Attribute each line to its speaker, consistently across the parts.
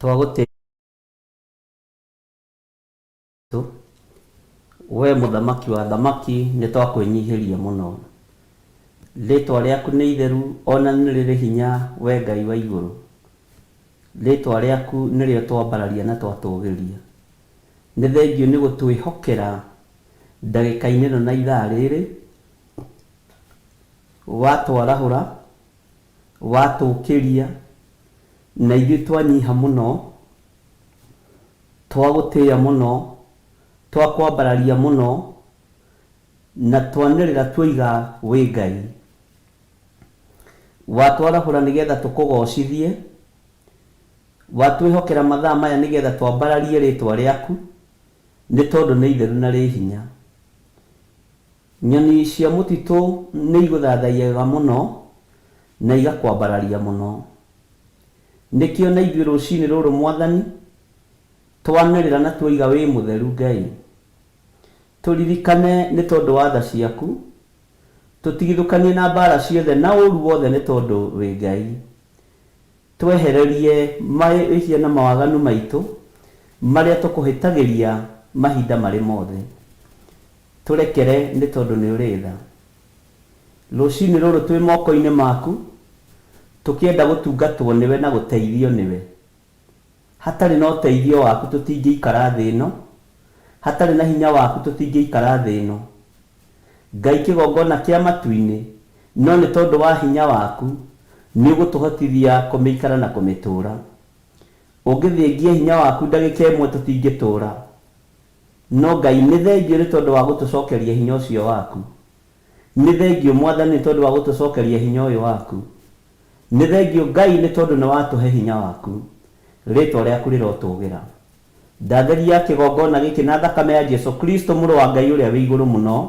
Speaker 1: Twaguti we muthamaki wa thamaki ni twakwinyihiria muno. Ritwa riaku ni itheru ona ni riri hinya we Ngai wa iguru. Ritwa riaku ni rio twambararia na twatugiria. Ni thengio ni gutwihokera ndagika-ini ino na ithaa riri, watwarahura watukiria na ithuĩ twanyiha muno, twagutia muno, twakwambararia muno na twanĩrĩra twoiga wi Ngai. Watwarahura nigetha tukugocithie, watwihokera mathaa maya nigetha twambararie ritwa riaku ni tondu ni itheru na ri hinya. Nyoni cia mutitu ni iguthathaiyaga muno na igakwambararia muno. Nikio na ithuĩ rũcinĩ rũrũ Mwathani twanĩrĩra na twoiga wi mutheru Ngai. Turirikane ni tondu wa tha ciaku, tutigithukanie na mbara ciothe na ũru wothe ni tondu wi Ngai. Twehererie mahĩtia na mawaganu maitu maria tukuhĩtagĩria mahinda mari mothe. Turekere ni tondu ni uri tha. Rũcinĩ rũrũ twi moko-inĩ maku, tukienda gutungatwo niwe na guteithio niwe. Hatari na uteithio waku tutingĩikara thĩ ino, hatari na hinya waku tutingĩikara thĩ ino. Ngai kĩgongona kĩa matu-inĩ, no ni tondu wa hinya waku ni ũgũtũhotithia kũmĩikara na kũmĩtũra. Ũngĩthingia hinya waku ndagĩka ĩmwe tũtingĩtũra, no Ngai nĩ thengio nĩ tondu wa gũtũcokeria hinya ũcio waku. Nĩ thengio Mwathani nĩ tondu wa gũtũcokeria hinya ũyũ waku. Nĩ thengio Ngai nĩ tondu nĩ watũhe hinya waku. Rĩtwa rĩaku rĩrotũgĩra. Ndatheria kĩgongona gĩkĩ na thakame ya Jesu Kristo mũrũ wa Ngai ũrĩa wĩ igũrũ mũno.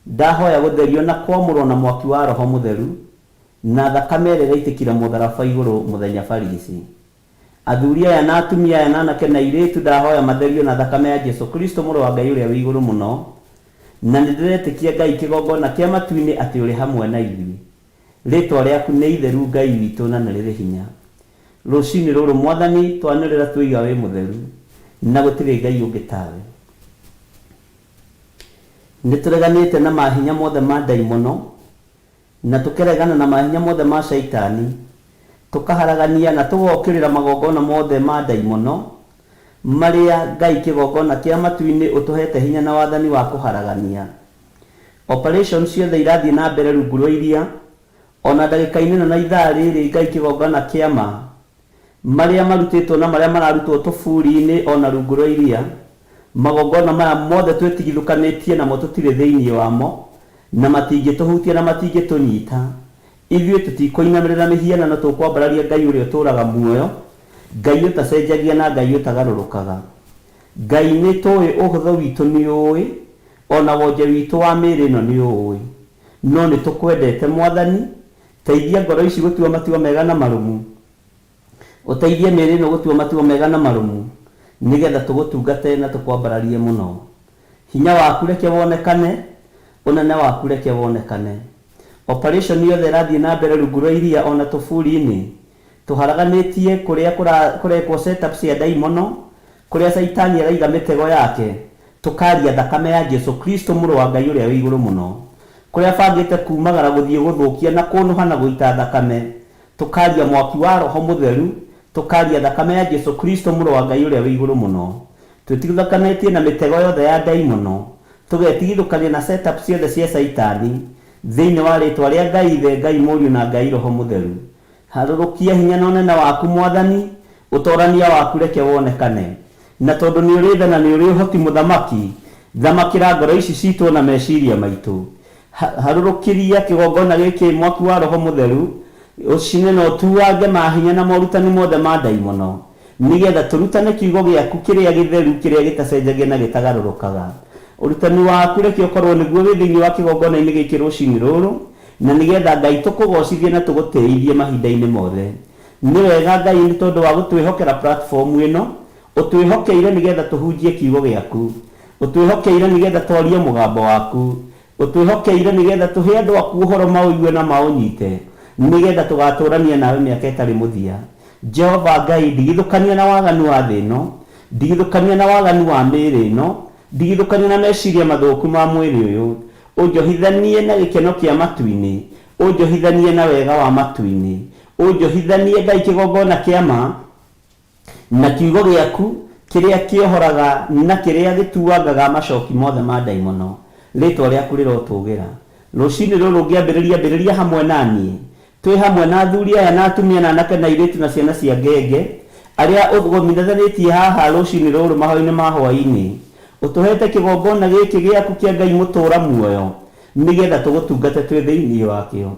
Speaker 1: Ndahoya gũtherio na kwamũrwo na mwaki wa Roho Mũtheru na thakame ĩrĩa ĩraitĩkire mũtharaba igũrũ mũthenya barici. Athuri aya na atumia aya na anake na airĩtu ndahoya matherio na thakame ya Jesu Kristo mũrũ wa Ngai ũrĩa wĩ igũrũ mũno. Na nĩndĩretĩkia Ngai kĩgongona kĩa matu-inĩ atĩ ũrĩ hamwe na ithuĩ. Rĩtwa rĩaku nĩ itheru Ngai witũ na nĩ rĩrĩ hinya. Rũcinĩ rũrũ Mwathani twanĩrĩra twoiga wi mutheru na gũtirĩ Ngai ũngĩ tawe. Nĩtũreganĩte na mahinya mothe ma ndaimono na tũkeregana na mahinya mothe ma caitani, tukaharagania na tũgokĩrĩra magongona mothe ma ndaimono marĩa Ngai kĩgongona kĩa matu-inĩ ũtũhete hinya na wathani wa kũharagania. Operation ciothe irathiĩ na mbere rungu rwa iria, ona ndagĩka-inĩ ĩno na ithaa rĩrĩ Ngai kĩgongona kĩa ma marĩa marutĩtwo na marĩa mararutwo tũburi-inĩ ona rungu rwa iria. Magongona maya mothe twĩtigithũkanĩtie namo tũtirĩ thĩinĩ wamo na matingĩtũhutia na matingĩtũnyita. Ithuĩ tũtikũinamĩrĩra mĩhianano, tũkwambararia Ngai ũrĩa ũtũraga muoyo, Ngai ũtacenjagia na Ngai ũtagarũrũkaga. Ngai nĩ tũĩ ũhũthũ witũ nĩ ũĩ, ona wonje witũ wa mĩĩrĩ ĩno nĩ ũĩ. No nĩ tũkwendete Mwathani, teithia ngoro ici gũtua matua mega na marũmu. Ũteithie mĩĩrĩ ĩno gũtua matua mega na marũmu nigetha tũgũtungate na tũkwambararie mũno. Hinya waku reke wonekane, ũnene waku reke wonekane. Operation yothe ĩrathiĩ na mbere rungu rwa iria ona tũburi-inĩ, tũharaganĩtie kũrĩa kũrekwo setup cia ndaimono, kũrĩa caitani araiga mĩtego yake, tũkaria thakame ya Jesu Kristo mũrũ wa Ngai ũrĩa wĩ igũrũ mũno. Kũrĩa bangĩte kumagara gũthiĩ gũthũkia na kũnũha na gũita thakame, tũkaria mwaki wa Roho Mũtheru, tũkaria thakame ya Jesu Kristo mũrũ wa Ngai ũrĩa wĩ igũrũ mũno. Twĩtigithũkanĩtie na mĩtego yothe ya ndaimono, tũgetigithũkania na setup ciothe cia caitani thĩinĩ wa rĩtwa rĩa Ngai Ithe, Ngai Mũriũ na Ngai Roho Mũtheru. Harũrũkia hinya na ũnene waku Mwathani, ũtorania waku reke wonekane. Na tondũ nĩ ũrĩ tha na nĩ ũrĩ ũhoti Mũthamaki, thamakĩra ngoro ici citũ na meciria maitũ. Harũrũkĩria kĩgongona gĩkĩ mwaki wa Roho Mũtheru, ũcine na ũtuange mahinya na morutani mothe ma ndaimono, nigetha tũrutane kiugo gĩaku kĩrĩa gĩtheru, kĩrĩa gĩtacenjagia na gĩtagarũrũkaga. Ũrutani waku reke ũkorwo nĩguo wĩ thĩinĩ wa kĩgongona-inĩ gĩkĩ rũcinĩ rũrũ, na nigetha Ngai tũkũgocithie na tũgũtĩithie mahinda-inĩ mothe. Nĩ wega Ngai nĩ tondũ wa gũtwĩhokera platform ĩno, ũtwĩhokeire nigetha tũhunjie kiugo gĩaku, ũtwĩhokeire nigetha twarie mũgambo waku, ũtwĩhokeire nigetha tũhe andũ aku ũhoro maũigue na maũnyite, nigetha tũgatũrania nawe mĩaka ĩtarĩ mũthia. Jehova Ngai ndigithukania na waganu wa thĩ ĩno, ndigithukania na waganu wa mĩĩrĩ ĩno, ndigithukania na meciria mathuku ma mwĩrĩ ũyũ, ũnjohithanie na gĩkeno kĩa matu-inĩ, ũnjohithanie na wega wa matu-inĩ, ũnjohithanie Ngai kĩgongona kĩa ma na kiugo gĩaku kĩrĩa kĩohoraga na kĩrĩa gĩtuangaga macoki mothe ma ndaimono. Rĩtwa rĩaku rĩrotũgĩra rũcinĩ rũrũ ngĩambĩrĩria hamwe naniĩ, twĩ hamwe na athuri aya na atumia na anake na airĩtu na ciana cia ngenge arĩa ũgomithanĩtie haha rũcinĩ rũrũ mahoya-inĩ ma hwaĩ-inĩ, ũtũhete kĩgongona gĩkĩ gĩaku kĩa Ngai mũtũra muoyo, nĩgetha tũgũtungate twĩ thĩinĩ wakĩo.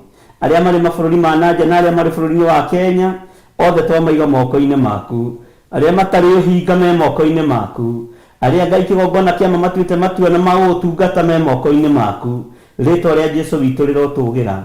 Speaker 1: Arĩa marĩ mabũrũri ma nanja na arĩa marĩ bũrũri-inĩ wa Kenya, othe twamaiga moko-inĩ maku. Arĩa matarĩ ũhinga me moko-inĩ maku, arĩa Ngai kĩgongona kĩama matuĩte matua na magũtungata me moko-inĩ maku. Rĩtwa rĩa Jesũ witũ rĩrotũgĩra,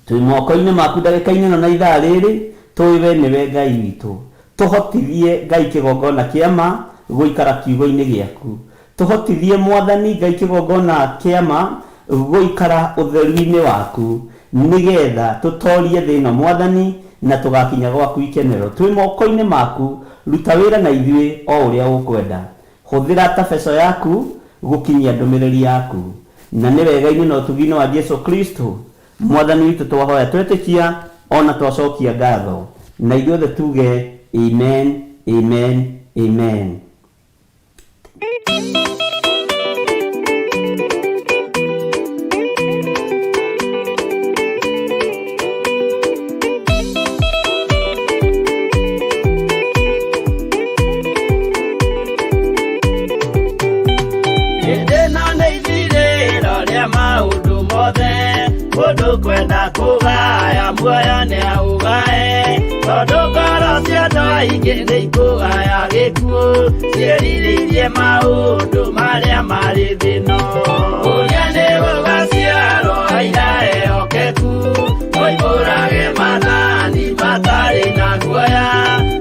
Speaker 1: twĩ moko-inĩ maku ndagĩka-inĩ ĩno na ithaa rĩrĩ, tũĩ we nĩwe Ngai witũ. Tũhotithie Ngai kĩgongona kĩama gũikara kiugo-inĩ gĩaku, tũhotithie Mwathani Ngai kĩgongona kĩama gũikara ũtheru-inĩ waku, nĩgetha tũtorie thĩ ĩno Mwathani na tũgakinya gwaku ikenero. Twĩ moko-inĩ maku, ruta wĩra na ithuĩ o ũrĩa ũkwenda. Hũthĩra tabeco yaku gũkinyia ndũmĩrĩri yaku, na nĩ wega-inĩ na ũtugi-inĩ wa Jesũ Kristo Mwathani witũ twahoya twetĩkia ona twacokia ngatho, na ithuothe tuge amen, amen, amen.
Speaker 2: Mũndũ kwenda kũgaya muoyo nĩ aũgae, tondũ ngoro cia andũ aingĩ nĩ ikũgaya gĩkuũ, ciĩrirĩirie maũndũ marĩa marĩ thĩ ĩno. Ũrĩa nĩ gũgaciarwo aira ehokeku, moimbũrage mathani matarĩ na guoya,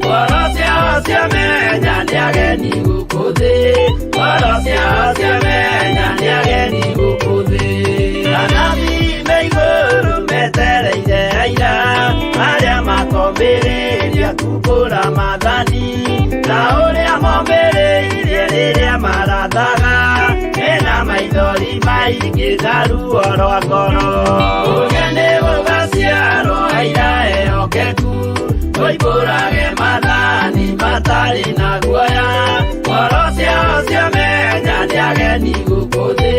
Speaker 2: ngoro ciao ciamenya nĩ ageni gũkũ thĩ, ngoro ciao ciamenya nĩ ageni gũkũ thĩ. Anabii me igũrũ metereire aira, arĩa makombĩrĩria kumbũra mathani, na ũrĩa mombĩrĩirie rĩrĩa marathaga, mena maithori maingĩ na ruo rwa ngoro. Ũrĩa nĩ gũgaciarwo aira ehokeku, moimbũrage mathani matarĩ na guoya, ngoro ciao ciamenya nĩ ageni gũkũ thĩ,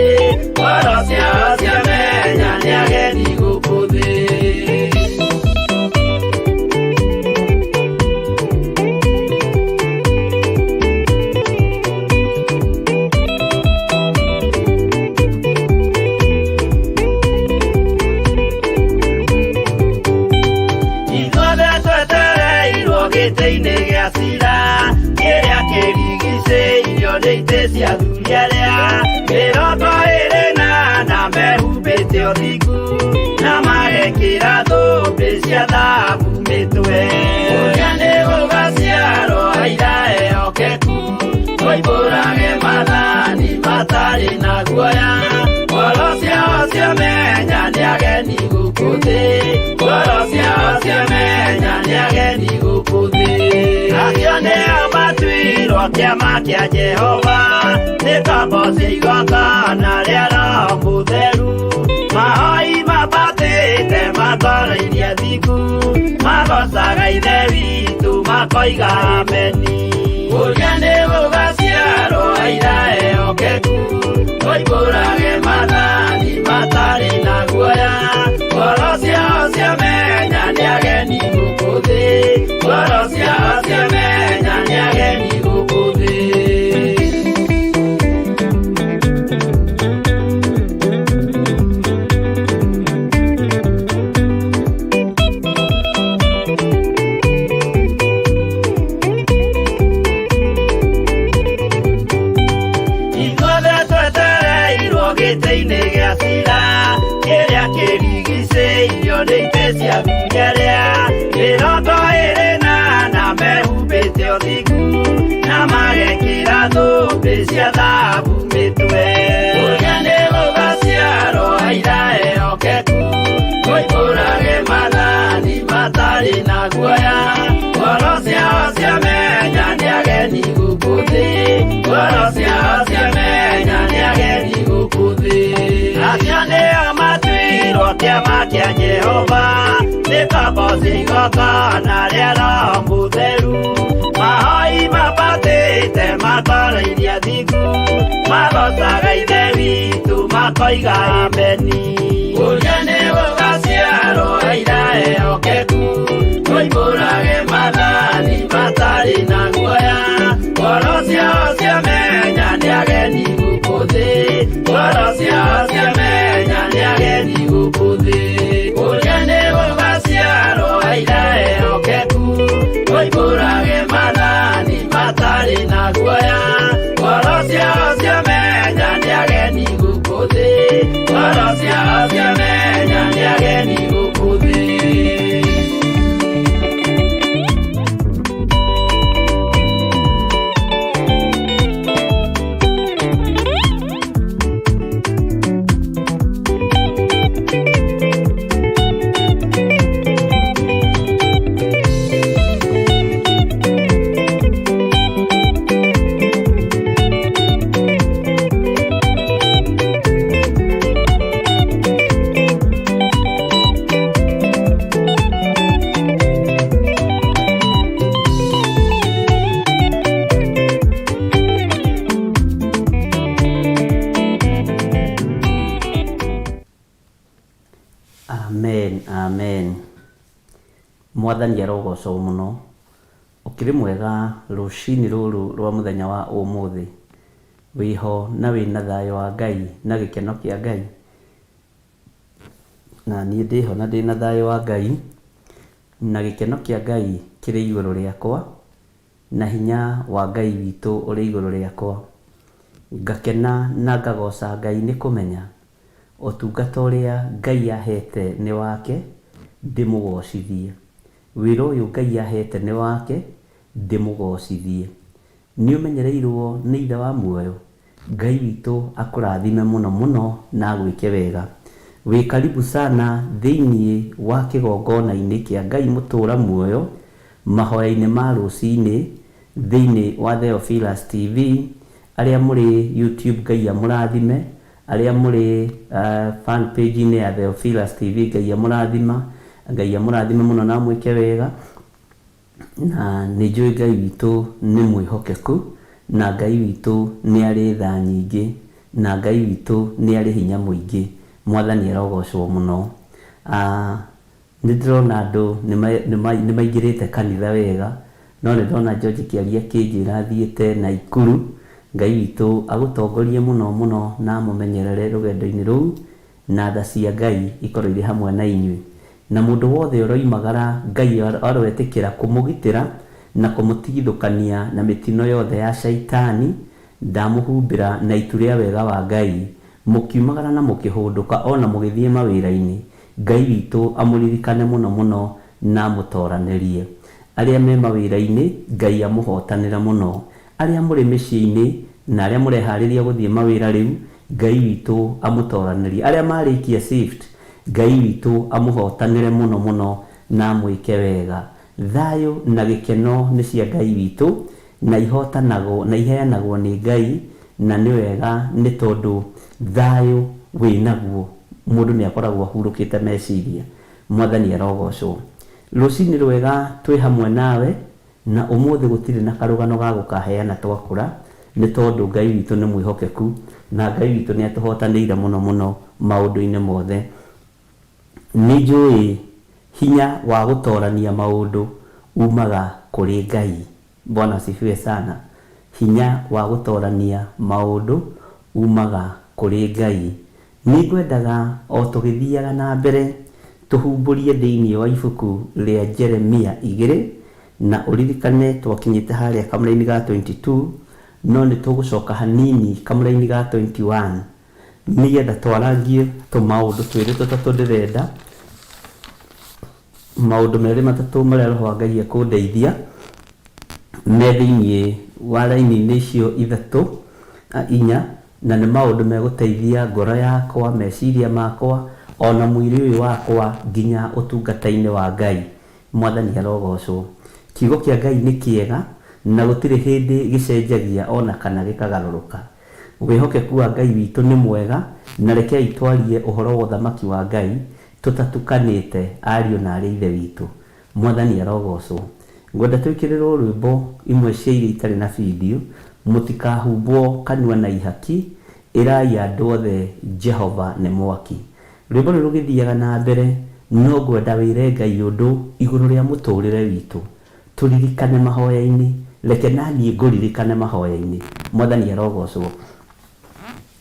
Speaker 2: ngoro ciao ciamenya nĩ ageni gũkũ thĩ. Ithuothe twetereirwo gĩtĩ-inĩ gĩa cira, kĩrĩa kĩrigicĩirio nĩ itĩ cia athuri arĩa mĩrongo ĩrĩ na mehumbĩte ũthingu, na magekĩra thũmbĩ cia thahabu mĩtwe. Ũrĩa nĩ gũgaciarwo aira ehokeku, moimbũrage mathani matarĩ na guoya, ngoro ciao ciamenya nĩ ageni gũkũ thĩ, ngoro ciao ciamenya nĩ ageni gũkũ thĩ. Acio nĩo matuirwo kĩama kĩa Jehova, nĩ ngombo cia igongona rĩa Roho Mũtheru, mahoi mabatĩte matoro-inĩ athingu, magocaga ithe witũ makoiga ameni. Ũrĩa nĩ gũgaciarwo aira ehokeku, moimbũrage mathani matarĩ na guoya, ngoro ciao ciamenya nĩ ageni gũkũ thĩ, ngoro ciao ciamenya nĩ ageni gũkũ thĩ. Gĩtĩ-inĩ gĩa cira, kĩrĩa kĩrigicĩirio nĩ itĩ cia athuri arĩa mĩrongo ĩrĩ na mehumbĩte ũthingu, na magekĩra thũmbĩ cia thahabu mĩtwe. Ũrĩa nĩ gũgaciarwo aira ehokeku, moimbũrage mathani matarĩ na guoya, ciao ciamenya nĩ ageni gũkũ thĩ, ngoro ciao ciamenya nĩ ageni gũkũ thĩ. Acio nĩo matuirwo kĩama kĩa Jehova, nĩ komboci igongona rĩa Roho Mũtheru. Mahoi mabatĩte makoreirie thingu, magocaga Ithe witũ makoiga ameni. Ũrĩa nĩ gũgaciarwo aira ehokeku, tũihũrage mathani matarĩ na guoya. Ngoro ciao ciamenya nĩ ageni gũkũ thĩ, ngoro ciao ciamenya nĩ ageni gũkũ thĩ. Ũrĩa nĩ gũgaciarwo aira ehokeku, tũihũrage mathani matarĩ na guoya. Ngoro ciao ciamenya nĩ ageni gũkũ thĩ, ngoro ciao ciamenya nĩ ageni gũkũ thĩ.
Speaker 1: Amen, amen. Mwathani arogocwo muno. Ukiri mwega rucini ruru rwa muthenya wa umuthi. Wiho na wina thayo wa Ngai na gikeno kia Ngai. Na niĩ ndiho na ndina thayo wa Ngai na gikeno kia Ngai kiri iguru riakwa na hinya wa Ngai witũ uri iguru riakwa. Ngakena na ngagoca Ngai nĩ kũmenya ũtungata ũrĩa Ngai ahete nĩ wake ndĩmũgocithie. Wĩra ũyũ Ngai ahete nĩ wake ndĩmũgocithie. Nĩ ũmenyereirwo nĩ Ithe wa muoyo. Ngai witũ akũrathime mũno mũno na gwĩke wega. Wĩ karibu sana thĩinĩ wa kĩgongona-inĩ kĩa Ngai mũtũra muoyo, mahoya-inĩ ma rũcinĩ thĩinĩ wa Theophilus TV. Arĩa mũrĩ YouTube Ngai amũrathime, arĩa mũrĩ fan page-inĩ ya Theophilus TV Ngai amũrathima, Ngai amũrathime mũno na mwĩke wega. Na nĩ njũĩ Ngai witũ nĩ mwĩhokeku, na Ngai witũ nĩ arĩ tha nyingĩ, na Ngai witũ nĩ arĩ hinya mũingĩ. Mwathani arogocwo mũno. Nĩ ndĩrona andũ nĩ maingĩrĩte kanitha wega, no nĩ ndona George Kĩaria kĩnjĩra thiĩte Naikuru. Ngai witũ agũtongorie mũno mũno na mũmenyerere rũgendo-inĩ rũu, na tha cia Ngai ikorwo irĩ hamwe na inyuĩ. Na mũndũ wothe ũroimagara Ngai arwetĩkĩra kũmũgitĩra na kũmũtigithũkania na mĩtino yothe ya shaitani, ndamũhumbĩra na itu rĩa wega wa Ngai. Mũkiumagara na mũkĩhũndũka ona mũgĩthiĩ mawĩra-inĩ, Ngai witũ amũririkane mũno mũno na mũtoranĩrie. Arĩa me mawĩra-inĩ Ngai amũhotanĩra mũno. Arĩa mũrĩ mĩciĩ-inĩ na arĩa mũreharĩria gũthiĩ mawĩra rĩu, Ngai witũ amũtoranĩrie. Arĩa marĩkia shift, Ngai witũ amũhotanĩre mũno mũno na mwĩke wega. Thayũ na gĩkeno nĩ cia Ngai witũ, na ihotanagwo na iheanagwo nĩ Ngai, na nĩ wega nĩ tondũ thayũ wĩnaguo mũndũ nĩ akoragwo ahurũkĩte meciria. Mwathani arogocwo. Rũcinĩ rwega twĩ hamwe nawe, na ũmũthĩ gũtirĩ na karũgano ga gũkaheana twakũra, nĩ tondũ Ngai witũ nĩ mwĩhokeku, na Ngai witũ nĩ atũhotanĩire mũno mũno maũndũ-inĩ mothe. Nĩ njũĩ hinya wa gũtorania maũndũ umaga kũrĩ Ngai. Bwana asifiwe sana. Hinya wa gũtorania maũndũ umaga kũrĩ Ngai. Nĩ ngwendaga o tũgĩthiaga na mbere tũhumbũrie thĩinĩ wa ibuku rĩa Jeremia 2, na ũririkane twakinyĩte harĩa kamũra-inĩ ga 22, no nĩ tũgũcoka hanini kamũra-inĩ ga 21, nĩgetha twarangie tũmaũndũ twĩrĩ tũtatũ ndĩrenda, maũndũ merĩ matatũ marĩa Roho wa Ngai ekũndeithia me thĩinĩ wa raini-inĩ icio ithatũ inya, na nĩ maũndũ megũteithia ngoro yakwa, meciria makwa, ona mwĩrĩ ũyũ wakwa nginya ũtungata-inĩ wa Ngai. Mwathani arogocwo. kiugo kĩa Ngai nĩ kĩega na gũtirĩ hĩndĩ gĩcenjagia ona kana gĩkagarũrũka. Wĩhokeku wa Ngai witũ nĩ mwega, na rekei twarie ũhoro wa ũthamaki wa Ngai tũtatukanĩte ariũ na arĩ ithe witũ. Mwathani arogocwo. Ngwenda twĩkĩrĩrwo rwĩmbo imwe cia iria itarĩ na video, mũtikahumbwo kanua na ihaki, ĩrai andũ othe Jehova nĩ mwaki. Rwĩmbo rũrũ rũgĩthiaga na mbere, no ngwenda wĩre Ngai ũndũ igũrũ rĩa mũtũrĩre witũ. Tũririkane mahoya-inĩ, reke naniĩ ngũririkane mahoya-inĩ. Mwathani arogocwo.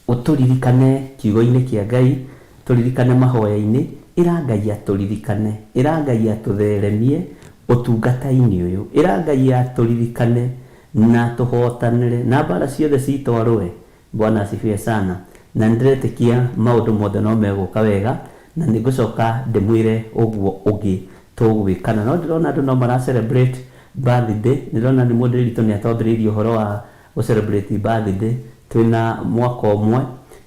Speaker 1: Ũtũririkane kiugo-inĩ kĩa Ngai, tũririkane mahoya-inĩ, ĩra Ngai atũririkane, ĩra Ngai atũtheremie ũtungata-inĩ ũyũ, ĩra Ngai atũririkane na tũhotanĩre na mbara ciothe citwarwe. Bwana asifiwe sana. Na ndiretĩkia maũndũ mothe no megũka wega, na nĩngũcoka ndĩmwĩre ũguo ũngĩ tũgwĩkana. No ndĩrona andũ no mara celebrate birthday, ndĩrona nĩ mũndũ ritũ nĩ atwambĩrĩirie ũhoro wa celebrate birthday. Twĩna mwaka ũmwe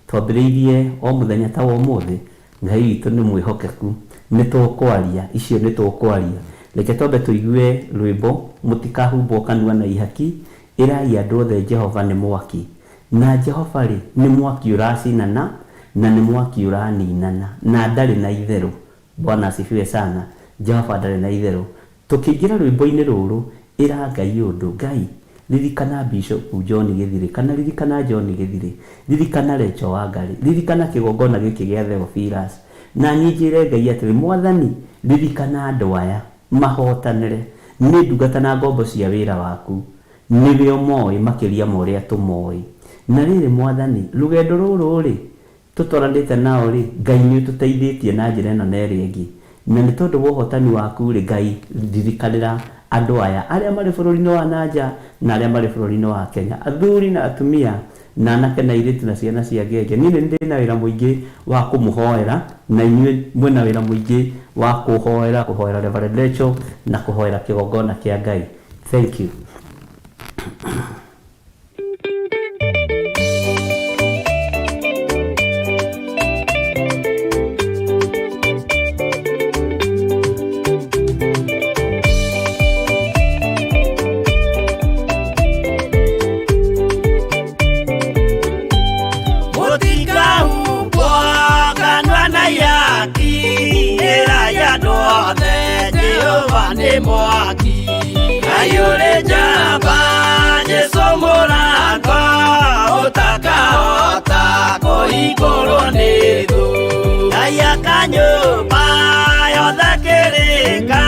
Speaker 1: twambĩrĩirie o mũthenya ta ũmũthĩ. Ngai witũ nĩ mwĩhokeku, nĩ tũkwaria icio, nĩ tũkwaria. Reke twambe tũigue rwĩmbo mũtikahumbwo kanua na ihaki, ĩrai andũ othe Jehova nĩ mwaki. Na Jehova rĩ nĩ mwaki ũracinana na nĩ mwaki ũraninana na ndarĩ na itherũ. Bwana asifiwe sana. Jehova ndarĩ na itherũ. Tũkĩingĩra rwĩmbo-inĩ rũrũ, ĩra Ngai ũndũ. Ngai, ririkana Bishop John Githiri, kana ririkana John Githiri, ririkana Recho wa Ngarĩ, ririkana kĩgongona gĩkĩ gĩa Theophilus. Na niĩ njĩre Ngai atĩrĩ, Mwathani, ririkana andũ aya mahotanĩre, nĩ ndungata na ngombo cia wĩra waku, nĩwe ũmoĩ makĩria ma ũrĩa tũmoĩ. Na rĩrĩ Mwathani, rũgendo rũrũ rĩ tũtwaranĩte nao rĩ, Ngai nĩ ũtũteithĩtie na njĩra ĩno na ĩrĩa ĩngĩ, na nĩ tondũ wa ũhotani waku rĩ, Ngai ririkanĩra andũ aya arĩa marĩ bũrũri-inĩ wa nanja na arĩa marĩ bũrũri-inĩ wa Kenya, athuri na atumia na anake na airĩtu na ciana cia ngenge. Niĩ nĩ ndĩ na wĩra mũingĩ wa kũmũhoera, na inyuĩ mwĩna wĩra mũingĩ wa kũhoera Reverend Rachel na kũhoera kĩgongona kĩa Ngai. Thank you.
Speaker 2: Mwaki ayure jamba Yesu mũrango ũtakahota kũhingũrwo nĩ thũ. Ngai akanyũmba yothe kĩrĩka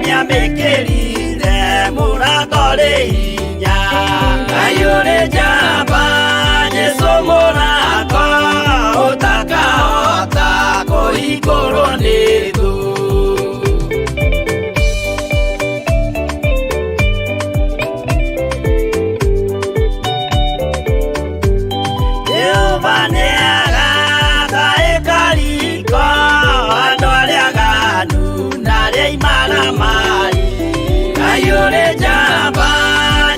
Speaker 2: nĩamĩkĩrire mũrango rĩ hinya. Ayure jamba Yesu mũrango ũtakahota kũhingũrwo nĩ thũ. Ayure jamba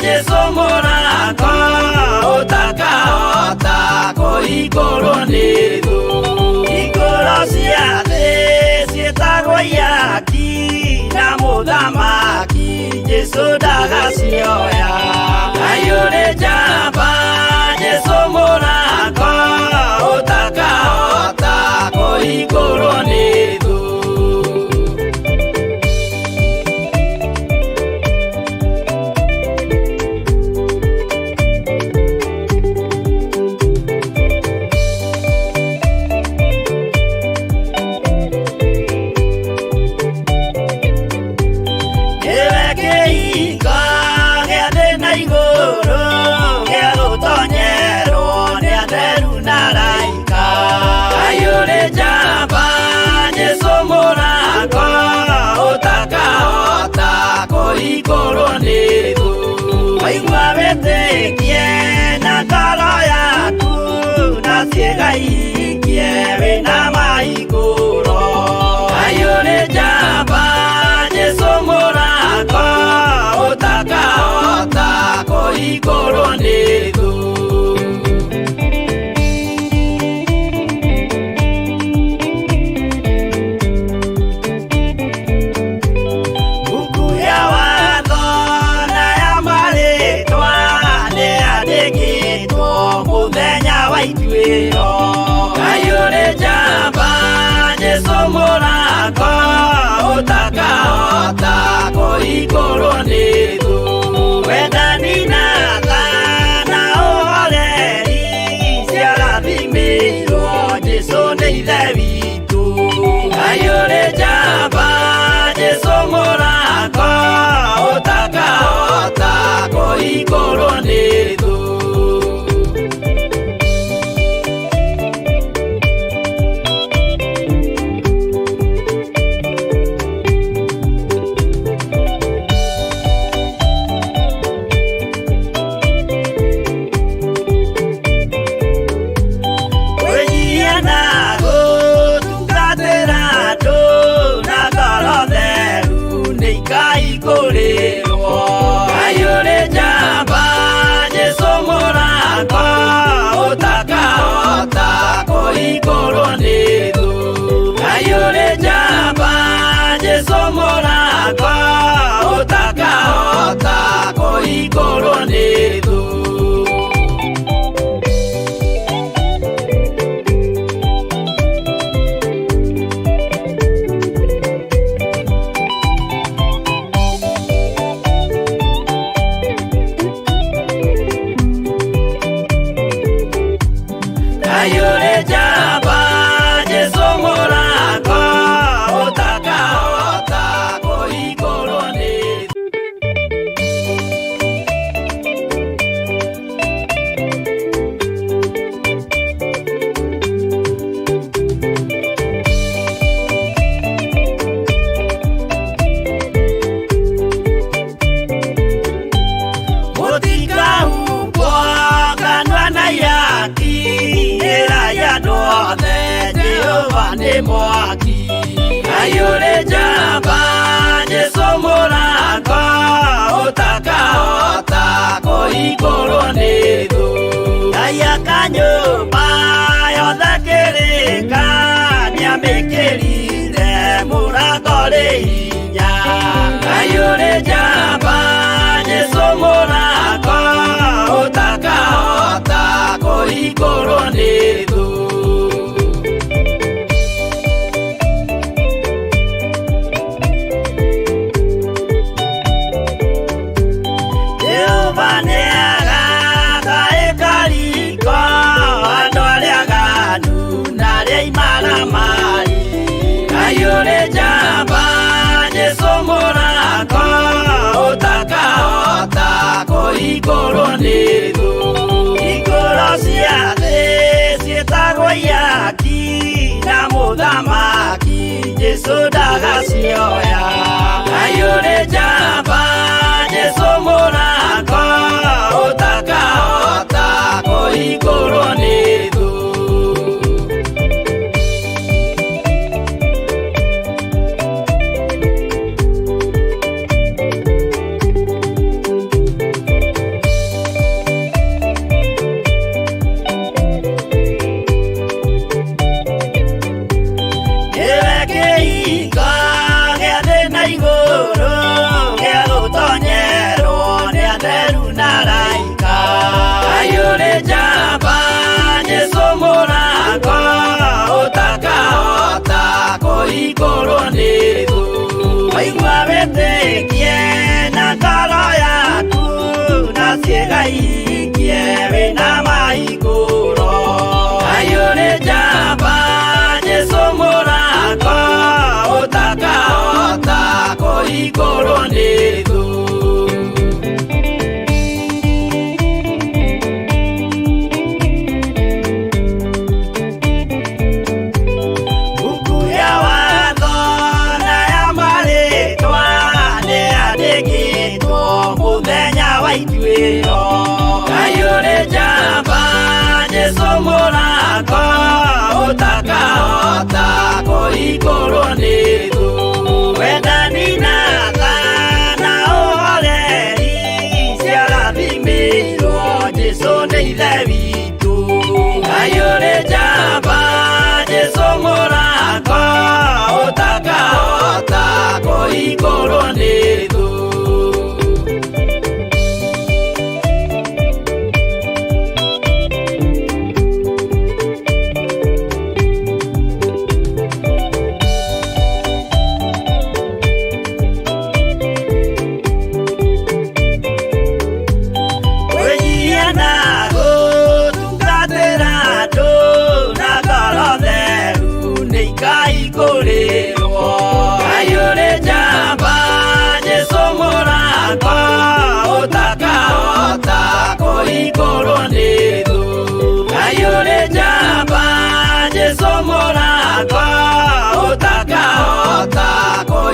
Speaker 2: Yesu mũrango ũtakahota kũhingũrwo nĩ thũ. Hingũro cia thĩ ciĩtagwo ihaki na mũthamaki Jesũ ndagacioya. Ayure jamba Yesu mũrango ũtakahota kũhingũrwo nĩ thũ. Waigua wĩtĩkie na ngoro yaku na ciĩga ihingie wĩna mahingũro. Ayũrĩ njamba Jesũ mũrango ũtakahota kũhingũrwo nĩ thũ. Buku ya watho kahota kũhingũrwo nĩ thũ. Wendani na tha na ũhoreri ciarathimĩirwo Jesũ nĩ ithe witũ. Ngai ũrĩ njamba Jesũ mũrango ũtakahota kũhingũrwo nĩ thũ.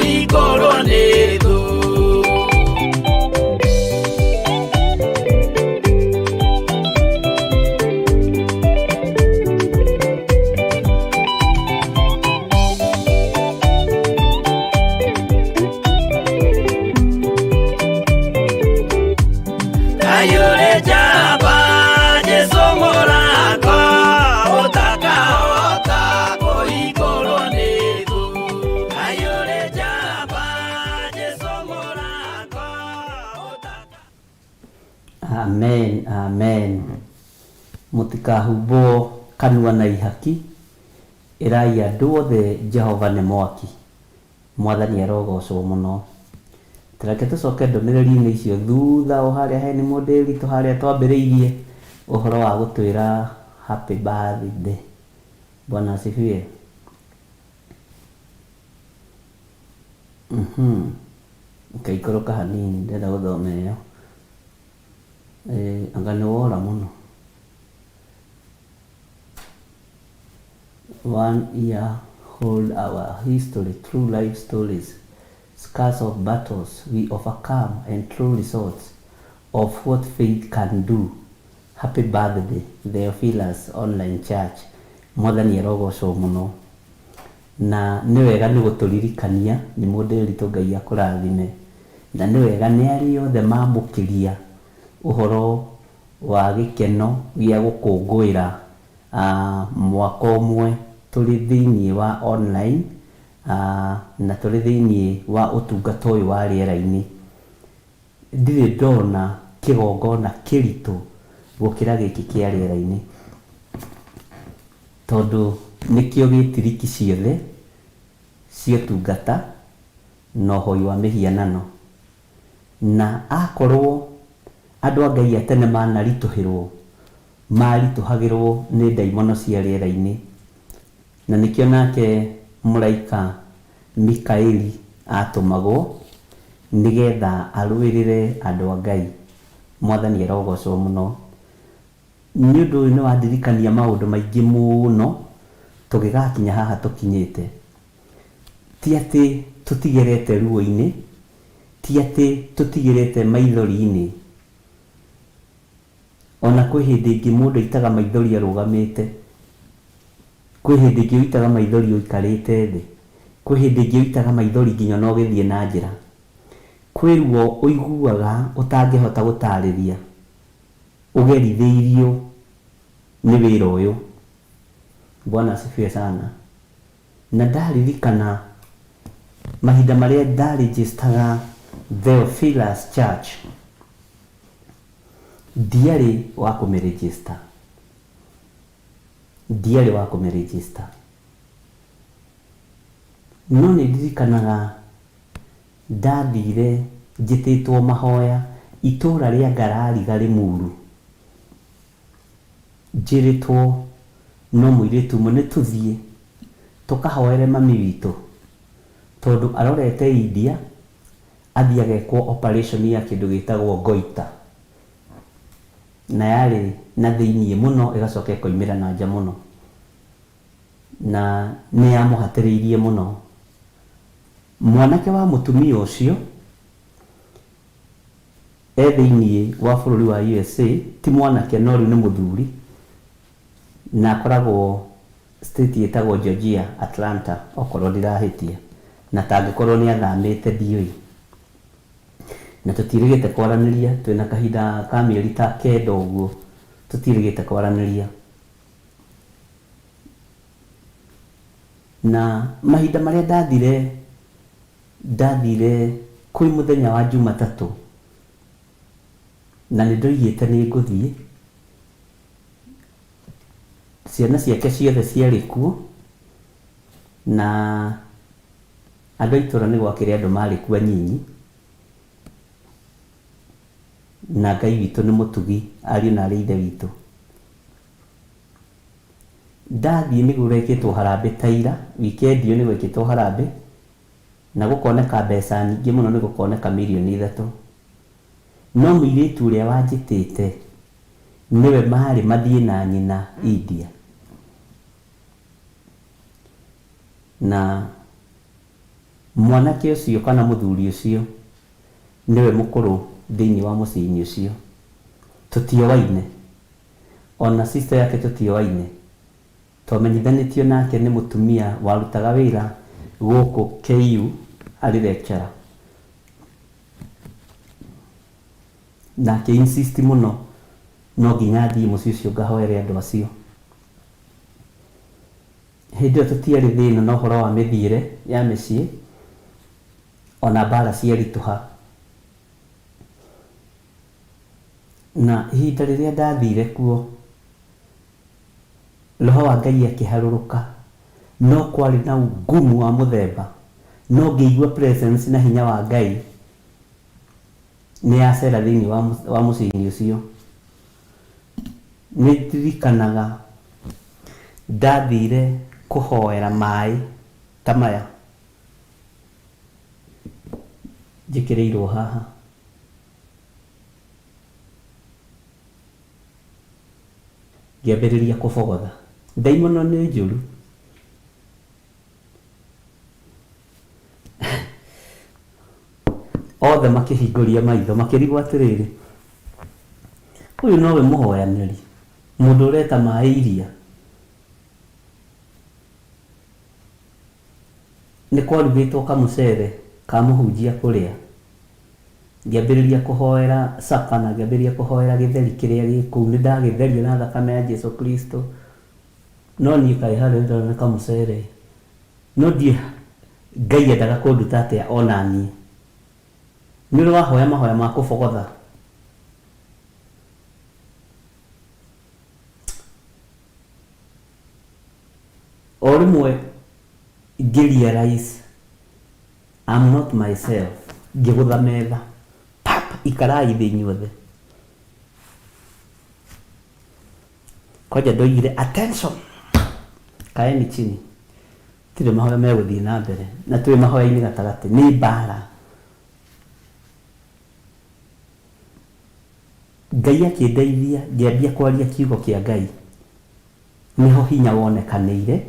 Speaker 2: igũrũ nĩ thũ. Ayũrĩ njamba Jesũ mũranga ũtakahota kũhingũrwo nĩ thũ. Ayũrĩ njamba Jesũ mũranga
Speaker 1: Amen, amen. Mũtikahumbwo kanua na ihaki, ĩrai andũ othe Jehova nĩ mwaki. Mwathani arogocwo mũno. Tũreke tũcoke ndũmĩrĩri-inĩ icio thutha o harĩa heni mũndĩritũ harĩa twambĩrĩirie ũhoro wa gũtwĩra happy birthday. Bwana asifiwe. Ngaikũrũka hanini ndĩrenda gũthoma ĩyo. Anga nĩ wora mũno. 1 year hold our history, true life stories, scars of battles we overcome and true results of what faith can do. Happy birthday, Theophilus Online Church. Mwathani arogocwo mũno. Na nĩ wega nĩ gũtũririkania nĩ mũndĩritũ Ngai akũrathime. Na nĩ wega nĩ arĩ othe mamũkĩria ũhoro wa gĩkeno gĩa gũkũngũĩra mwaka ũmwe tũrĩ thĩinĩ wa online na tũrĩ thĩinĩ wa ũtungata ũyũ wa rĩera-inĩ. Ndirĩ ndona kĩgongona kĩritũ gũkĩra gĩkĩ kĩa rĩera-inĩ, tondũ nĩkĩo gĩtiriki ciothe ciotungata na ũhoi wa mĩhianano. Na akorwo andũ a Ngai a tene manaritũhĩrwo, maritũhagĩrwo nĩ ndaimono cia rĩera-inĩ, na nĩkĩo nake mũraika Mikaeli atũmagwo nĩgetha arũĩrĩre andũ a Ngai. Mwathani arogocwo mũno. Nĩ ũndũ ũyũ nĩ wandirikania maũndũ maingĩ mũno tũgĩgakinya haha tũkinyĩte. Ti atĩ tũtigerete ruo-inĩ, ti atĩ tũtigerete maithori-inĩ. Ona kwĩ hĩndĩ ĩngĩ mũndũ aitaga maithori arũgamĩte, kwĩ hĩndĩ ĩngĩ ũitaga maithori ũikarĩte thĩ, kwĩ hĩndĩ ĩngĩ ũitaga maithori nginya no gĩthiĩ na njĩra. Kwĩ ruo ũiguaga ũtangĩhota gũtarĩria, ũgerithĩirio nĩ wĩra ũyũ. Bwana asifiwe sana. Na ndaririkana mahinda marĩa ndaregistaga Theophilus Church, ndiarĩ wa kũmĩregister. No nĩ ndirikanaga ndathire njĩtĩtwo Mahoya itũũra rĩa Ngarariga Rĩmuru, njĩrĩtwo no mũirĩtu ũmwe nĩ tũthiĩ tũkahoere mami witũ, tondũ arorete India athiĩ agekwo operation ya kĩndũ gĩtagwo goita, na yarĩ na thĩiniĩ mũno ĩgacoka ĩkoimĩra na nja mũno, na nĩ yamũhatĩrĩirie mũno. Mwanake wa mũtumia ũcio thĩiniĩ wa bũrũri wa USA, ti mwanake no rĩu nĩ mũthuri, na akoragwo state ĩtagwo Georgia, Atlanta, okorwo ndirahĩtia, na tangĩkorwo nĩ athamĩte ndiũĩ. Na tũtirĩgĩte kwaranĩria, twĩna kahinda ka mĩeri ta 9 ũguo tũtirĩgĩte kwaranĩria. Na mahinda marĩa ndathire kwĩ mũthenya wa Jumatatũ, na nĩ ndoigĩte nĩ ngũthiĩ. Ciana ciake ciothe ciarĩ kuo, na andũ a itũũra nĩ gwakĩrĩ andũ marĩ kuo anyinyi, na Ngai witũ nĩ mũtugi, ariũ na arĩ ithe witũ. Ndathiĩ nĩguo gwekĩtwo harambĩ ta ira, wikendi ĩyo nĩ gwekĩtwo harambĩ, na gũkoneka mbeca nyingĩ mũno, nĩ gũkoneka mirioni 3. No mũirĩtu ũrĩa wanjĩtĩte niwe marĩ mathiĩ na nyina India, mwanake ũcio kana mũthuri ũcio niwe mũkũrũ thĩinĩ wa mũciĩ-inĩ ũcio, tũtioaine, ona sister yake tũtioaine, twamenyithanĩtio nake nĩ mũtumia warutaga wĩra gũkũ KU arĩ lecturer, nake insist mũno no nginya thiĩ mũciĩ ũcio ngahoere andũ acio. Hĩndĩ ĩyo tũtiarĩ thĩna na ũhoro wa mĩthiĩre ya mĩciĩ, ona mbara ciaritũha, na ihinda rĩrĩa ndathire kuo roho wa Ngai akĩharũrũka, no kwarĩ na ngumu wa mũthemba, no ngĩigua presence na hinya wa Ngai nĩ yacera thĩinĩ wa mũciĩ-inĩ ũcio. Nĩ ndirikanaga ndathire kũhoera maĩ ta maya njĩkĩrĩirwo haha, ngĩambĩrĩria kũbogotha, ndaimono nĩ njũru. Othe makĩhingũria maitho makĩrigwo atĩrĩrĩ, ũyũ nowe mũhoyanĩri, mũndũ ũreta maĩ iria. Nĩ kwarugĩtwo kamũcere ka mũhunjia kũrĩa, ngĩambĩrĩria kũhoera sapa na ngĩambĩrĩria kũhoera gĩtheri kĩrĩa gĩ kũu, nĩ ndagĩtherio na thakame ya Jesu Kristo, no niĩ kaĩ harĩa ndona kamũcere, no ndiĩ Ngai endaga kũnduta atĩa ona niĩ. Nĩ ũrĩ wahoya mahoya ma kũbogotha, o rĩmwe ngĩrealize I'm not myself, ngĩgũtha metha pap, ikarai thĩ inyuothe. Kwanja ndoigire attention, kaeni chini, tirĩ mahoya megũthiĩ na mbere, na twĩ mahoya-inĩ gatagatĩ, nĩ mbara. Ngai akĩndeithia, ngĩambia kwaria kiugo kĩa Ngai, niho hinya wonekanĩire,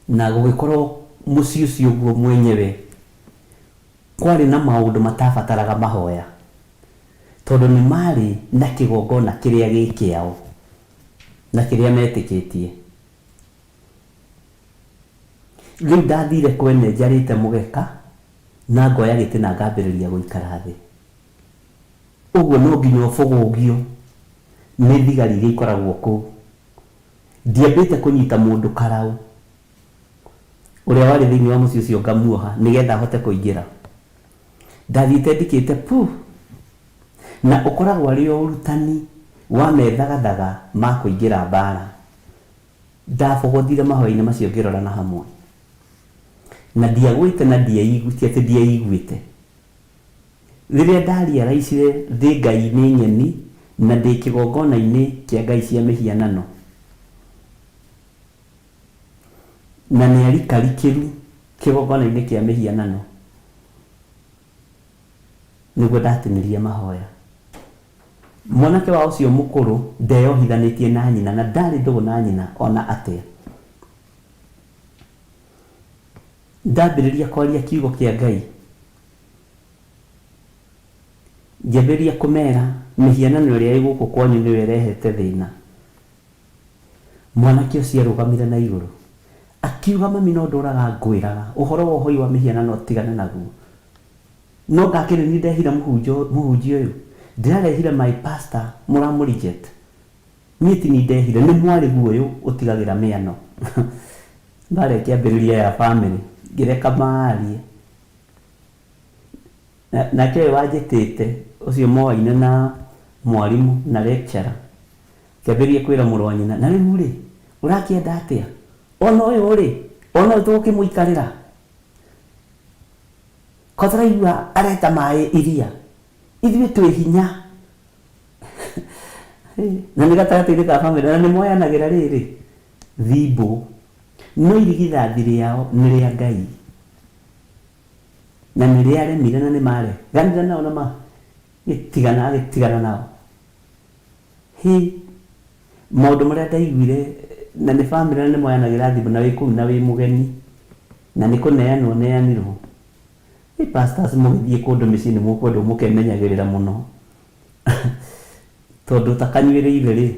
Speaker 1: na gũgĩkorwo mũciĩ ũcio guo mwenyewe kwarĩ na maũndũ matabataraga mahoya, tondũ nĩ marĩ na kĩgongona kĩrĩa gĩ kĩao na kĩrĩa metĩkĩtie. Rĩu ndathire kwene njarĩte mũgeka na ngoya gĩtĩ na ngambĩrĩria gũikara thĩ. Ũguo no nginya ũbũgũgio nĩ thigari iria ikoragwo kũu. Ndiambĩte kũnyita mũndũ karaũ ũrĩa warĩ thĩinĩ wa mũciĩ ũcio ngamuoha nĩgetha ahote kũingĩra. Ndathiĩte ndikĩte pu, na ũkoragwo arĩ o ũrutani wa methagathaga ma kũingĩra mbara. Ndabogothire mahoya-inĩ macio ngĩrora na hamwe, na ndiagwĩte na ndiaiguĩte atĩ ndiaiguĩte. Rĩrĩa ndariaraicire thĩ Ngai-inĩ nyeni na ndĩ kĩgongona-inĩ kĩa ngai cia mĩhianano, na nĩ arikarikĩru kĩgongona-inĩ kĩa mĩhianano, nĩguo ndatinĩria mahoya. Mwanake wa ũcio mũkũrũ ndeyohithanĩtie na nyina, na ndarĩ ndũgũ na nyina ona atĩa. Ndambĩrĩria kwaria kiugo kĩa Ngai, ngĩambĩrĩria kũmera mĩhianano ĩrĩa ĩ gũkũ kwanyu nĩyo ĩrehete thĩna. Mwanake ũcio arũgamire na igũrũ akiuga, mami no ndũraga ngwĩraga ũhoro wa ũhoi wa mĩhianano tigane naguo. No ngakĩrĩ ni ndehire mũhunjia ũyũ, ndĩrarehire my pastor mũramũrijet, niĩ ti ni ndehire, nĩ mwarĩ guoyũ ũtigagĩra mĩano. Ndarĩ kĩambĩrĩria ya family ngĩreka maarie, nake ũyũ wanjĩtĩte ũcio moaine na mwarimũ na lecturer, kĩambĩrĩria kwĩra mũrũ wa nyina, na rĩu rĩ ũrakĩenda atĩa, ona ũyũ rĩ, ona ũyũ tũgũkĩmũikarĩra, ko tũraigua areta maĩ iria, ithuĩ twĩ hinya. Na nĩ gatagatĩ-inĩ ka family, na nĩ moyanagĩra rĩrĩ thimbũ, no irigithathi rĩao nĩ rĩa Ngai, na nĩ rĩaremire na nĩ mare ganira nao na agĩtigana nao. Maũndũ marĩa ndaiguire, na nĩ family na nĩ moyanagĩra thimbũ na wĩ kũu na wĩ mũgeni, na nä kå neanwo neanirwo. Pastors mũgĩthiĩ kũndũ mĩciĩ nĩ mũkwendwo mũkemenyagĩrĩra mũno tondũ takanyuĩrĩire rĩ.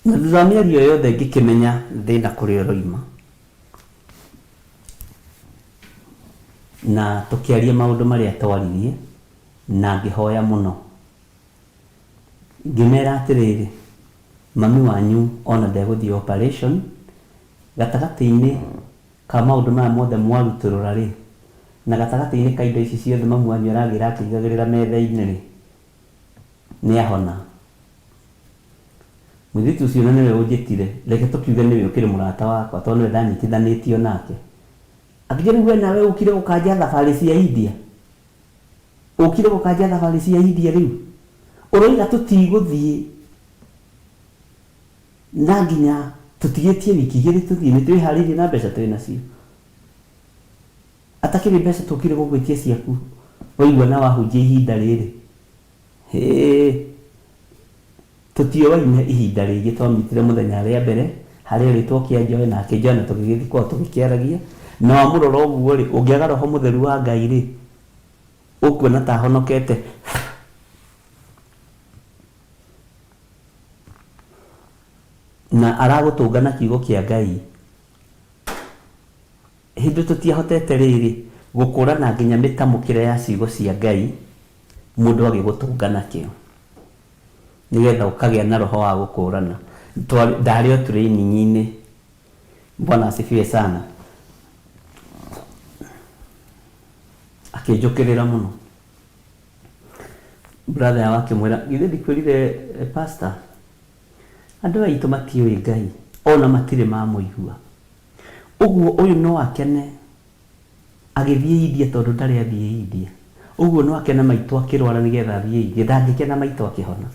Speaker 1: Na thutha wa mĩario yothe ngĩkĩmenya thĩna kũrĩa ũroima, na tũkĩaria maũndũ marĩa twaririe, na ngĩhoya mũno, ngĩmera atĩrĩrĩ, mami wanyu ona ndegũthiĩ operation, gatagatĩ-inĩ ka maũndũ maya mothe mwarutũrũra rĩ, na gatagatĩ-inĩ ka indo ici ciothe mamu wanyu aragĩra akĩigagĩrĩra metha-inĩ rĩ, nĩ ahona. Mũirĩtu ũcio na nĩwe ũnjĩtire, reke tũkiuge nĩwe ũkĩrĩ mũrata wakwa tondũ nĩwe ndanyitithanĩtio nake. Akĩnjĩra rĩu we nawe ũkire gũkanja thabarĩ cia India, ũkire gũkanja thabarĩ cia India rĩu, ũroiga tũtigũthiĩ na nginya tũtigĩtie wiki igĩrĩ tũthiĩ, nĩ twĩharĩirie na mbeca twĩ nacio. Atakĩrĩ mbeca tũkire gũgwĩtia ciaku, waigua na wahunjia ihinda rĩrĩ. Tũtioaine ihinda rĩngĩ twamĩtire mũthenya rĩa mbere harĩa rĩtwo kĩa Njoe, nake Njoe na tũgĩgĩthiĩ kwa tũgĩkĩaragia, na wamũrora ũguo rĩ, ũngĩaga roho mũtheru wa Ngai rĩ, ũkuona ta honokete. Na aragũtũnga na kiugo kĩa Ngai. Hĩndĩ tũtiahotete rĩrĩ gũkũrana nginya mĩtamũkĩre ya ciugo cia Ngai, mũndũ agĩgũtũnga nakĩo, nĩgetha ũkagĩa na roho wa gũkũrana. Ndarĩ o training-inĩ, Bwana asifiwe sana, akĩnjũkĩrĩra mũno. Brother wake mwĩra, githĩ ndikwĩrire pastor, andũ aitũ matiũĩ Ngai, ona matirĩ mamũigua. Ũguo ũyũ no akene agĩthiĩ India tondũ ndarĩ athiĩ India. Ũguo no akene maitũ akĩrwara nĩgetha athiĩ India, ndangĩkena maitũ akĩhona.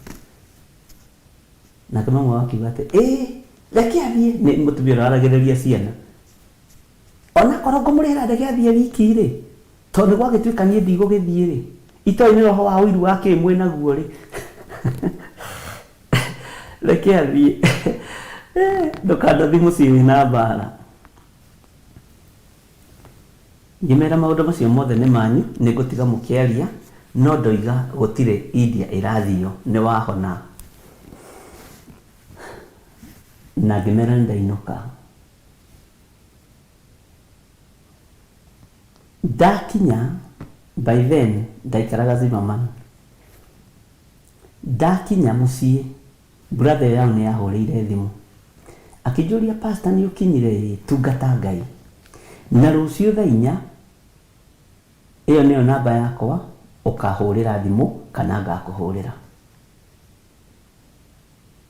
Speaker 1: Na kama mwa akiuga atĩ reke athiĩ, nĩ mũtumia ũraragĩrĩria ciana. Ona korwo ngũmũrĩra ndege athiĩ wiki rĩ, tondũ gwagĩtuĩka niĩ ndigũgĩthiĩ rĩ, itoĩ nĩ roho wa ũiru wake mwĩ naguo rĩ. Reke athiĩ, ndũkanathi mũciĩ wĩna mbara. Ngĩmera maũndũ macio mothe nĩ manyu, nĩ ngũtiga mũkĩaria, no ndoiga gũtirĩ India ĩrathio, nĩ wahona. Na ngĩmera ndainũka. Ndakinya, by then ndaikaraga Zimmerman. Ndakinya mũciĩ, brother yao nĩ yahũrĩire thimũ, akĩnjũria pastor nĩ ũkinyire tungata Ngai, na rũciũ thaa 4 ĩyo nĩyo namba yakwa, ũkahũrĩra thimũ kana ngakũhũrĩra.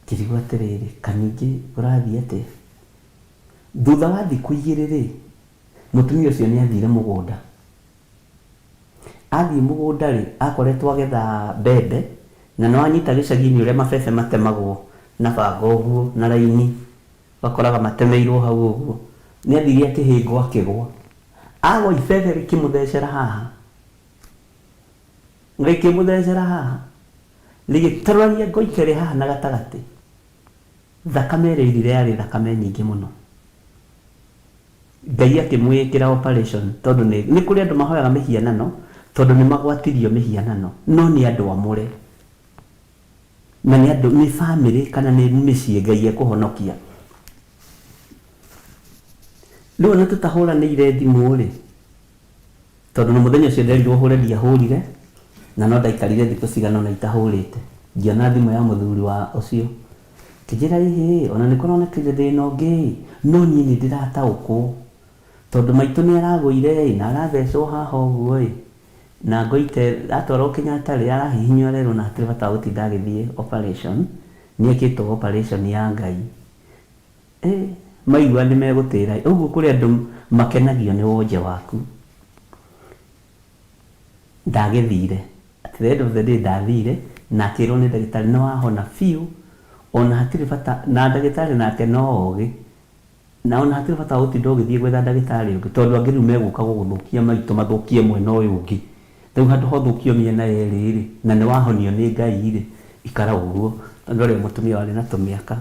Speaker 1: Kĩrigwo atĩrĩrĩ, kaningĩ ũrathiĩ atĩa? Thutha wa thikũ 2 rĩ, mũtumia ũcio nĩ athire mũgũnda. Athiĩ mũgũnda rĩ, akoretwo agetha mbembe, na no anyita gĩcagi-inĩ ũrĩa mabebe matemagwo na banga ũguo na raini, bakoraga matemeirwo hau ũguo. Nĩ athire akĩhĩngwo akĩgwa, agwa ibebe rĩkĩmũthecera haha, rĩkĩmũthecera haha, rĩgĩtarũrania ngoikere haha na gatagatĩ. Thakame ĩrĩirire yarĩ thakame nyingĩ mũno. Ngai akĩmwĩkĩra operation tondũ nĩ kũrĩ andũ mahoyaga mĩhianano tondũ nĩ magwatirio mĩhianano, no nĩ andũ amũre, na nĩ andũ, nĩ family kana nĩ mĩciĩ Ngai ekũhonokia. Rĩu ona tũtahũranĩire thimũ rĩ, tondũ nĩ mũthenya ũcio nderirwo hũre ndiahũrire, na no ndaikarire thikũ cigana ona itahũrĩte, ngĩona thimũ ya mũthuri wa ũcio. Kĩnjĩra ona nĩ kũronekire thĩna ũngĩ, no niĩ nĩ ndĩrataũkwo tondũ maitũ nĩ aragũire na arathecwo haha ũguo na ngoite atwarwo Kenyatta rĩ, arahihinywo rero na hatirĩ bata gũtinda agĩthiĩ operation, nĩ ekĩtwo operation ya Ngai. Maigua nĩ megũtĩra, ũguo kũrĩ andũ makenagio nĩ wonje waku. Ndagĩthire, at the end of the day ndathire, na akĩrwo nĩ ndagĩtarĩ nĩ wahona biũ, ona hatirĩ bata, na ndagĩtarĩ nake no ogĩ, na ona hatirĩ bata gũtinda ũgĩthiĩ gwetha ndagĩtarĩ ũngĩ, tondũ angĩ rĩu megũka gũgũthũkia maitũ mathũkie mwena ũyũ ũngĩ. Rĩu handũ hothũkio mĩena yerĩ rĩ, na nĩ wahonio nĩ Ngai rĩ, ikara ũguo, tondũ ũrĩa mũtumia warĩ na tũmĩaka.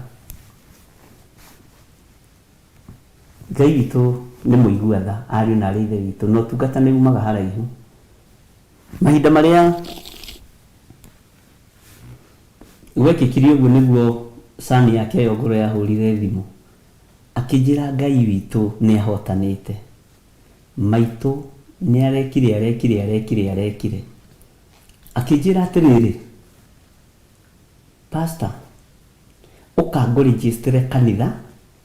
Speaker 1: Ngai witũ nĩ mũiguatha, ariũ na arĩ ithe witũ, no tungata nĩ umaga haraihu. Mahinda marĩa gwekĩkire ũguo nĩguo sani yake ya ngoro yahũrire thimũ akĩnjĩra Ngai witũ nĩ ahotanĩte, maitũ nĩ arekire akĩnjĩra atĩrĩrĩ, pastor ũka ngũrĩnjĩstĩre kanitha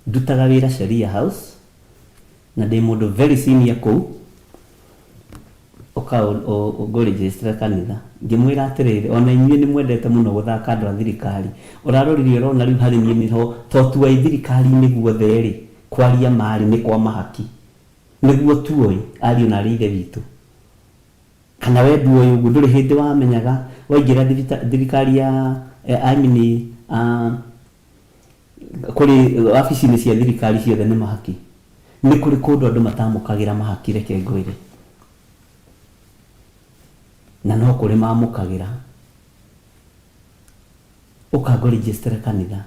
Speaker 1: ndutaga wĩra Sharia House na ndĩ mũndũ very senior kũu, ũka ngũrĩnjĩstĩre kanitha. Ngĩmwĩra atĩrĩrĩ, ona inyuĩ nĩ mwendete mũno gũthaka andũ a thirikari, ũrarorire ũrona rĩu harĩ niĩ nĩho totu wa thirikari-inĩ guothe rĩ kwaria marĩ nĩ kwa mahaki, nĩguo tuoĩ ariũ na arĩ ithe witũ. Kana we nduoĩ ũguo, ndũrĩ hĩndĩ wamenyaga waingĩra thirikari ya kũrĩ wabici-inĩ cia thirikari ciothe nĩ mahaki. Nĩ kũrĩ kũndũ andũ matamũkagĩra mahaki, reke ngwĩre, na no kũrĩ mamũkagĩra. Ũka ngũrĩnjĩstĩre kanitha.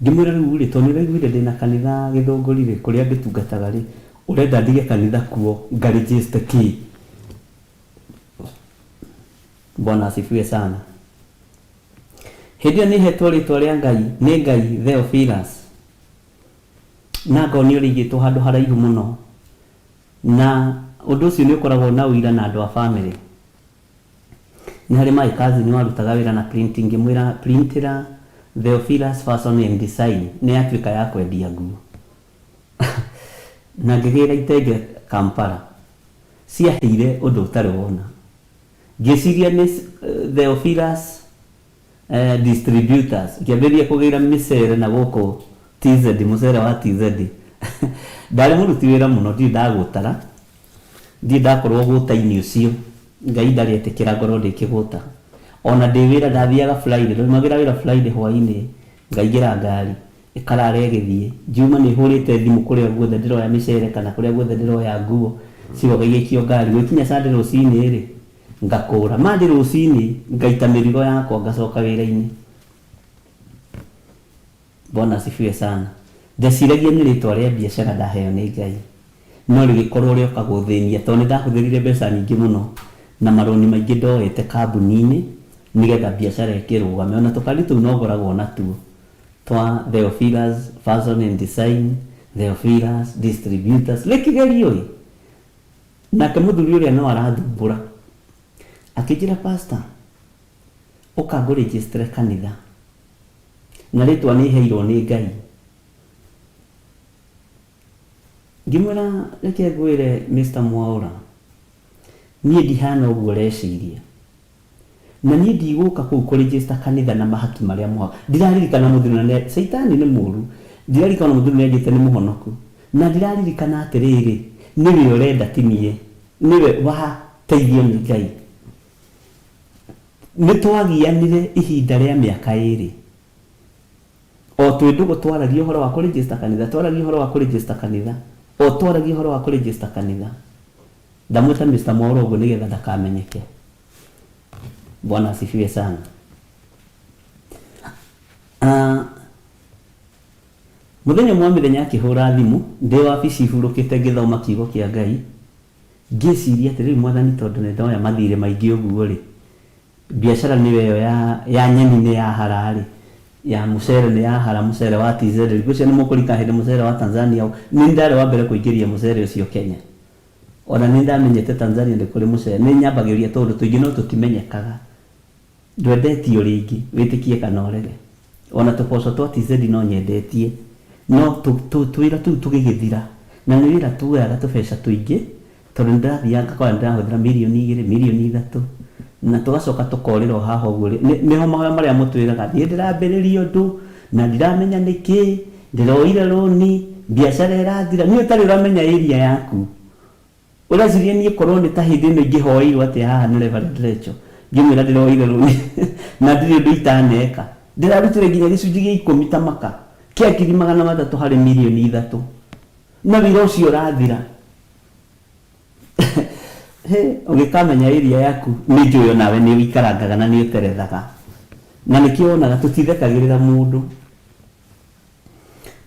Speaker 1: Ngĩmwĩra rĩu rĩ, tondũ nĩũraiguire ndĩna kanitha Gĩthũngũri rĩ, kũrĩa ngĩtungataga rĩ, ũrenda ndige kanitha kuo ngarĩnjĩste kĩ? Bwana asifiwe sana. Hĩndĩ ĩyo nĩhetwo rĩtwa rĩa Ngai nĩ Ngai Theophilus, na ngonio rĩigĩtwo handũ haraihu mũno, na ũndũ ũcio nĩ ũkoragwo na ũira na andũ a family. Nĩ harĩ my cousin warutaga wĩra na printing, ngĩmwĩra printĩra Theophilus Fashion and Design, nĩ yatuĩka ya kwendia nguo na ngĩgĩra itenge Kampala ciahĩire ũndũ ũtarĩ wona. Ngĩciria nĩ Theophilus distributors, ngĩambĩrĩria kũgĩra mĩcere na gũkũ TZ, mũcere wa TZ. Ndarĩ mũruti wĩra mũno, ndirĩ ndagũtara, ndirĩ ndakorwo gũta-inĩ ũcio, Ngai ndarĩ etĩkĩra ngoro ndĩkĩgũta. Ona ndĩ wĩra ndathiaga Friday, ndaumagĩra wĩra Friday hwaĩ-inĩ, ngaingĩra ngari ĩkarara ĩgĩthiĩ, ngiuma nĩ hũrĩte thimũ kũrĩa guothe ndĩroya mĩcere kana kũrĩa guothe ndĩroya nguo, cigoka igĩikio ngari. Gũkinya Sunday rũcinĩ rĩ, ngakũra mandi rũcinĩ, ngaita mĩrigo yakwa ngacoka wĩra-inĩ. Bwana asifiwe sana. Ndeciragia nĩ rĩtwa rĩa biacara ndaheo nĩ Ngai, no rĩgĩkorwo rĩoka gũthĩnia, tondũ nĩ ndahũthĩrire mbeca nyingĩ mũno na marũni maingĩ ndoete kambuni-inĩ nĩgetha biacara ĩkĩrũgame. Ona tũkari tũu no ngoragwo natuo twa Theophilus Fashion and Design, Theophilus Distributors, rĩkĩgerio ĩ. Nake mũthuri ũrĩa no arathumbũra akĩnjĩra, pastor ũka ngũrĩnjĩstĩre kanitha na rĩtwa nĩ heirwo nĩ Ngai. Ngĩmwĩra reke ngwĩre Mr. Mwaũra, niĩ ndihana ũguo reciria, na niĩ ndigũka kũu kũrĩnjĩsta kanitha na mahaki marĩa moha. Ndiraririkana mũthuri na Saitani nĩ mũũru, ndiraririkana mũthuri nĩ anjĩte nĩ mũhonoku, na ndiraririkana atĩrĩrĩ, nĩwe ũrenda ti niĩ, nĩwe wateithio nĩ Ngai. Nĩ twagianire ihinda rĩa mĩaka 2 o twĩ ndũgũ twaragia ũhoro wa kũrĩnjĩsta kanitha, twaragia ũhoro wa kũrĩnjĩsta kanitha, o twaragia ũhoro wa kũrĩnjĩsta kanitha. Ndamwĩta Mr. Mwaũra ũguo nĩgetha ndakamenyeke. Bwana asifiwe sana. Mũthenya mwa mĩthenya akĩhũra thimũ, ndĩ wabici hurũkĩte ngĩthoma kiugo kĩa Ngai, ngĩciria atĩrĩrĩ, Mwathani tondũ nĩ ndoya mathirĩ maingĩ ũguo rĩ, biacara nĩyo ĩyo ya nyeni nĩ ya hararĩ, ya mũcere nĩ ya hara, mũcere wa TZ, rĩkucio nĩ mũkũrika hĩndĩ mũcere wa Tanzania. Nĩ ndarĩ wa mbere kũingĩria mũcere ũcio Kenya, ona nĩ ndamenyete Tanzania nĩ kũrĩ mũcere. Nĩ nyambagĩria tondũ tũingĩ no tũtimenyekaga, ndwendetio rĩngĩ wĩtĩkie kana ũrege. Ona tũboco twa TZ no nyendetie, no twĩra tũu tũgĩgĩthira, na nĩ wĩra tuoyaga tũbeca tũingĩ, tondũ nĩndathiaga ngakora ndĩrahũthĩra mirioni 2 mirioni 3, na tũgacoka tũkorĩrwo haha ũguo. Nĩho mahoya marĩa mũtwĩraga, niĩ ndĩrambĩrĩria ũndũ na ndiramenya nĩkĩ, ndĩroire rũni, biacara ĩrathira, niĩ ũtarĩ ũramenya area yaku. Ũreciria niĩ korwo nĩ ta hĩndĩ ĩno ingĩhoeirwo atĩ haha nĩ Reverend Rachel, ngĩmwĩra ndĩroire rũni na ndirĩ ũndũ itaneka, ndĩrarutire nginya gĩcunjĩ gĩa 10 tamaka kĩa 300,000 harĩ mirioni 3, na wĩra ũcio ũrathira. Ũgĩkamenya area yaku nĩ njũĩ nawe nĩ ũikarangaga na nĩ ũterethaga, na nĩkĩo wonaga tũtithekagĩrĩra mũndũ.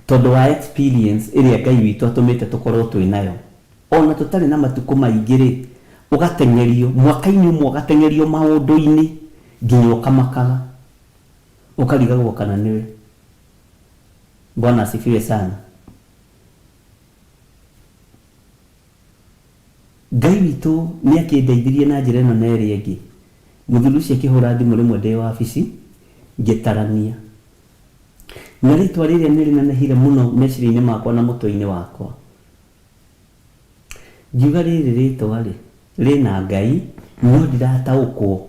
Speaker 1: tondu wa experience iria Ngai witu atumite tukorwo twinayo. Ona tutari na matuko maingiri ugatengerio mwaka-ini umwe ugatengerio maundu-ini nginya ukamakaga ukarigagwo kana niwe. Bwana asifiwe sana. Ngai witu ni akindeithirie na njira ino na ĩrĩa ĩngĩ. Mũthuri ũcio akĩhũra thimũ rĩmwe ndĩ wabici ngĩtarania. Na rĩtwa rĩrĩa nĩ rĩnenehire mũno meciria-inĩ makwa na mũtwe-inĩ wakwa. Ngiuga rĩrĩ rĩtwa rĩna Ngai no ndirataũkwo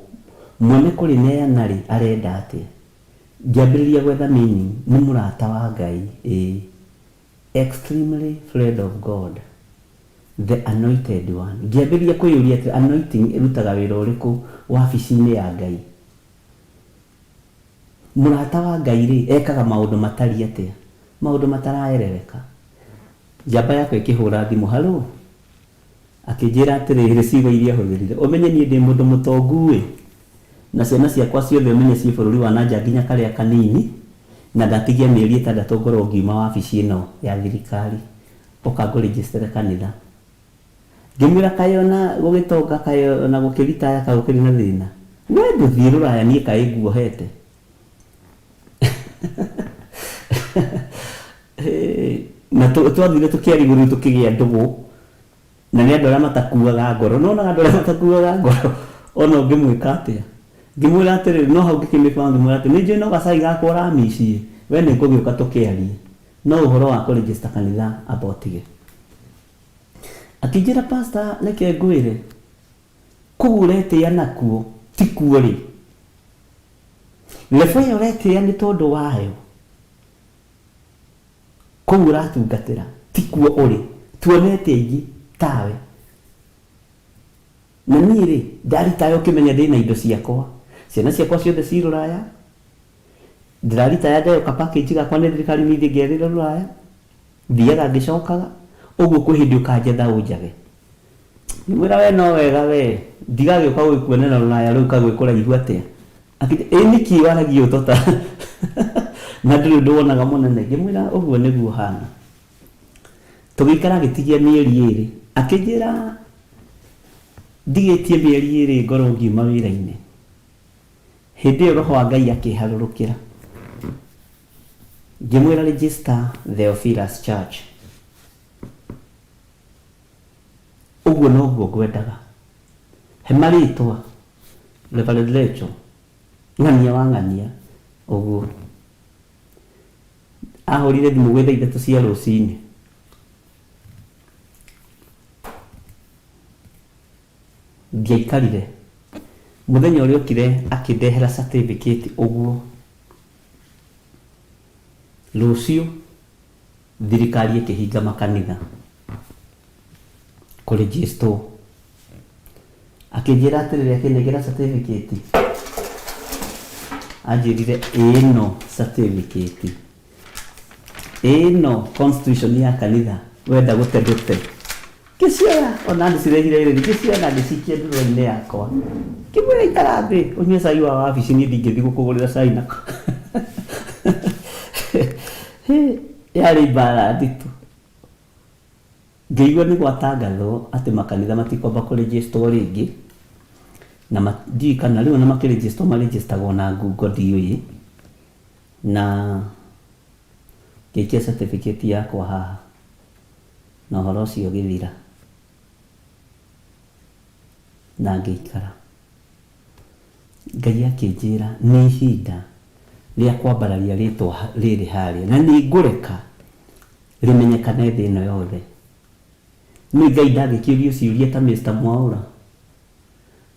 Speaker 1: mwene kũrĩneana rĩ arenda atĩa. Ngĩambĩrĩria gwetha meaning nĩ mũrata wa Ngai. Extremely friend of God, the anointed one. Ngĩambĩrĩria kwĩyũria atĩ anointing ĩrutaga wĩra ũrĩkũ wabici-inĩ ya Ngai. Mũrata wa Ngai rĩ ekaga maũndũ matari atĩa, maũndũ mataraerereka. Njamba yakwa ĩkĩhũra thimũ, halo, akĩnjĩra atĩrĩrĩ ciugo iria hũthĩrire, ũmenye niĩ ndĩ mũndũ mũtongu na ciana ciakwa ciothe ũmenye ciĩ bũrũri wa nanja nginya karĩa kanini, na ndatigia mĩeri 6 ngorwo ngiuma wabici ĩno ya thirikari, ũka ngũrĩnjĩcitĩre kanitha. Ngĩmwĩra kayona gũgĩtonga kayona gũkĩritaya ka gũkĩrĩ na thĩna, we ndũthiĩ rũraya niĩ kaĩ nguohete. Na twathire tũkĩarigũrĩu tũkĩgĩa ndũgũ, na nĩ andũ arĩa matakuaga ngoro. Nonaga andũ arĩa matakuaga ngoro ona ũngĩmwĩka atĩa. Ngĩmwĩra atĩrĩrĩ no hau ngĩkĩmĩbanga ngĩmwĩra atĩ nĩ njũĩ no gacai gakwa ũramiciĩ we nĩ ngũgĩũka tũkĩarie no ũhoro wa kũrĩnjĩcita kanitha abotige. Akĩnjĩra pastor reke ngwĩre kũu ũretĩĩa nakuo ti kuo rĩ. Lebo ĩyo ũretĩĩa nĩ tondũ wayo kũu ũratungatĩra ti kuo ũrĩ. Tuonete aingĩ tawe. Na niĩ rĩ ndaritaya ũkĩmenya ndĩna indo ciakwa, ciana ciakwa ciothe ci rũraya, ndĩraritaya ndeyoka package gakwa nĩ thirikari nĩithĩ ngĩethĩra rũraya, thiaga ngĩcokaga, ũguo kwĩ hĩndĩ ũkanjetha ũnjage. Ngĩmwĩra we no wega we ndigagĩũka gũkuonera rũraya rũu kagwĩ kũraihu atĩa. Ĩ nĩkĩ waragia ũtota na ndũrĩ ũndũ wonaga mũnene. Ngĩmwĩra ũguo nĩguo hana. Tũgĩikara gĩtigia mĩeri 2 akĩnjĩra ndigĩtie mĩeri 2 ngorwo ngiuma wĩra-inĩ. Hĩndĩ ĩyo roho wa Ngai akĩharũrũkĩra. Ngĩmwĩra register Theophilus Church. Ũguo noguo ngwendaga. He marĩtwa Reverend Rachel ng'ania wa ng'ania ũguo. Ahũrire thimũ gwĩ thaa 3 cia rũcinĩ. Ndiaikarire. Mũthenya ũrĩa ũkire akĩndehera certificate ũguo. Rũciũ thirikari ĩkĩhinga makanitha kũrĩnjĩcitwo. Akĩnjĩra atĩrĩrĩ akĩnengera certificate. Anjĩrire ĩno certificate, ĩno constitution ya kanitha wenda gũte ndũte. Ngĩcioya ona ndĩcirehire rĩrĩ ngĩcioya na ndĩcikia ndũro-inĩ yakwa. Ngĩmwĩra ikara thĩ ũnyue cai wa wabici niĩ ndingĩthiĩ gũkũgũrĩra cai nako. Yarĩ mbara nditũ. Ngĩigua nĩ gwatangathwo atĩ makanitha matikwamba kũrĩnjĩcitwo rĩngĩ, na ndiũĩ kana rĩu ona makĩrĩnjĩcitwo marĩnjĩcitagwo na ngungo ndiũĩ. Na ngĩikia certificate yakwa haha na ũhoro ũcio ũgĩthira na ngĩikara. Ngai akĩnjĩra nĩ ihinda rĩa kwambararia rĩtwa rĩrĩ harĩa na nĩ ngũreka rĩmenyekane thĩ ĩno yothe. Nĩ Ngai ndangĩkĩũrio ciũria ta Mr. Mwaũra.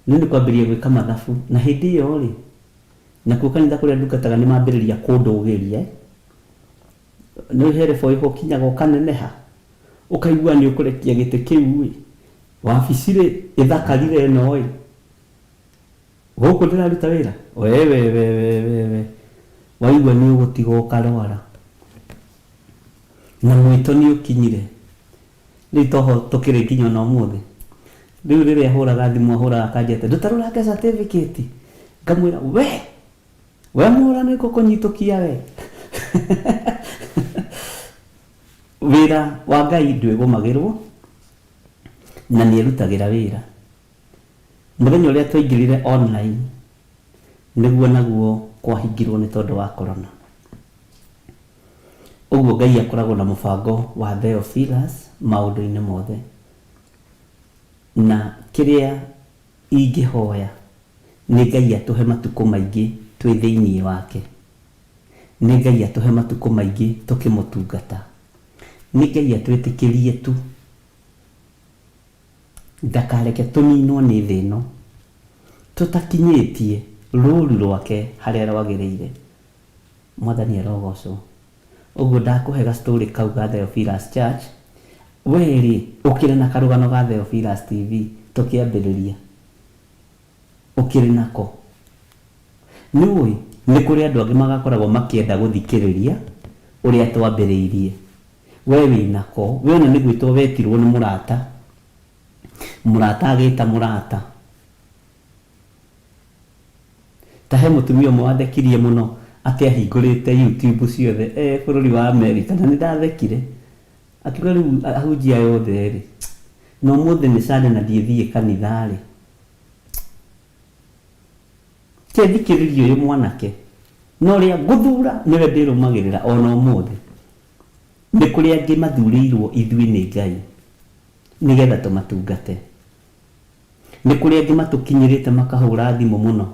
Speaker 1: Nĩ kwambĩrĩria gwĩka mathabu na hĩndĩ ĩyo rĩ nakuo kanitha kũrĩa ndungataga nĩ mambĩrĩria kũndũgĩria. Nĩ herebo ĩho kinyaga ũkaneneha ũkaigua nĩ ũkũrekia gĩtĩ kĩu wabici rĩ ĩthakarire ĩno gũkũ ndĩraruta wĩra we waigua nĩ ũgũtigwo ũkarwara na mwĩto nĩ ũkinyire. Rĩu toho tũkĩrĩ nginya ona ũmũthĩ. Rĩu rĩrĩa hũraga thimũ ahũraga akanjĩra ndũtarũrake certificate. Ngamwĩra we Mwaũra nĩ kũnyitũkia we. wira wa Ngai ndwigumagirwo na nĩ erutagira wira. Mũthenya ũrĩa twaingĩrire online nĩguo naguo kwahingirwo nĩ tondũ wa corona. Ũguo Ngai akoragwo na mũbango wa Theophilus maũndũ-inĩ mothe, na kĩrĩa ingĩhoya nĩ Ngai atũhe matukũ maingĩ twĩ thĩinĩ wake, nĩ Ngai atũhe matukũ maingĩ tũkĩmũtungata, nĩ Ngai atwĩtĩkĩrie tu, ndakareke tũninwo nĩ thĩ ĩno tũtakinyĩtie rũũru rwake harĩa rwagĩrĩire. Mwathani arogocwo. Ũguo ndakũhe gastori kau ga Theophilus Church, weri ũkĩrĩ na karũgano ga Theophilus TV tũkĩambĩrĩria, ũkĩrĩ nako nĩũĩ nĩ kũrĩ andũ angĩ magakoragwo makĩenda gũthikĩrĩria ũrĩa twambĩrĩirie. We wĩ nako, we ona nĩ gwĩtwo wetirwo nĩ mũrata, mũrata agĩta mũrata. Tahe mũtumia ũmwe wathekirie mũno atĩ ahingũrĩte YouTube ciothe bũrũri wa Amerika, na nĩ ndathekire akiuga rĩu ahunjia yothe rĩ no mũthĩ nĩ Sunday na ndiĩthiĩ kanitha rĩ. Kĩthikĩrĩrio ũyũ mwanake no rĩa ngũthura nĩwe ndĩrũmagĩrĩra ona ũmũthĩ. Nĩ kũrĩ angĩ mathurĩirwo ithuĩ nĩ Ngai nĩgetha tũmatungate, nĩ kũrĩ angĩ matũkinyĩrĩte makahũra thimũ mũno,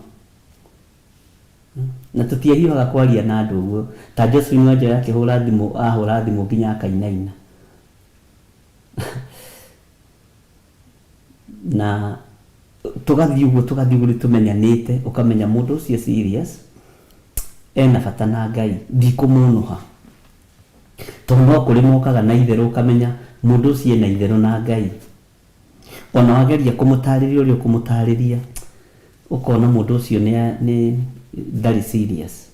Speaker 1: na tũtiahiũhaga kwaria na andũ ũguo. Ta Josephine Wanjoya akĩhũra thimũ, ahũra thimũ nginya akainaina na tũgathiĩ ũguo tũmenyanĩte, ũkamenya mũndũ ũcio serious, ena bata na Ngai, ndikũmũnũha. Tondũ no kũrĩ mokaga na itherũ, ũkamenya mũndũ ũcio ena itherũ na Ngai. Ona wageria kũmũtarĩria ũrĩa ũkũmũtarĩria, ũkona mũndũ ũcio nĩ ndarĩ serious.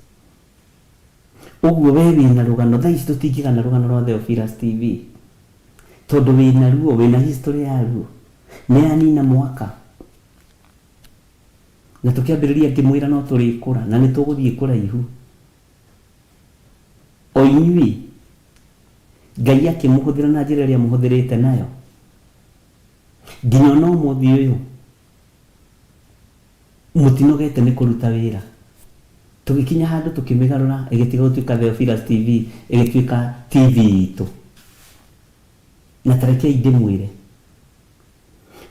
Speaker 1: Ũguo we wĩna rũgano, thaa ici tũtingĩgana rũgano rwa Theophilus TV tondũ wĩna ruo, wĩna history ya ruo, nĩ anina mwaka. Na tũkĩambĩrĩria ngĩmwĩra no tũrĩkũra na nĩ tũgũthiĩ kũraihu. O inyuĩ Ngai akĩmũhũthĩra na njĩra ĩrĩa mũhũthĩrĩte nayo, nginya no mũthĩ ũyũ mũtinogete nĩ kũruta wĩra. Tũgĩkinya handũ tũkĩmĩgarũra, ĩgĩtiga gũtuĩka Theophilus TV, ĩgĩtuĩka TV itũ. Na tarekei ndĩmwĩre,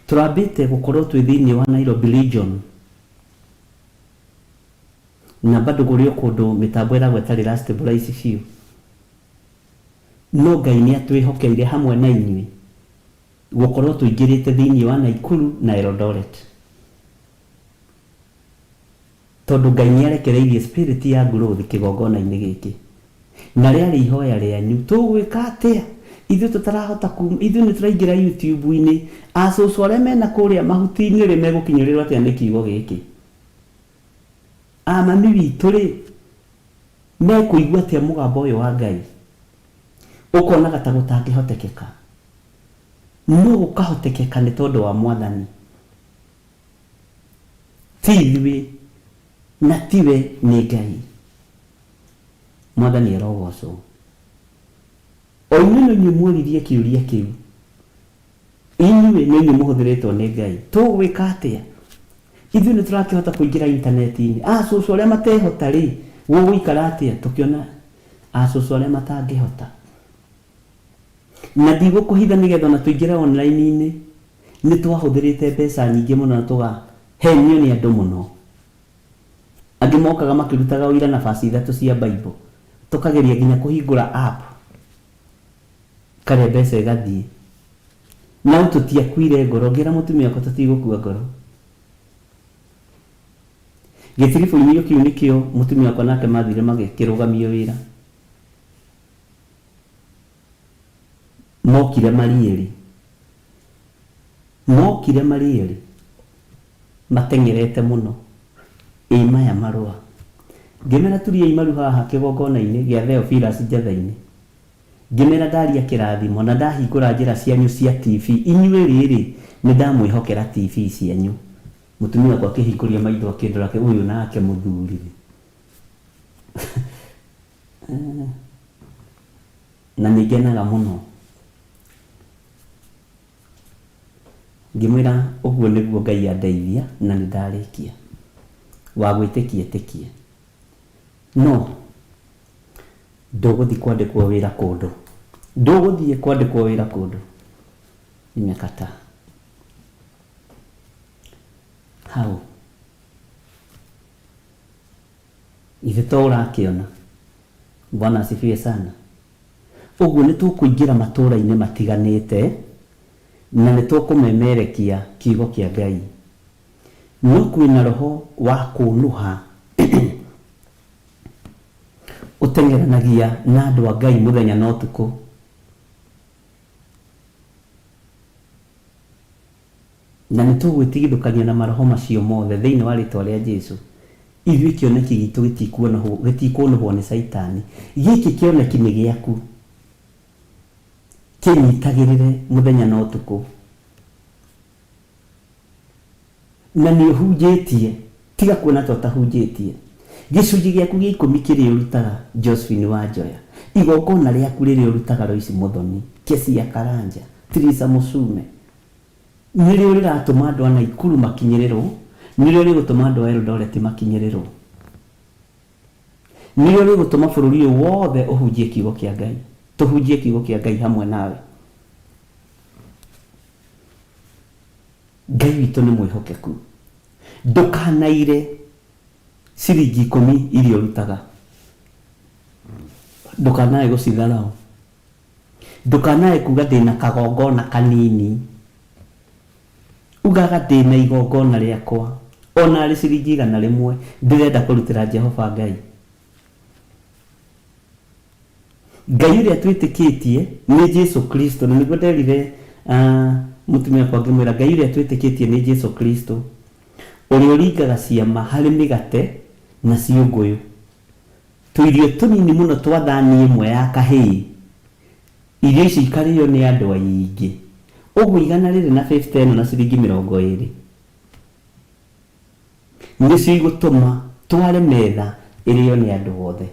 Speaker 1: tũrambĩte gũkorwo twĩ thĩinĩ wa Nairobi region, na bado kũrĩ kũndũ mĩtambo ĩragwo ĩtarĩ stabilize biũ. No Ngai nĩ atwĩhokeire hamwe na inyuĩ gũkorwo tũingĩrĩte thĩinĩ wa Naikuru na Eldoret, tondũ Ngai nĩ arekereirie spirit ya growth kĩgongona-inĩ gĩkĩ. Na rĩarĩ ihoya rĩanyu, tũgwĩka atĩa ithuĩ tũtarahota ithuĩ nĩ tũraingĩra YouTube-inĩ, acũcũ arĩa mena kũrĩa mahuti-inĩ rĩ megũkinyĩrĩrwo atĩa nĩ kiugo gĩkĩ? Mami witũ rĩ mekũigua atĩa mũgambo ũyũ wa Ngai? Ũkonaga ta gũtangĩhotekeka. No gũkahotekeka nĩ tondũ wa Mwathani, ti ithuĩ na tiwe, nĩ Ngai. Mwathani arogocwo. O inyuĩ no inyuĩ mworirie kĩũria kĩu, inyuĩ no inyuĩ mũhũthĩrĩtwo nĩ Ngai. Tũgwĩka atĩa? Ithuĩ nĩ tũrakĩhota kũingĩra intaneti-inĩ, acũcũ arĩa matehota rĩ gũgũikara atĩa? Tũkĩona acũcũ arĩa matangĩhota. Na ndigũkũhitha nĩgetha ona tũingĩre online-inĩ nĩ twahũthĩrĩte mbeca nyingĩ mũno na tũgahenio nĩ andũ mũno. Angĩ mokaga makĩrutaga ũira na basi 3 cia Bible, tũkageria nginya kũhingũra app kare mbeca igathiĩ. Na tũtiakuire ngoro, ngĩra mũtumia wakwa tũtigũkua ngoro. Githiri bũrũri kĩu nĩkĩo mũtumia wakwa nake mathire magĩkĩrũgamio wĩra. Mokire marieri mateng'erete mũno maya marũa. Ngĩmera turiai maru haha kĩgongona-inĩ gĩa Theophilus Njatha-inĩ, ngĩmera ndaria kĩrathimo na ndahingũra njĩra cianyu cia TV. Inyuĩ rĩrĩ nĩ ndamwĩhokera TV cianyu. Mũtumia wakwa akĩhingũria maitho akĩndora, ũyũ nake mũthuri. na nigenaga muno ngimwira uguo niguo Ngai andeithia na nindarikia wa gwitikia tikie no nduguthi kwandikwo wira kundu nduguthie kwandikwo wira kundu nimekata hau ithe to urakiona Bwana asifiwe sana uguo ni tukuingira matura-ini matiganite na ni tukumemerekia kiugo kia Ngai no kwina roho wa kunuha utengeranagia na andu a Ngai muthenya na utuku na ni tugwitigithukania na maroho macio mothe thiini wa ritwa ria Jesu ithui kioneki gitu gitikuonohwo ni Saitani giki kioneki ni giaku kinyitagirire muthenya na utuku na ni uhunjitie tiga kuona to tahunjitie gicunji giaku gia 10 kiri urutaga Josephine wa Njoya igongona riaku riri urutaga Royce Muthoni Kesi ya Karanja Teresa Musume nirio riratuma andu ana Ikuru makinyiriro nirio rigutuma andu a Eldoret makinyiriro nirio rigutuma bururi wothe uhunjie kiugo kia Ngai tuhunjie kiugo kia Ngai hamwe nawe Ngai witu ni mwihokeku ndukanaire ciringi 10 irio rutaga ndukanae gucitharau ndukanae kuga ndina kagongona kanini ugaga ndina igongona riakwa ona ri ciringi 100 ndirenda kurutira Jehova Ngai Ngai uria twitikitie ni Jesu Kristo na niguo nderire mutumia kwa ngimwira Ngai uria twitikitie ni Jesu Kristo uria uringaga ciama hari migate na ciunguyu tuirio tunini muno twa thani imwe ya kahii irio ici ikario ni andu aingi uguo igana riri na 50 na ciringi 20 nicio igutuma tware metha irio ni andu othe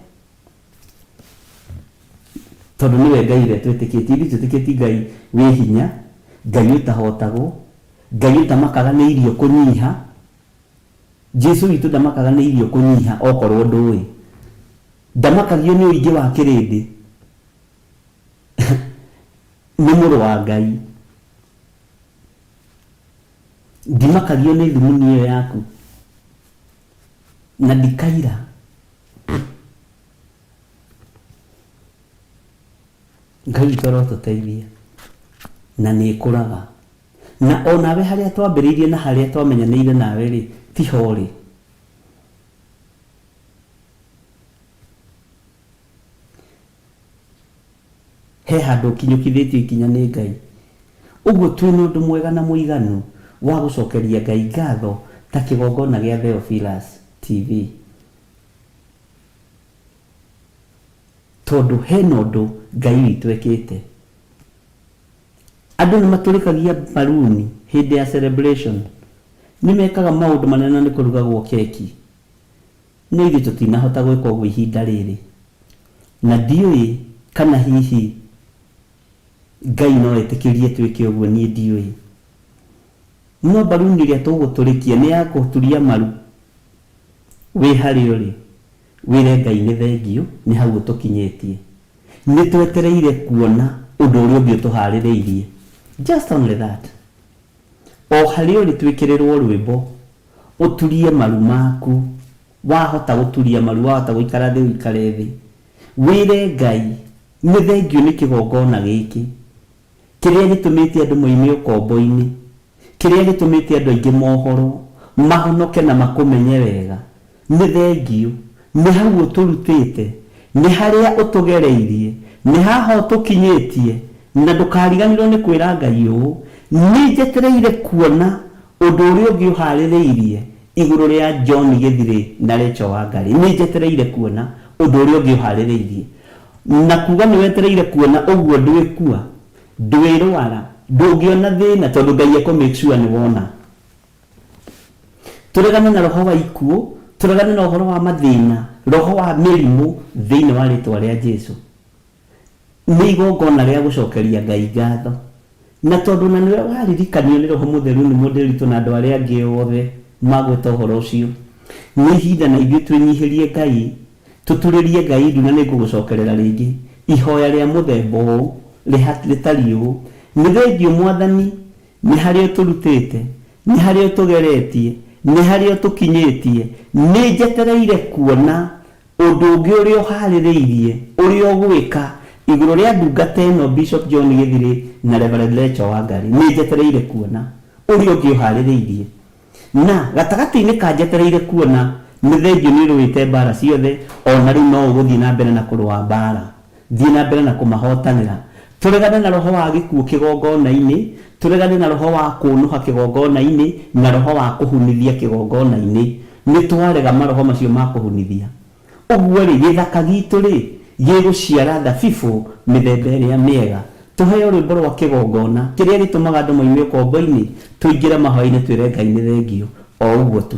Speaker 1: tondu niwe Ngai uria twitikitie twitikitie Ngai wi hinya Ngai utahotagwo Ngai utamakaga ni irio kunyiha Jesu witu ndamakaga ni irio kunyiha okorwo ndui ndamakagio ni uingi wa kirindi ni muru wa Ngai ndimakagio ni thumuni iyo yaku na ndikaira Ngai toro tuteithie na ni ikuraga na onawe haria twambiriirie na haria twamenyanire nawe ri tihori he handu kinyukithitio ikinya ni Ngai uguo twina undu mwega na muiganu wa gucokeria Ngai ngatho ta kigongona gia Theophilus TV tondu hena undu Ngai witu ekite andu ni maturikagia baluni hindi ya celebration nimekaga maundu manene ni kurugagwo keki ni ithu tutinahota gwika uguo ihinda riri na ndiui kana hihi Ngai no etikirie twike uguo ni ndiui no baluni ria tuguturikia ni ya guturia maru wi hari uri wire Ngai ni thengio ni hau tukinyetie ni twetereire kuona undu uria ungi tuhaririirie just only that o hari uri twikirirwo rwimbo uturie maru maku wahota guturia maru wahota guikara thi uikare thi wire Ngai ni thengio ni kigongona giki kiria gitumite andu moime ukombo-ini kiria gitumite andu aingi mohoro mahonoke na makumenye wega ni thengio ni hau uturutite ni haria utugereirie ni haha tukinyetie na ndukariganirwo ni kwira Ngai uu ni njetereire kuona undu uria ungi uhaririirie iguru ria John Githiri na Rachel wa Ngai ni njetereire kuona undu uria ungi uhaririirie na kuga ni wetereire kuona uguo ndwikua ndwirwara ndungiona thina tondu Ngai eko make sure ni wona turegane na roho wa ikuo turegane na uhoro wa mathina roho wa mirimu thiini wa ritwa ria Jesu nĩ igongona rĩa gũcokeria Ngai ngatho, na tondũ na nĩwe waririkanio nĩ Roho Mũtheru nĩ mũndĩritũ na andũ arĩa angĩ othe magweta ũhoro ũcio, nĩ ihinda na ithuĩ twĩnyihĩrie Ngai, tũturĩrie Ngai ndu, na nĩ ngũgũcokerera rĩngĩ ihoya rĩa mũthemba ũũ rĩtariĩ ũũ. Nĩ thengiũ Mwathani, nĩ harĩa ũtũrutĩte, nĩ harĩa ũtũgeretie, nĩ harĩa ũtũkinyĩtie. Nĩ njetereire kuona ũndũ ũngĩ ũrĩa ũharĩrĩirie ũrĩa ũgwĩka igũrũ rĩa ndungata ĩno Bishop John Githiri na Reverend Rachel Wangari. Nĩ njetereire kuona ũrĩa ũngĩ ũharĩrĩirie, na gatagatĩ-inĩ ka njetereire kuona nĩ thengiũ nĩ ũrũĩte mbara ciothe, ona rĩu no ũgũthiĩ na mbere na kũrũa mbara, thiĩ na mbere na kũmahotanĩra. Tũregane na roho wa gĩkuũ kĩgongona-inĩ, tũregane na roho wa kũnũha kĩgongona-inĩ, na roho wa kũhunithia kĩgongona-inĩ. Nĩ twarega maroho macio ma kũhunithia. Ũguo rĩ, gĩthaka gitũ rĩ gĩgũciara thabibũ mĩthemba ĩrĩa mĩega. Tũheo rwĩmbo rwa kĩgongona kĩrĩa gĩtũmaga andũ moime ũkombo-inĩ, tũingĩre mahoya-inĩ twĩre Ngai nĩ thengio. O ũguo tu.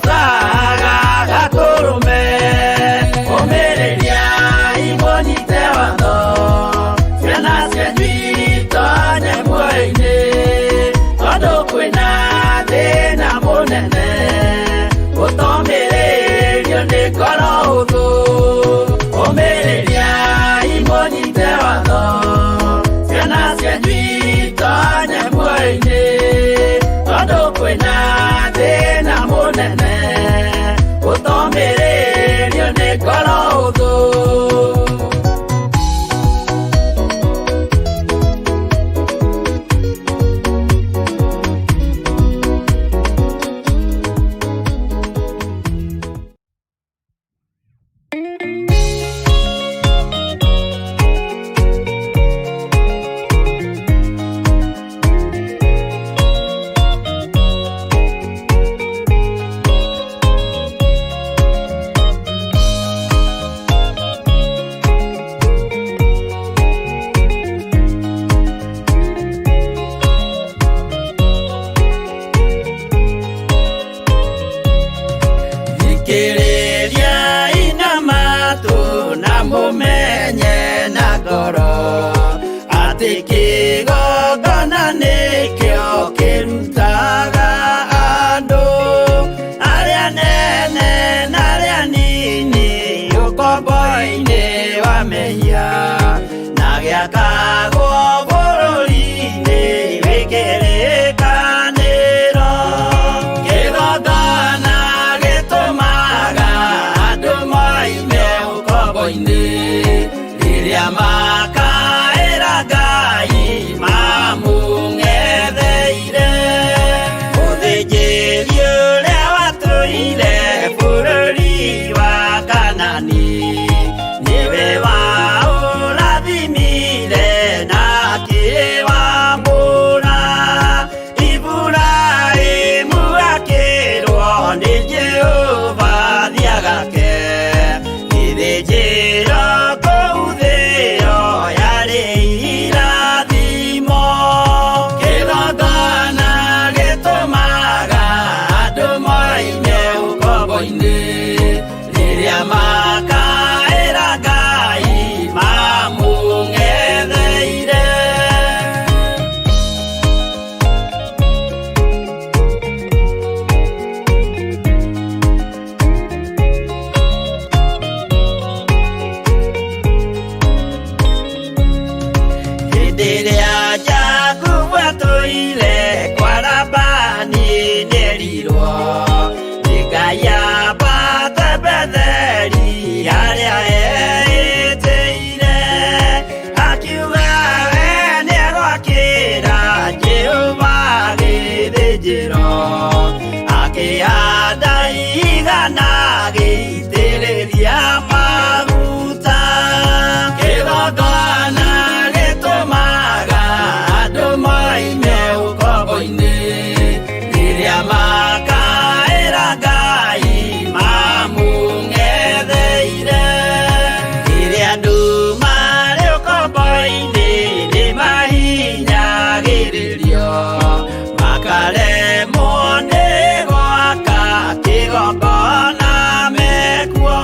Speaker 2: Saga kĩrĩkanĩro. Kĩgongona gĩtũmaga andũ moime ũkombo-inĩ rĩrĩa makaĩra Ngai mamũng'etheire. Mũthĩnjĩri ũrĩa watũire bũrũri wa Kanani nĩwe waũrathimire na akĩwambũra. Iburahĩmu akĩrwo nĩ Jehova thiagake, gĩthĩnjĩro kũu thĩ ĩyo yarĩ irathimo. Kĩgongona gĩtũmaga andũ moime ũkombo-inĩ rĩrĩa makaĩra Ngai mamũng'etheire. Hĩndĩ ĩrĩa Jakubu atũire kwa Labani nĩerirwo nĩ Ngai ambate Betheli harĩa eĩtĩire. Akiuga we nĩegwakĩra Jehova gĩthĩnjĩro, akĩhanda ihiga na agĩitĩrĩria maguta. Kĩgongona gĩtũmaga andũ moime ũkombo-inĩ rĩrĩa makaĩra Ngai mamũng'etheire. Rĩrĩa andũ marĩ ũkombo-inĩ nĩmahinyagĩrĩrio, makaremwo nĩ gwaka kĩgongona mekuo.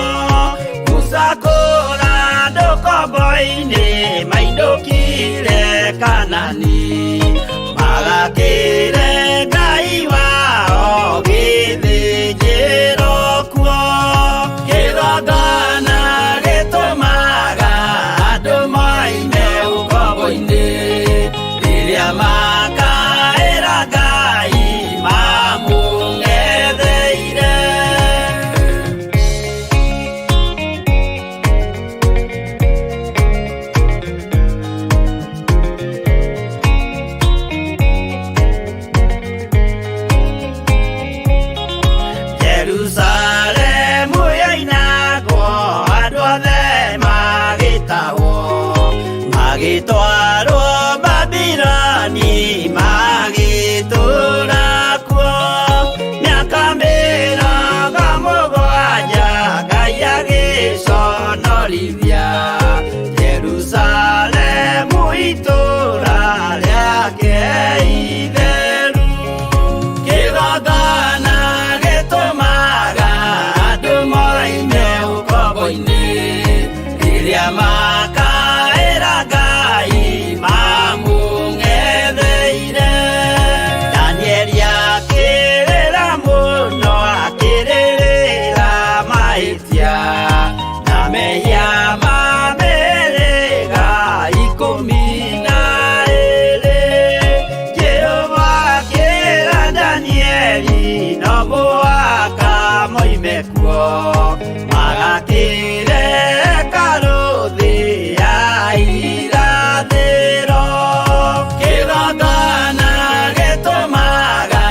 Speaker 2: Gũcakũra andũ ũkombo-inĩ mainũkire Kanani, magakĩre Ngai wao gĩthĩnjĩro kuo. Kĩgongona gĩtũmaga andũ moime ũkombo-inĩ rĩrĩa makaĩra Ngai mamũng'etheire. Jerusalemu yainagwo andũ othe magĩtahwo, magĩtwarwo Babuloni magĩtũũra kuo. Mĩaka mĩrongo mũgwanja Ngai agĩconorithia Jerusalemu itũũra rĩake itheru. Kĩgongona gĩtũmaga andũ moime ũkombo-inĩ rĩrĩa makaĩra Ngai mamũng'etheire. Danieli akĩrĩra mũno, akĩrĩrĩra mahĩtia na mehia ma mĩhĩrĩga 12. Jehova akĩra Danieli no mũhaka moime kuo, magakĩre karũthĩ ya irathĩro. Kĩgongona gĩtũmaga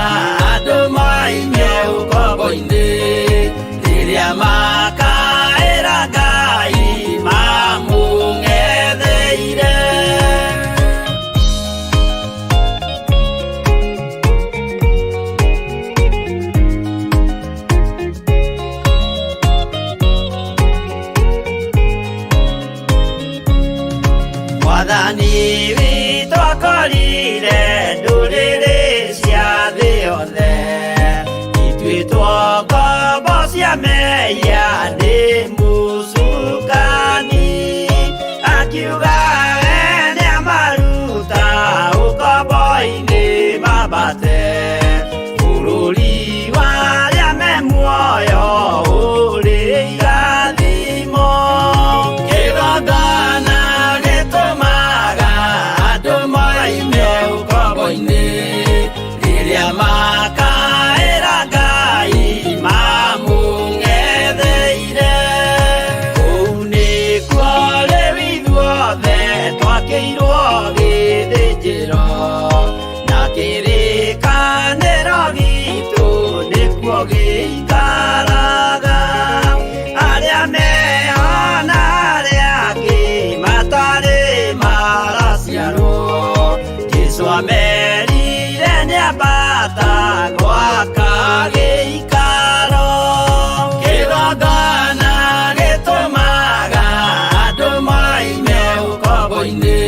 Speaker 2: andũ moime ũkombo-inĩ rĩrĩa makaĩra Ngai mamũng'etheire. Mwathani witũ akorire ndũrĩrĩ cia thĩ yothe, ituĩtwo ngombo cia mehia nĩ mũcukani. Akiuga we nĩamaruta ũkombo-inĩ mambate bũrũri warĩa me muoyo ũrĩ irathimo. Kĩgongona gĩtũmaga andũ moime ũkombo-inĩ bata gwaka gĩikaro kĩgongona gĩtũmaga andũ maime ũkombo-inĩ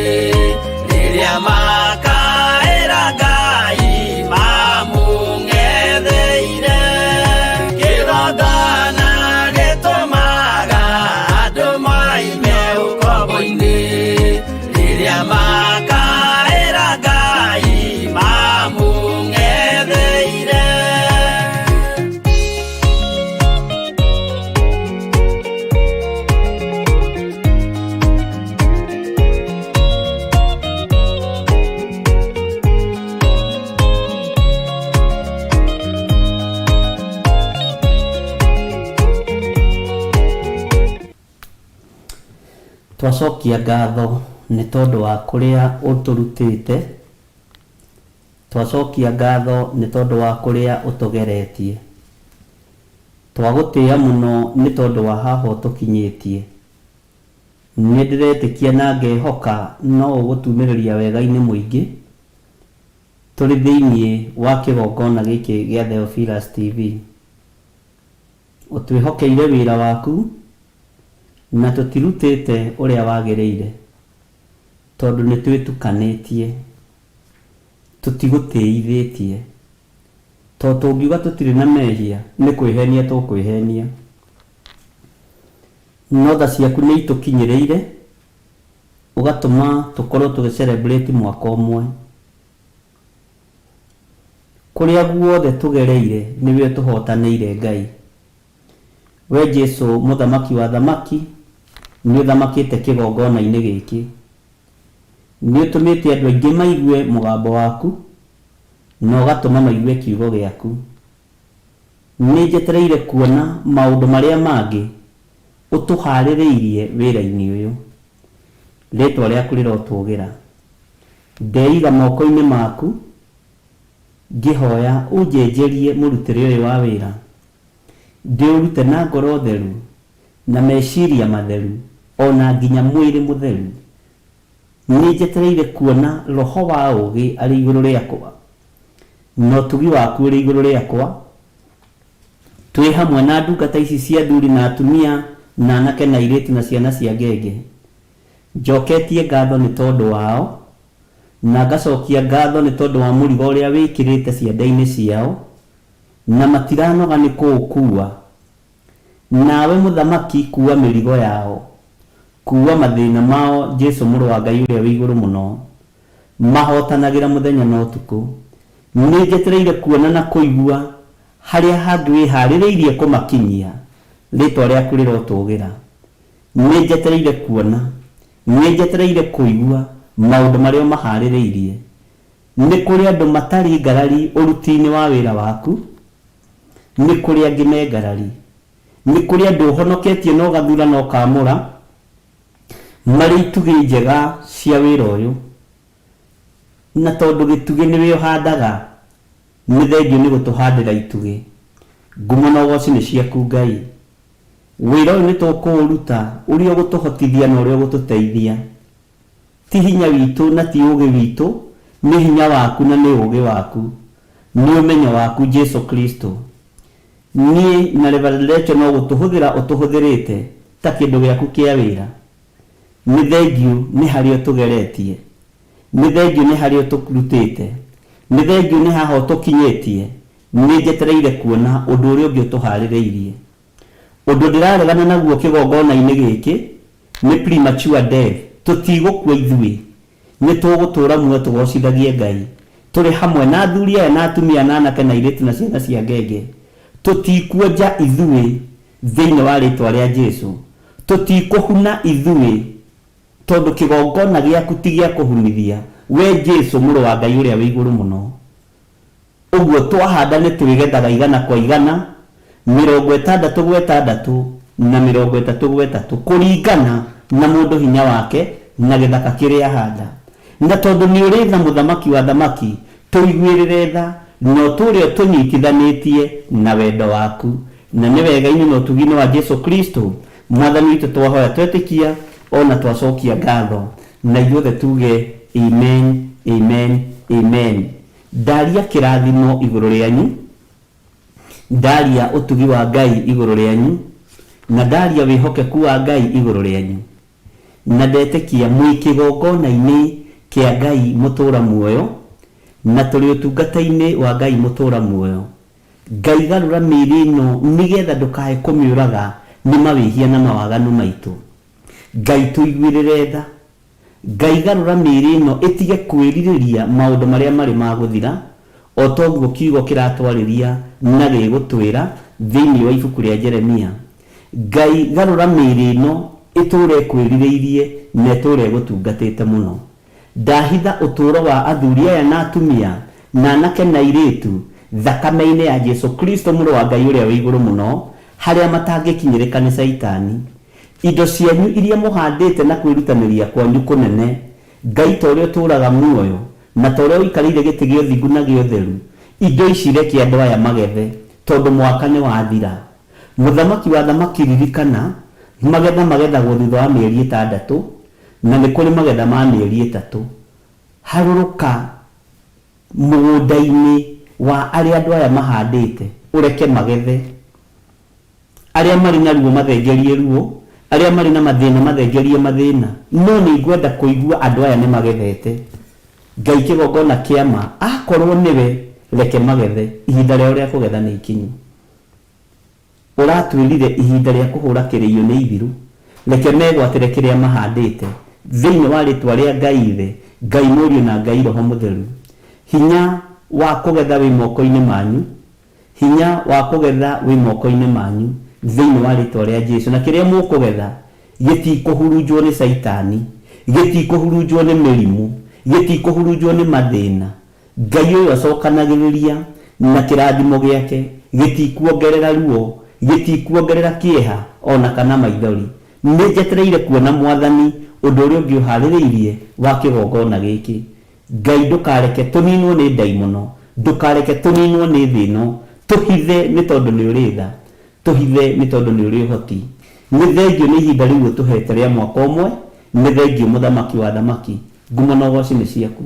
Speaker 2: rĩrĩa makaĩra Ngai mamũng'etheire kĩgongona gĩtũmaga andũ maime ũkombo-inĩ rĩrĩa makaĩra Ngai mamũng'etheire.
Speaker 1: Twacokia ngatho nĩ tondũ wa kũrĩa ũtũrutĩte, twacokia ngatho nĩ tondũ wa kũrĩa ũtũgeretie, twagũtĩĩa mũno nĩ tondũ wa haha ũtũkinyĩtie. Nĩ ndĩretĩkia na ngehoka no ũgũtumĩrĩria wega-inĩ mũingĩ tũrĩ thĩinĩ wa kĩgongona gĩkĩ gĩa Theophilus TV. Ũtwĩhokeire wĩra waku na tũtirutĩte ũrĩa wagĩrĩire tondũ nĩ twĩtukanĩtie, tũtigũtĩithĩtie, tondũ tũngiuga tũtirĩ na mehia nĩ kwĩhenia tũkwĩhenia. No tha ciaku nĩ itũkinyĩrĩire ũgatũma tũkorwo tũgĩ-celebrate mwaka ũmwe. Kũrĩa guothe tũgereire nĩwe tũhotanĩire Ngai. We Jesu mũthamaki wa thamaki nĩ ũthamakĩte kĩgongona-inĩ gĩkĩ. Nĩ ũtũmĩte andũ aingĩ maigue mũgambo waku na ũgatũma maigue kiugo gĩaku. Nĩ njetereire kuona maũndũ marĩa mangĩ ũtũharĩrĩirie wĩra-inĩ ũyũ. Rĩtwa rĩaku rĩrotũgĩra. Ndeiga moko-inĩ maku ngĩhoya ũnjenjerie mũrutĩre ũyũ wa wĩra, ndĩũrute na ngoro theru na meciria matheru ona nginya mwĩrĩ mũtheru. Nĩ njetereire kuona roho wa ũũgĩ arĩ igũrũ rĩakwa na ũtugi waku ũrĩ igũrũ rĩakwa, twĩ hamwe na ndungata ici cia athuri na atumia na anake na airĩtu na ciana cia ngenge. Njoketie ngatho nĩ tondũ wao na ngacokia ngatho nĩ tondũ wa mũrigo ũrĩa wĩkĩrĩte ciande-inĩ ciao na matiranoga nĩ kũũkua. Nawe mũthamaki kuua mĩrigo yao, kuua mathĩna mao. Jesu mũrũ wa Ngai ũrĩa wĩ igũrũ mũno, mahotanagĩra mũthenya na ũtukũ. Nĩ njetereire kuona na kũigua harĩa hangĩ wĩharĩrĩirie kũmakinyia. Rĩtwa rĩaku rĩrotũgĩra. Nĩ njetereire kuona, nĩ njetereire kũigua maũndũ marĩa maharĩrĩirie. Nĩ kũrĩ andũ matarĩ ngarari ũruti-inĩ wa wĩra waku, nĩ kũrĩ angĩ me ngarari, nĩ kũrĩ andũ ũhonoketie na ũgathura na ũkamũra marĩ itugĩ njega cia wĩra ũyũ. Na tondũ gĩtugĩ nĩwe ũhandaga, nĩ thengiũ nĩ gũtũhandĩra itugĩ. Ngumo na ũgooci nĩ ciaku Ngai. Wĩra ũyũ nĩ tũkũũruta ũrĩa ũgũtũhotithia na ũrĩa ũgũtũteithia. Ti hinya witũ na ti ũũgĩ witũ, nĩ hinya waku na nĩ ũũgĩ waku, nĩ ũmenyo waku Jesu Kristo. Niĩ na Revelation no gũtũhũthĩra ũtũhũthĩrĩte ta kĩndũ gĩaku kĩa wĩra. Nĩ thengiũ nĩ harĩa ũtũgeretie, nĩ thengiũ nĩ harĩa ũtũrutĩte, nĩ thengiũ nĩ haha ũtũkinyĩtie. Nĩ njetereire kuona ũndũ ũrĩa ũngĩ ũtũharĩrĩirie. Ũndũ ndĩraregana naguo kĩgongona-inĩ gĩkĩ nĩ premature death. Tũtigũkua ithuĩ, nĩ tũgũtũũra muoyo tũgocithagie Ngai. Tũrĩ hamwe na athuri aya na atumia na anake na airĩtu na ciana cia ngenge. Tũtikuonja ithuĩ thĩinĩ wa rĩtwa rĩa Jesu. Tũtikũhuna ithuĩ tondũ kĩgongona gĩaku ti gĩa kũhunithia. We Jesu mũrũ wa Ngai ũrĩa wĩ igũrũ mũno. Ũguo twahanda nĩ twĩgethaga igana kwa igana, 60 gwa 60 na 30 gwa 3 kũringana na mũndũ hinya wake na gĩthaka kĩrĩa ahanda. Na tondũ nĩ ũrĩ tha mũthamaki wa thamaki, tũiguĩrĩre tha no tũrĩa tũnyitithanĩtie na wendo waku. Na nĩ wega-inĩ na ũtugi-inĩ wa Jesu Kristo mwathani witũ twahoya twetĩkia ona twacokia ngatho, na ithuothe tuge amen, amen, amen. ndaria kirathimo iguru ryanyu, ndaria utugi wa Ngai iguru ryanyu, na ndaria wihokeku wa Ngai iguru ryanyu, na ndetekia mwikigongona-ini kia Ngai mutura muoyo, na turi utungata-ini wa Ngai mutura muoyo. Ngai garura mĩĩrĩ ĩno nigetha ndukae kumiuraga ni mawihia na mawaganu maitu. Ngai tuiguirire tha, Ngai garura mĩĩrĩ ĩno itige kwĩrirĩria maundu maria mari ma guthira, o toguo kiugo kiratwarĩria na gĩgũtwĩra thĩinĩ wa ibuku rĩa Jeremia. Ngai garura mĩĩrĩ ĩno iture kwĩrirĩirie na iture gutungatĩte muno. Ndahitha uturo wa athuri aya na atumia na anake na airĩtu thakame-inĩ ya Jesu Kristo mũrũ wa Ngai ũrĩa wĩ igũrũ mũno, harĩa matangĩkinyĩrĩka nĩ Saitani. Indo cianyu iria mũhandĩte na kwĩrutanĩria kwanyu kũnene, Ngai ta ũrĩa ũtũũraga muoyo na ta ũrĩa ũikarĩire gĩtĩ gĩa ũthingu na gĩa ũtheru, indo ici reke andũ aya magethe, tondũ mwaka nĩ wathira. Mũthamaki wa thamaki ririkana, magetha magethagwo thutha wa mĩeri 6, na nĩ kũrĩ magetha ma mĩeri 3. Harũrũka mũgũnda-inĩ wa arĩa andũ aya mahandĩte, ũreke magethe. Arĩa marĩ na ruo mathengerie ruo, arĩa marĩ na mathĩna mathengerie mathĩna. No nĩ ngwenda kũigua andũ aya nĩ magethete. Ngai kĩgongona kĩama akorwo nĩwe, reke magethe. Ihinda rĩao rĩa kũgetha nĩ ikinyu. Ũratwĩrire ihinda rĩa kũhũra kĩrĩio nĩ ithiru, reke megwatĩre kĩrĩa mahandĩte thĩinĩ wa rĩtwa rĩa Ngai Ithe, Ngai Mũriũ na Ngai Roho Mũtheru. Hinya wa kũgetha wĩ moko-inĩ manyu, hinya wa kũgetha wĩ moko-inĩ manyu thĩinĩ wa rĩtwa rĩa Jesu. Na kĩrĩa mũkũgetha gĩtikũhurunjwo nĩ Saitani, gĩtikũhurunjwo nĩ mĩrimũ, gĩtikũhurunjwo nĩ mathĩna. Ngai ũyũ acokanagĩrĩria na kĩrathimo gĩake gĩtikuongerera ruo, gĩtikuongerera kĩeha ona kana maithori. Nĩ njetereire kuona Mwathani ũndũ ũrĩa ũngĩ ũharĩrĩirie wa kĩgongona gĩkĩ. Ngai ndũkareke tũninwo nĩ ndaimono, ndũkareke tũninwo nĩ thĩ ĩno. Tũhithe nĩ tondũ nĩ ũrĩ tha, tũhithe nĩ tondũ nĩ ũrĩ ũhoti. Nĩ thengio nĩ ihinda rĩu ũtũhete rĩa mwaka ũmwe, nĩ thengio mũthamaki wa thamaki. Ngumo na ũgooci nĩ ciaku.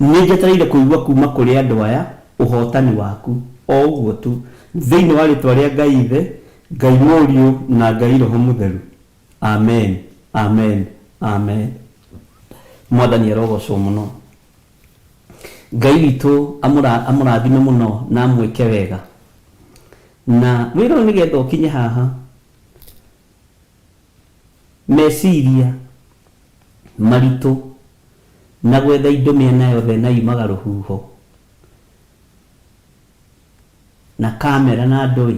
Speaker 1: Nĩ njetereire kũigua kuma kũrĩ andũ aya ũhotani waku, o ũguo tu, thĩinĩ wa rĩtwa rĩa Ngai Ithe, Ngai Mũriũ na Ngai Roho Mũtheru. Amen, amen, amen. Mwathani arogocwo mũno. Ngai witũ amũrathime mũno na amwĩke wega. Na wĩra ũyũ nĩgetha ũkinye haha, meciria maritũ na gwetha indo mĩena yothe na imaga rũhuho na kamera na ndũĩ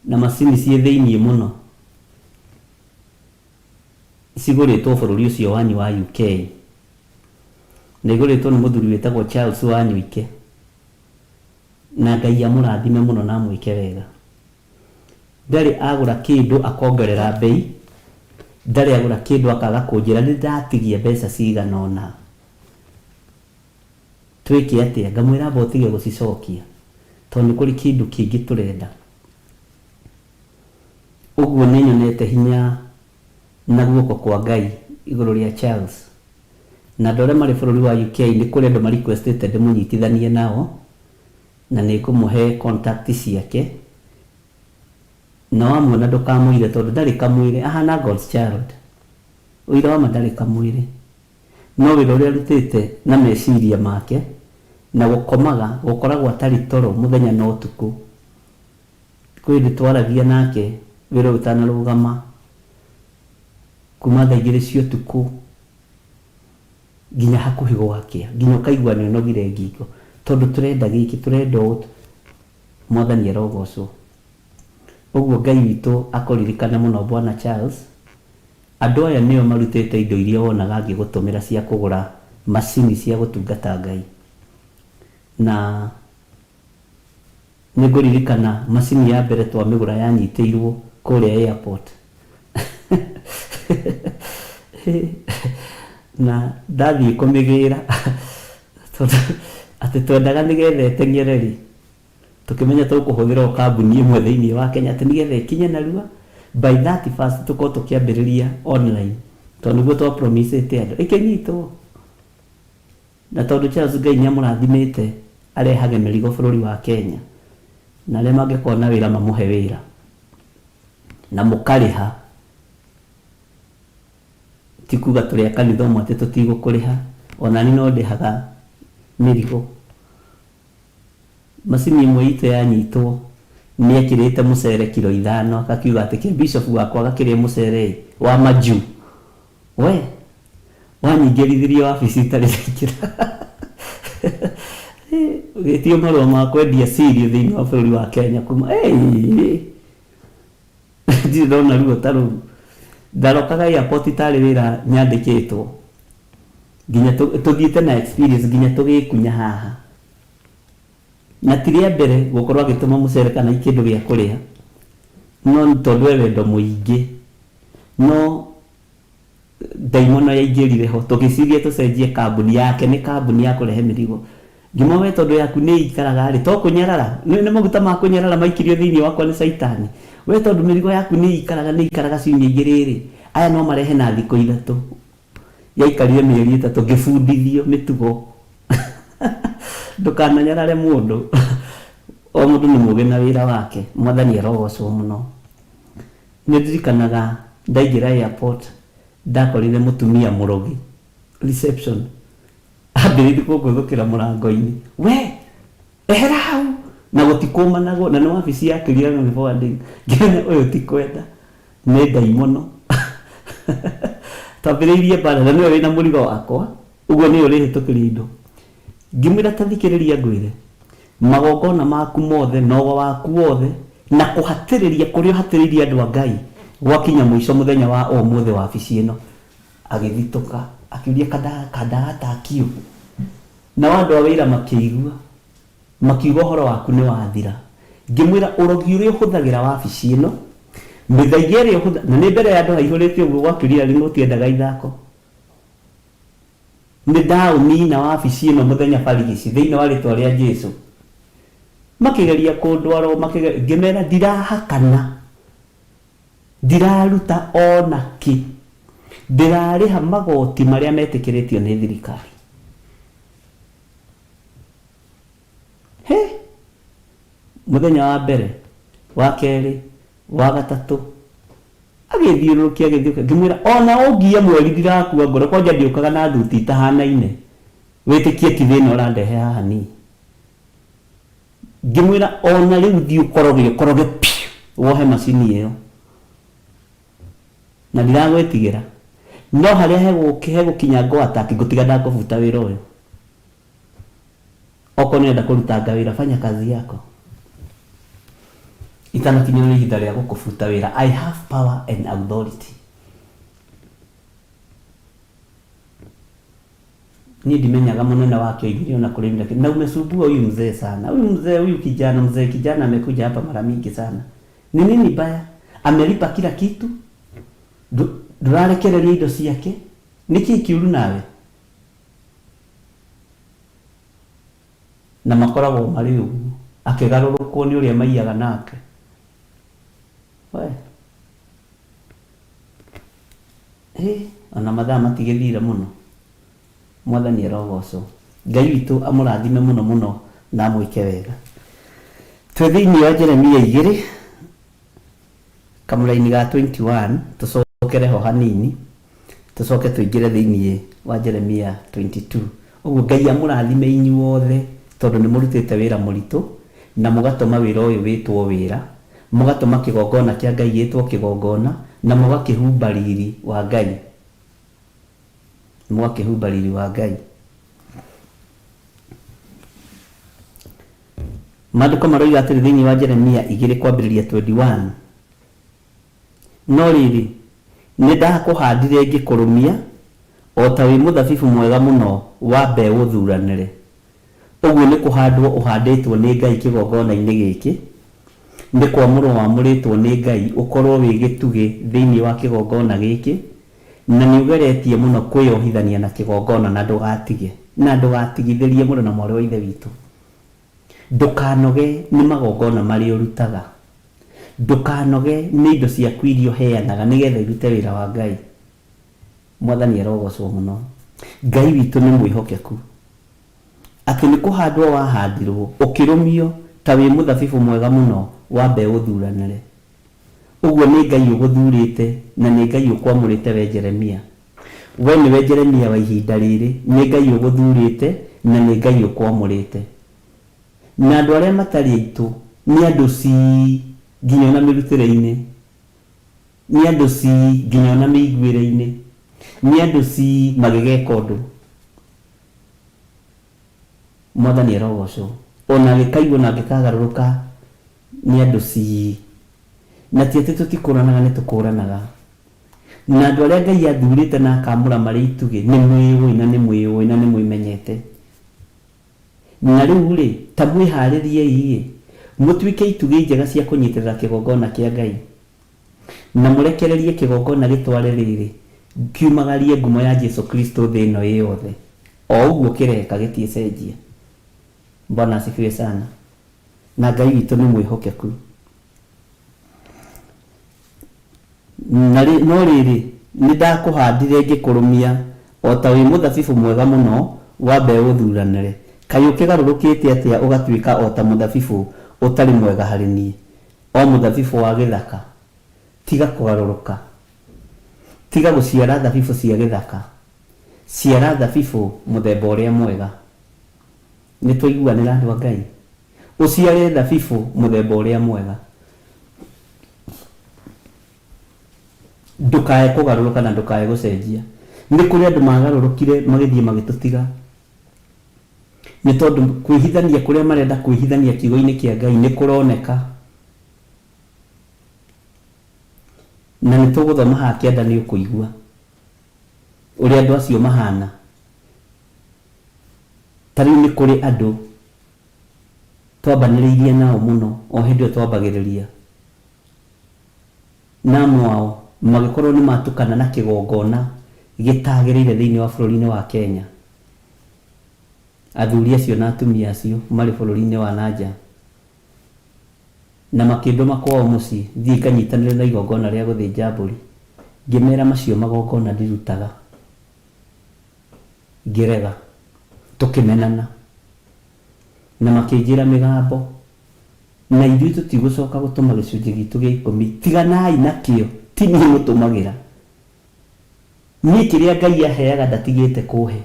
Speaker 1: na macini ciĩ thĩinĩ mũno cigũrĩtwo bũrũri ũcio wanyu wa UK, na igũrĩtwo nĩ mũthuri wĩtagwo Charles Wanyuike. Na Ngai amũrathime mũno na amwĩke wega. Ndarĩ agũra kĩndũ akongerera bei, ndarĩ agũra kĩndũ akaga kũnjĩra nĩ ndatigia mbeca cigana ũna. Twĩke atĩa? Ngamwĩra amba ũtige gũcicokia, tondũ nĩ kũrĩ kĩndũ kĩngĩ tũrenda. Ũguo nĩ nyonete hinya na guoko kwa Ngai igũrũ rĩa Charles. Na andũ arĩa marĩ bũrũri wa UK nĩ kũrĩ andũ marequestĩte ndĩmũnyitithanie nao, na nĩ ngũmũhe contact ciake. Na wamwona ndũkamũire tondũ ndarĩ kamwĩre, ahana God's child. Ũira wa ma ndarĩ kamwĩre. No wĩra ũrĩa arutĩte na meciria make na gũkomaga gũkoragwo atarĩ toro mũthenya na ũtukũ. Kwĩ hĩndĩ twaragia nake wĩra ũtanarũgama kuma thaa 2 cia ũtukũ nginya hakuhĩ gwakĩa, nginya ũkaigua nĩ ũnogire ngingo, tondũ tũrenda gĩkĩ, tũrenda ũũ. Mwathani arogocwo. Ũguo Ngai witũ akũririkane mũno Bwana Charles. Andũ aya nĩo marutĩte indo iria wonaga ngĩgũtũmĩra cia kũgũra macini cia gũtungata Ngai. Na nĩngũririkana macini ya mbere twamĩgũra yanyitĩirwo kũrĩa airport. Na ndathiĩ kũmĩgĩra atĩ twendaga nĩgetha ĩteng'ere-rĩ, tukimenya tũkũhũthĩra o kambuni ĩmwe thĩinĩ wa Kenya atĩ nĩgetha ĩkinye narua by 31st tũkorwo tũkĩambĩrĩria online, tondũ nĩguo twa promise andũ ĩkĩnyitwo. na tondu Charles Ngai niamurathimite arehage mĩrigo bũrũri wa Kenya, na arĩa mangĩkorwo na wĩra mamuhe wĩra na mũkarĩha, ti kuga tũrĩa kanitha ũmwe atĩ tũtigũkũrĩha, ona ni no ndĩhaga mĩrigo. Macini ĩmwe itũ yanyitwo nĩekĩrĩte mũcere kilo 5 akakiuga atĩ bishop wakwa gakĩrĩa mũcere wa maju, we wanyingĩrithirie wabici itarĩ cikĩra gĩtio marũa ma kwendia sirio thĩinĩ wa bũrũri wa Kenya kuma ndirĩ ndona ruo ta rũu. Ndarokaga airport itarĩ wĩra nyandĩkĩtwo, nginya tũthiĩte na experience nginya tũgĩkunya haha, na ti rĩa mbere gũkorwo agĩtũma mũcere kana kĩndũ gĩa kũrĩa, no tondũ wendo mũingĩ, no ndaimono yaingĩrire ho tũgĩciria tũcenjie kambuni yake nĩ kambuni ya kũrehe mĩrigo. Ngima we tondũ yaku nĩ ikaraga rĩ, to kũnyarara nĩ maguta ma kũnyarara maikirio thĩinĩ wakwa nĩ caitani. We tondũ mĩrigo yaku nĩ ikaraga ciumia igĩrĩ rĩ, aya no marehe na thikũ 3, yaikarire mĩeri 3 ngĩbundithio mĩtugo ndũkananyarare mũndũ o mũndũ nĩ mũgĩ na wĩra wake. Mwathani arogocwo mũno. Nĩ ndirikanaga ndaingĩra airport ndakorire mũtumia mũrogi reception ambĩrĩirie kũngũthũkĩra mũrango-inĩ, we ehera hau, na gũtikũmanagwo, na nĩ wabici ya clearance and forwarding. Ngĩmenya ũyũ ti kwenda, nĩ ndaimono twambĩrĩirie mbara, na nĩwe wĩna mũrigo wakwa, ũguo nĩwe ũrĩhĩtũkĩria indo. Ngĩmwĩra ta thikĩrĩria ngwĩre, magongona maku mothe, nogo waku wothe, na kũhatĩrĩria kũrĩa ũhatĩrĩirie andũ a Ngai gwakinya mũico mũthenya wa ũmũthĩ wabici ĩno. Agĩthitũka akiuria kadatakio, na andũ a wĩra makiuga ũhoro waku nĩ wathira. Ngĩmwĩra ũrogi ũrĩa ũhũthagĩra wabici ĩno, mĩthaiga ĩrĩa ũhũthagĩra, na nĩ mbere ya andũ haihũrĩte ũguo gwakĩria rĩ mũtiendaga ithako. Nĩ ndaũnina wabici ĩno mũthenya barigici thĩinĩ wa rĩtwa rĩa Jesũ. Makĩgeria kũndwara, ngĩmera ndirahakana, ndiraruta ona kĩ, ndĩrarĩha magoti marĩa metĩkĩrĩtio nĩ thirikari. Mũthenya wa mbere, wa kerĩ, wa gatatũ agĩthiũrũrũkia ngĩmwĩra ona ũngia mweri ndirakua ngoro, kwanja ndiũkaga na thuti itahanaine, wĩtĩkie ti thĩna ũrandehe haha ni. Ngĩmwĩra ona rĩu thiĩ ũkoroge wohe macini ĩyo, na ndiragwĩtigĩra, no harĩa hegũkinya ngwataki ngũtiga ndakũbuta wĩra ũyũ. Okorwo nĩenda kũrutanga wĩra, fanya kazi yako, itanakinya nĩ ihinda rĩa gũkũbuta wĩra. I have power and authority. Niĩ ndimenyaga mũnene wake oigire ona kũrĩ mĩaka, na umesumbua huyu mzee sana, huyu kijana amekuja hapa mara mingi sana. Ni nini baya? Amelipa kila kitu, ndũrarekereria indo ciake, nĩkĩ kiuru nawe? Na makoragwo marĩ ũguo, akĩgarũrũkwo nĩ ũrĩa maiyaga nake. Ona mathaa matigĩthira mũno. Mwathani arogocwo. Ngai witũ amũrathime mũno mũno na amwĩke wega. Twĩ thĩinĩ wa Jeremia 2 kamũra-inĩ ga 21, tũcokere ho hanini, tũcoke tũingĩre thĩinĩ wa Jeremia 22. Ũguo Ngai amũrathime inyuothe tondũ nĩ mũrutĩte wĩra mũritũ na mũgatũma wĩra ũyũ wĩtwo wĩra, mũgatũma kĩgongona kĩa Ngai gĩtwo kĩgongona, na mũgakĩhumba riri wa Ngai, mũgakĩhumba riri wa Ngai. Maandĩko maroiga atĩrĩ thĩinĩ wa Jeremia 2 kwambĩrĩria 21, no rĩrĩ nĩ ndakũhandire ngĩkũrũmia o ta wĩ mũthabibũ mwega mũno wa mbeũ thuranĩre. Ũguo nĩ kũhandwo ũhandĩtwo nĩ Ngai kĩgongona-inĩ gĩkĩ, nĩ kwamũrwo wamũrĩtwo nĩ Ngai ũkorwo wĩ gĩtugĩ thĩinĩ wa kĩgongona gĩkĩ, na nĩ ũgeretie mũno kwĩyohithania na kĩgongona, na ndũgatigithĩrie mũno na mwarĩ wa ithe witũ. Ndũkanoge nĩ magongona marĩa ũrutaga, ndũkanoge nĩ indo ciaku iria ũheanaga nĩgetha irute wĩra wa Ngai. Mwathani arogocwo mũno. Ngai witũ nĩ mwĩhokeku, atĩ nĩ kũhandwo wahandirwo ũkĩrũmio ta wĩ mũthabibũ mwega mũno wa mbeũ thuranĩre. Ũguo nĩ Ngai ũgũthurĩte na nĩ Ngai ũkwamũrĩte we Jeremia. We nĩwe Jeremia wa ihinda rĩrĩ, nĩ Ngai ũgũthurĩte na nĩ Ngai ũkwamũrĩte. Na andũ arĩa matarĩ aitũ nĩ andũ nginya na mĩrutĩre-inĩ, nĩ andũ nginya na mĩiguĩre-inĩ, nĩ andũ magĩgeka ũndũ. Mwathani arogocwo. Ona gĩkaigwo na gĩkagarũrũka nĩ andũ na ti atĩ tũtikũranaga, nĩ tũkũranaga. Na andũ arĩa Ngai athurĩte na akamũra marĩ itugĩ nĩ mwĩũĩ na nĩ mwĩũĩ na nĩ mwĩmenyete. Na rĩu rĩ, ta mwĩharĩriei mũtuĩke itugĩ njega cia kũnyitĩrĩra kĩgongona kĩa Ngai, na mũrekererie kĩgongona gĩtware rĩrĩ kiumagarie ngumo ya Jesu Kristo thĩ ĩno yothe. O ũguo kĩreka gĩtiĩcenjia. Bwana asifiwe sana. Na Ngai witũ nĩ mwĩhokeku. No rĩrĩ nĩ ndakũhandire ngĩkũrũmia o ta wĩ mũthabibũ mwega mũno wa mbeũ thuranĩre. Kaĩ ũkĩgarũrũkĩte atĩa ũgatuĩka o ta mũthabibũ ũtarĩ mwega harĩ niĩ, o mũthabibũ wa gĩthaka? Tiga kũgarũrũka, tiga gũciara thabibũ cia gĩthaka, ciara thabibũ mũthemba ũrĩa mwega. Nĩ twaiguanĩra andũ a Ngai? Ũciare thabibũ mũthemba ũrĩa mwega, ndũkae kũgarũrũka na ndũkae gũcenjia. Nĩ kũrĩ andũ magarũrũkire magĩthiĩ magĩtũtiga, nĩ tondũ kwĩhithania kũrĩa marenda kwĩhithania kiugo-inĩ kĩa Ngai nĩ kũroneka. Na nĩ tũgũthoma haha kĩanda nĩ ũkũigua ũrĩa andũ acio mahana. Ta rĩu nĩ kũrĩ andũ twambanĩrĩirie nao mũno o hĩndĩ ĩyo twambagĩrĩria, na amwe ao magĩkorwo nĩ matukana na kĩgongona gĩtagĩrĩire thĩinĩ wa bũrũri-inĩ wa Kenya. Athuri acio na atumia acio marĩ bũrũri-inĩ wa nanja, na makĩndũma kwao mũciĩ thiĩ kanyitanĩre na igongona rĩa gũthĩnja mbũri. Ngĩmera macio magongona ndirutaga, ngĩrega, tũkĩmenana, na makĩnjĩra mĩgambo, na ithuĩ tũtigũcoka gũtũma gĩcunjĩ gitũ gĩa 10. Tiganai nakĩo, ti niĩ mũtũmagĩra. Niĩ kĩrĩa Ngai aheaga ndatigĩte kũhe,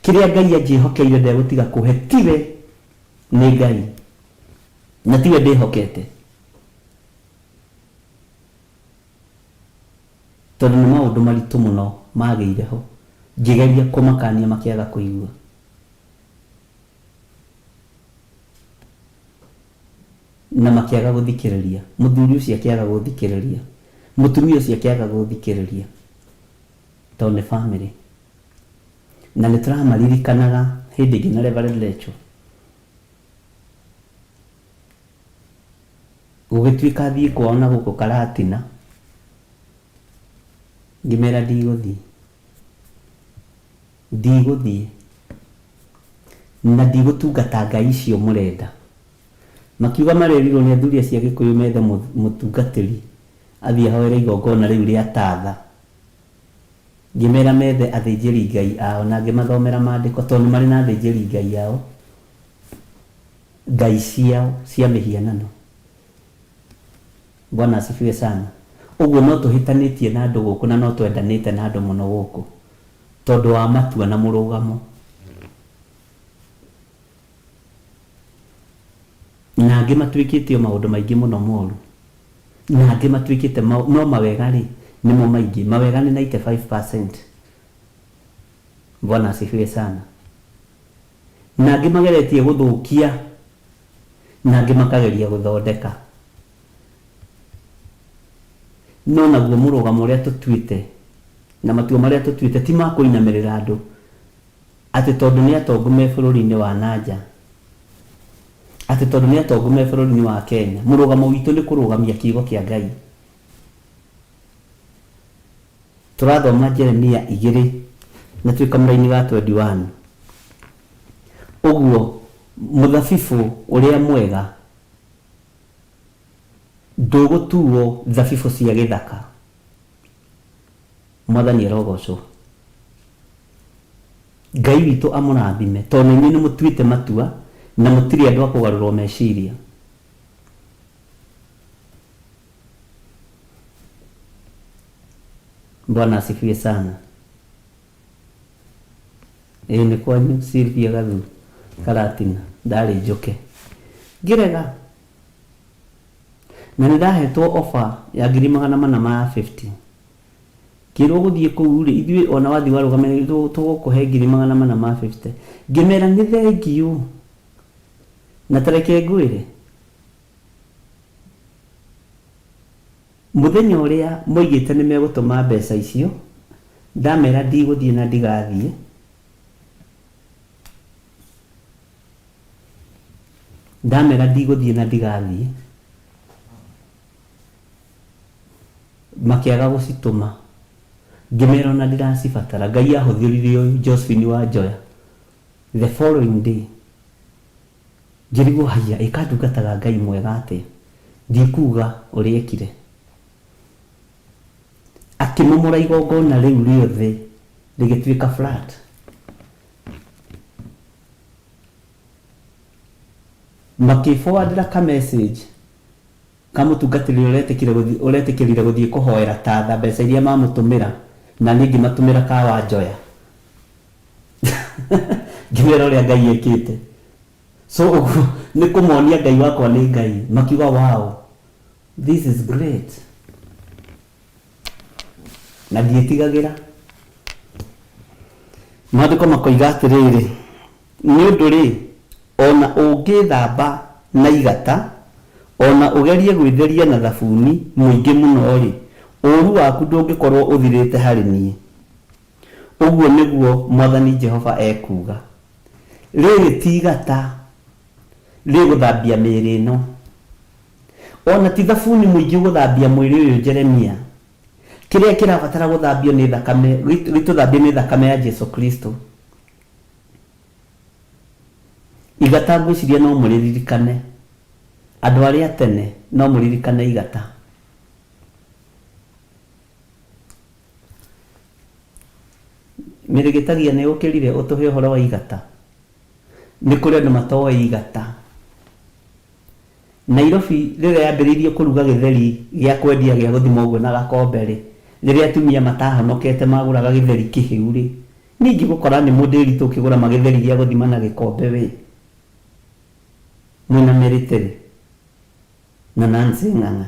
Speaker 1: kĩrĩa Ngai anjĩhokeire ndegũtiga kũhe. Tiwe, nĩ Ngai na tiwe ndĩhokete, tondũ nĩ maũndũ maritũ mũno magĩire ho, ngĩgeria kũmakania makĩaga kũigua. Na makĩaga gũthikĩrĩria. Mũthuri ũcio akĩaga gũthikĩrĩria, mũtumia ũcio akĩaga gũthikĩrĩria, tondũ nĩ bamĩrĩ. Na nĩ tũramaririkanaga hĩndĩ ĩngĩ na Reverend Lecho, gũgĩtuĩka thiĩ kwao na gũkũ Karatina, ngĩmera ndigũthiĩ na ndigũtungata Ngai icio mũrenda. Makiuga marerirwo nĩ athuri acio a Gĩkũyũ methe mũtungatĩri athiĩ ahoere igongona rĩu rĩa tatha. Ngĩmera methe athĩnjĩri Ngai ao, na ngĩmathomera maandĩko, tondũ nĩ marĩ na athĩnjĩri Ngai ao, ngai ciao cia mĩhianano. Bwana asifiwe sana. Ũguo no tũhĩtanĩtie na andũ gũkũ na no twendanĩte na andũ mũno gũkũ, tondũ wa matua na mũrũgamo. Na angĩ matuĩkĩte maũndũ maingĩ mũno moru, na angĩ matuĩkĩte no mawega rĩ nĩmo maingĩ. Mawega nĩ 95%. Bwana asifiwe sana. Na angĩ mageretie gũthũkia, na angĩ makageria gũthondeka. No naguo mũrũgamo ũrĩa tũtuĩte na matua marĩa tũtuĩte ti ma kũinamĩrĩra andũ atĩ tondũ nĩ atongu me bũrũri-inĩ wa nanja, atĩ tondũ nĩ atongu me bũrũri-inĩ wa Kenya. Mũrũgamo witũ nĩ kũrũgamia kiugo kĩa Ngai. Tũrathoma Jeremia 2 na twĩ kamũra-inĩ ga 21. Ũguo mũthabibũ ũrĩa mwega ndũgũtuo thabibũ cia gĩthaka. Mwathani arogocwo. Ngai witũ amũrathime tondũ inyuĩ nĩ mũtuĩte matua na mũtirĩ andũ a kũgarũrwo meciria. Bwana asifiwe sana. Nĩ kwanyu Sylvia Gathu Karatina ndarĩ njoke ngĩrega na nĩndahetwo offer ya 450 kĩrwo gũthiĩ kũu rĩ ithuĩ ona wathi warũgamĩrĩra tũgũkũhe 450 ngĩmera nĩ thengiũ na tareke ngwĩre mũthenya ũrĩa moigĩte nĩ megũtũma mbeca icio ndamera ndigũthiĩ na ndigathiĩ makĩaga gũcitũma ngĩmera na ndiracibatara. Ngai ahũthĩrire ũyũ Josephine wa Njoya the following day njĩrigwo haiya ĩkandungataga Ngai mwega atĩa ndikuga ũrĩa ekire akĩmomora igongona rĩu rĩothe rĩgĩtuĩka flat. Makĩforwardĩra ka message kamũtungatĩrĩ ũretĩkĩrire gũthiĩ kũhoera tatha mbeca iria mamũtũmĩra na ningĩ matũmĩra ka wa Njoya. Ngĩmera ũrĩa Ngai ekĩte. So ũguo nĩ kũmonia Ngai wakwa nĩ Ngai. Makiuga wow, this is great. Na ndiĩtigagĩra. Maandĩko makoiga atĩrĩrĩ, nĩ ũndũ rĩ ona ũngĩthamba na igata ona ũgerie gwĩtheria na thabuni mũingĩ mũno rĩ ũũru waku ndũngĩkorwo ũthirĩte harĩ niĩ. Ũguo nĩguo Mwathani Jehova ekuga. Rĩrĩ ti igata rĩgũthambia mĩĩrĩ ĩno, ona ti thabuni mũingĩ gũthambia mwĩrĩ ũyũ Jeremia. Kĩrĩa kĩrabatara gũthambio nĩ thakame, gĩtũthambio nĩ thakame ya Jesu Kristo. Igata ngwĩciria no mũririkane andũ arĩa tene, no mũririkane igata. Mĩrĩgĩtagia nĩ ũkĩrire ũtũhe ũhoro wa igata. Nĩ kũrĩ andũ matoĩ igata. Nairobi rĩrĩa yambĩrĩirie kũruga gĩtheri gĩa kwendia gĩa gũthima ũguo na gakombe rĩ, rĩrĩa atumia matahonokete magũraga gĩtheri kĩhĩu rĩ, ningĩ gũkora nĩ mũndĩritũ ũkĩgũra magĩtheri gĩa gũthima na gĩkombe wĩ. Mwĩna Mĩrĩtĩrĩ na Nancy Ng'ang'a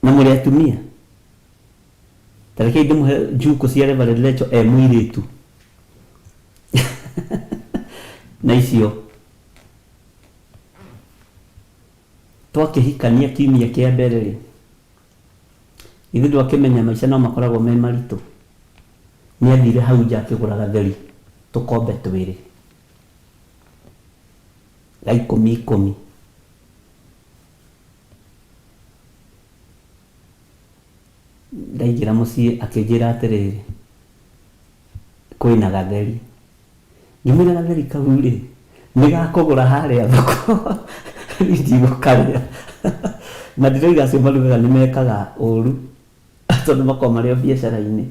Speaker 1: na mũrĩ atumia tareke ndĩmũhe njuko cia Reverend Lecho mũirĩtu na icio twakĩhikania kiumia kĩa mbere rĩ ithuĩ ndwakĩmenya maica no makoragwo me maritũ. Nĩ athire hau nja akĩgũra gatheri tũkombe twĩrĩ ga 10. Ndaingĩra mũciĩ akĩnjĩra atĩrĩrĩ kwĩna gatheri. Ngĩmwĩra gatheri kau rĩ nĩ gakũgũra harĩa thoko ndigũkarĩa. Na ndiroiga acio marugaga nĩ mekaga ũũru tondũ makoragwo marĩ o biacara-inĩ.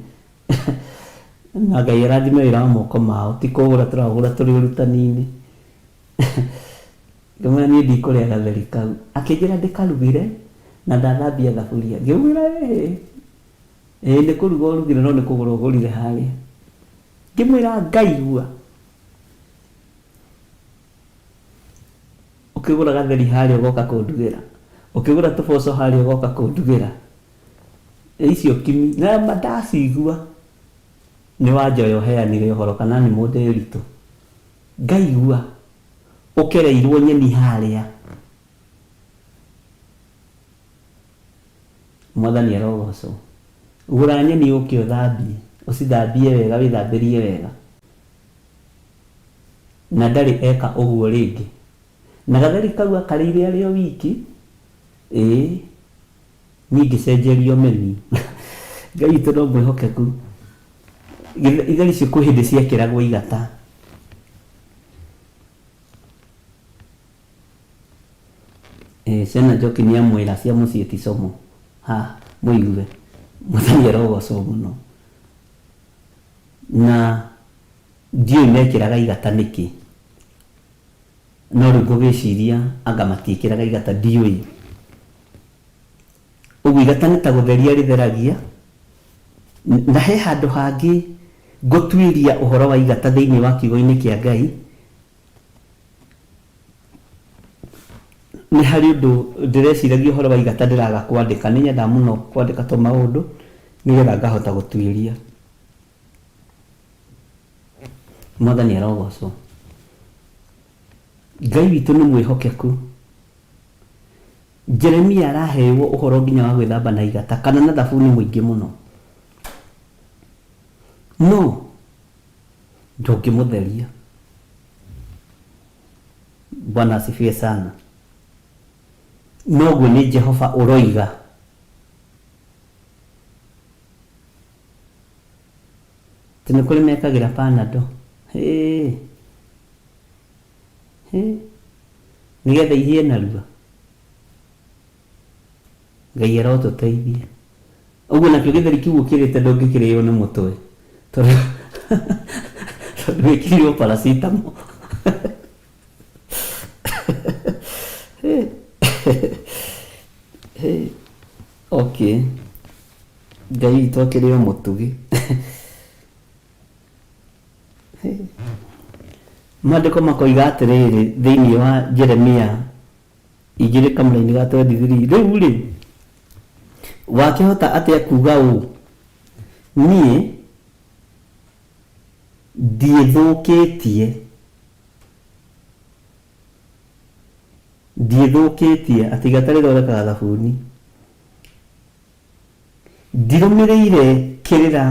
Speaker 1: Na Ngai arathime wĩra wa moko mao, ti kũgũra tũragũra tũrĩ ũrutani-inĩ. Ngĩmwĩra niĩ ndikũrĩa gatheri kau. Akĩnjĩra ndĩkarugire na ndathambia thaburia. Ngĩmwĩra nĩ kũruga ũrugire no nĩ kũgũra ũgũrire harĩa. Ngĩmwĩra ngaigua ũkĩgũra gatheri harĩa ũgoka kũndugĩra, ũkĩgũra tũboco harĩa ũgoka kũndugĩra. Icio kimi na mandacigua nĩ wa Njoya ũheanire ũhoro kana nĩ mũndĩritũ. Ngaigua ũkereirwo nyeni harĩa. Mwathani arogocwo. Gũra nyeni ũke ũthambie, ũcithambie wega, wĩthambĩrie wega. Na ndarĩ eka ũguo rĩngĩ. Na gatheri kau akarĩire arĩ o wiki. Ningĩ cenjerio meni. Ngai witũ no mwĩhokeku. Itheri icio kwĩ hĩndĩ ciekĩragwo igata. Ciana Njoki nĩamwĩra cia mũciĩ ti como. Mũigue. Mwathani arogocwo mũno. na ndiũ mekĩraga igata nĩkĩ, no rĩu ngũgĩciria anga matiĩkĩraga igata ndiũĩ. Ũguo igata nĩ ta gũtheria rĩtheragia, na he handũ hangĩ ngũtuĩria ũhoro wa igata thĩinĩ wa kiugo-inĩ kĩa Ngai. Nĩ harĩ ũndũ ndĩreciragia ũhoro wa igata ndĩraga kwandĩka, nĩ nyendaga mũno kwandĩka tũmaũndũ nĩgetha ngahota gũtuĩria. Mwathani arogocwo. Ngai witũ nĩ mwĩhokeku. Jeremia araheo ũhoro nginya wa gwĩthamba na igata kana na thabuni mũingĩ mũno, no ndũngĩmũtheria. Bwana asifiwe sana. Noguo nĩ Jehova ũroiga. Tene kũrĩ mekagĩra panado nĩgetha ihie narua. Ngai arotũteithie. Ũguo nakĩo gĩtheri kiugo kĩrĩte ndũngĩkĩrĩo nĩ mũtwe tondũ wĩkĩrirwo paracetamol. Okay, Ngai witũ akĩrĩo mũtugĩ. Maandĩko makoiga atĩrĩrĩ thĩinĩ wa Jeremia 2:23, rĩu rĩ wakĩhota atĩa kuuga ũũ, niĩ ndiĩthũkĩtie atĩ igata rĩthondekaga thabuni, ndirũmĩrĩire kĩrĩra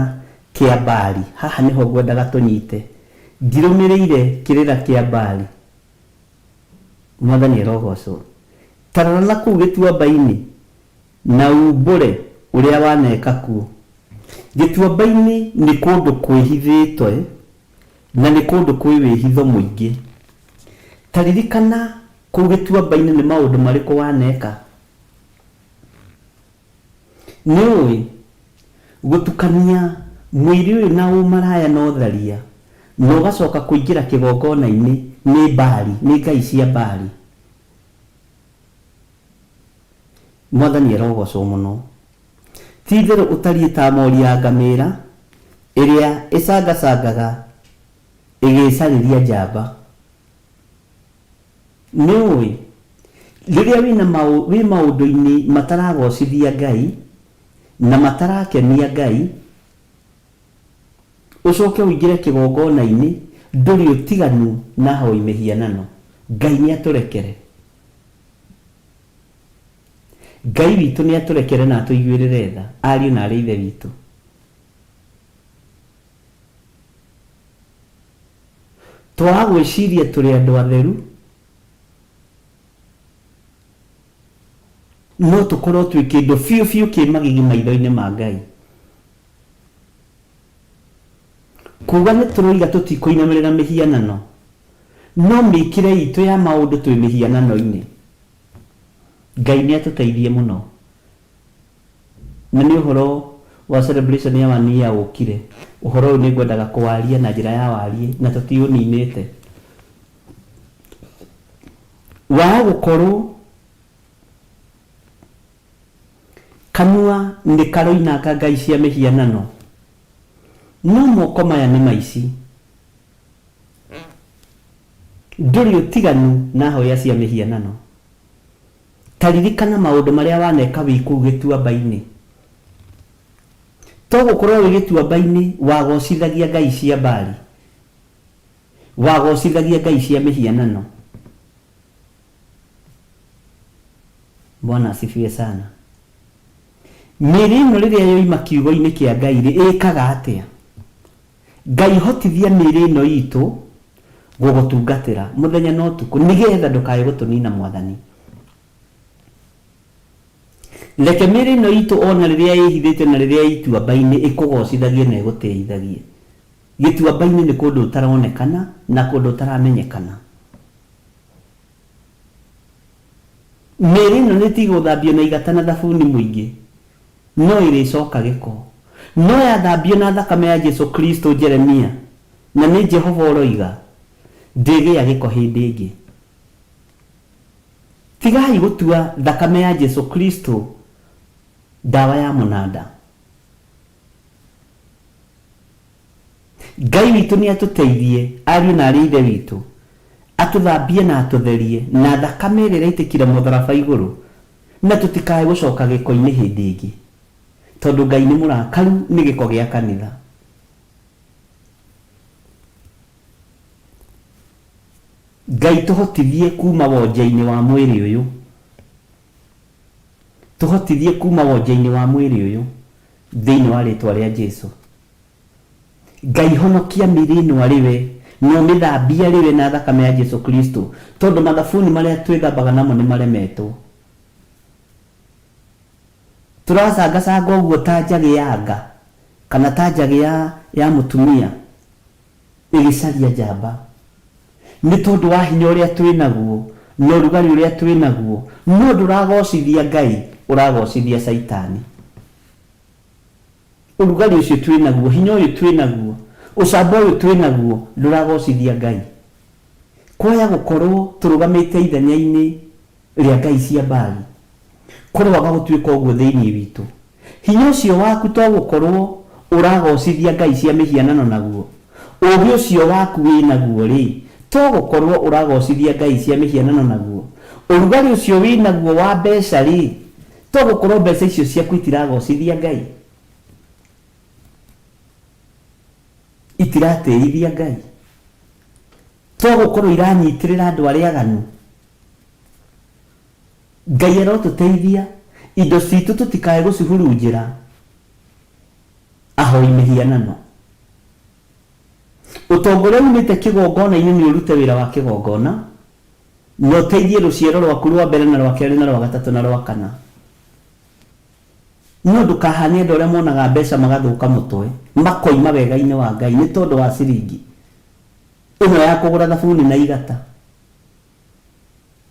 Speaker 1: kĩa Baali. Haha nĩho ngwendaga tũnyite, ndirũmĩrĩire kĩrĩra kĩa Baali. Mwathani arogocwo. Tarora na kũu gĩtuamba-inĩ na umbũre ũrĩa waneka kuo. Gĩtuamba-inĩ nĩ kũndũ kwĩhithĩtwe na nĩ kũndũ kwĩ wĩhitho mũingĩ. Taririkana kũu gĩtuamba-inĩ nĩ maũndũ marĩkũ waneka. Nĩũĩ gũtukania mwĩrĩ ũyũ na ũmaraya na ũtharia na ũgacoka kũingĩra kĩgongona-inĩ nĩ Baali, nĩ ngai cia Baali. Mwathani arogocwo mũno. Ti-itherũ ũtariĩ ta mori ya ngamĩra ĩrĩa ĩcangacangaga ĩgĩcarĩria njamba. Nĩũĩ rĩrĩa wĩ maũndũ-inĩ mataragocithia Ngai na matarakenia Ngai, ũcoke ũingĩre kĩgongona-inĩ ndũrĩ ũtiganu na hoi mĩhianano. Ngai nĩ atũrekere. Ngai witũ nĩ atũrekere na atũiguĩrĩre tha, ariũ na arĩ ithe witũ. Twaga gwĩciria tũrĩ andũ atheru, no tũkorwo twĩ kĩndũ biũ biũ kĩ magigi maitho-inĩ ma Ngai. Kuga nĩ tũroiga tũtikũinamĩrĩra mĩhianano, no mĩkĩre itũ ya maũndũ twĩ mĩhianano-inĩ. Ngai nĩ atũteithie mũno. Na nĩ ũhoro wa celebration ya wani ya ũkire. Ũhoro ũyũ nĩ ngwendaga kũwaria na njĩra ya warie na tũtiũninĩte. Wa gũkorwo kanua nĩ karoinanga ngai cia mĩhianano, no moko maya nĩ maici. Ndũrĩ ũtiganu na hoya cia mĩhianano. Taririkana maũndũ marĩa waneka wĩ kũu gĩtuamba-inĩ. To gũkorwo wĩ gĩtuamba-inĩ wagocithagia ngai cia Baali, wagocithagia ngai cia mĩhianano. Bwana asifiwe sana. Mĩrĩ ĩno rĩrĩa yoima kiugo-inĩ kĩa Ngai ĩkaga atĩa? Ngai hotithia mĩrĩ ĩno itũ gũgũtungatĩra mũthenya na ũtukũ nĩgetha ndũkae gũtũnina Mwathani. Reke mĩrĩ ĩno itũ ona rĩrĩa ĩhithĩte na rĩrĩa ituamba-inĩ ĩkũgocithagie na ĩgũteithagie. Gĩtuamba-inĩ nĩ kũndũ ũtaronekana na kũndũ ũtaramenyekana. Mĩrĩ ĩno nĩ tigũthambio na igata na thabuni mũingĩ, no ĩrĩcoka gĩko. no yathambio na thakame ya Jesu Kristo Jeremia na ni Jehova oroiga ndĩgĩa gĩko hĩndĩ ĩngĩ. Tigai gũtua thakame ya Jesu Kristo dawa ya mũnanda. Ngai witũ nĩ atũteithie ariũ na arĩ ithe witũ atũthambie na atũtherie na thakame ĩrĩa ĩraitĩkire mũtharaba igũrũ, na tũtikae gũcoka gĩko-inĩ hĩndĩ ĩngĩ, tondũ Ngai nĩ mũrakaru nĩ gĩko gĩa kanitha. Ngai tũhotithie kuma wonje-inĩ wa mwĩrĩ ũyũ, tũhotithie kuma wonje-inĩ wa mwĩrĩ ũyũ thĩinĩ wa rĩtwa rĩa Jesu. Ngai honokia mĩrĩ ĩno arĩ we, no mĩthambia arĩ we na thakame ya Jesu Kristo, tondũ mathabuni marĩa twĩthambaga namo nĩ maremetwo. Tũracangacanga ũguo ta njagĩ ya nga kana ta njagĩ ya mũtumia ĩgĩcaria njamba, nĩ tondũ wa hinya ũrĩa twĩnaguo na ũrugarĩ ũrĩa twĩnaguo, no ndũragocithia Ngai, ũragocithia Saitani. Ũrugarĩ ũcio twĩnaguo, hinya ũyũ twĩnaguo, ũcamba ũyũ twĩnaguo, ndũragocithia Ngai. Kwaya gũkorwo tũrũgamĩte ithenya-inĩ rĩa ngai cia Baali, kũroaga gũtuĩka ũguo thĩinĩ witũ. Hinya ũcio waku to gũkorwo ũragocithia ngai cia mĩhianano naguo, ũũgĩ ũcio waku wĩnaguo rĩ, to gũkorwo ũragocithia ngai cia mĩhianano naguo, ũrugarĩ ũcio wĩnaguo wa mbeca rĩ, to gũkorwo mbeca icio ciaku itiragocithia Ngai, itiratĩithia Ngai, to gũkorwo iranyitĩrĩra andũ arĩa aganu. Ngai arotũteithia indo citũ tũtikae gũcihurunjĩra ahoi mĩhianano. Ũtongoria umĩte kĩgongona-inĩ nĩ ũrute wĩra wa kĩgongona, na ũteithie rũciaro rwaku rwa mbere na rwa kerĩ na rwa gatatũ na rwa kana. No ndũkahanie andũ arĩa monaga mbeca magathũka mũtwe, makoima wega-inĩ wa Ngai nĩ tondũ wa ciringi ĩno ya kũgũra thabuni na igata.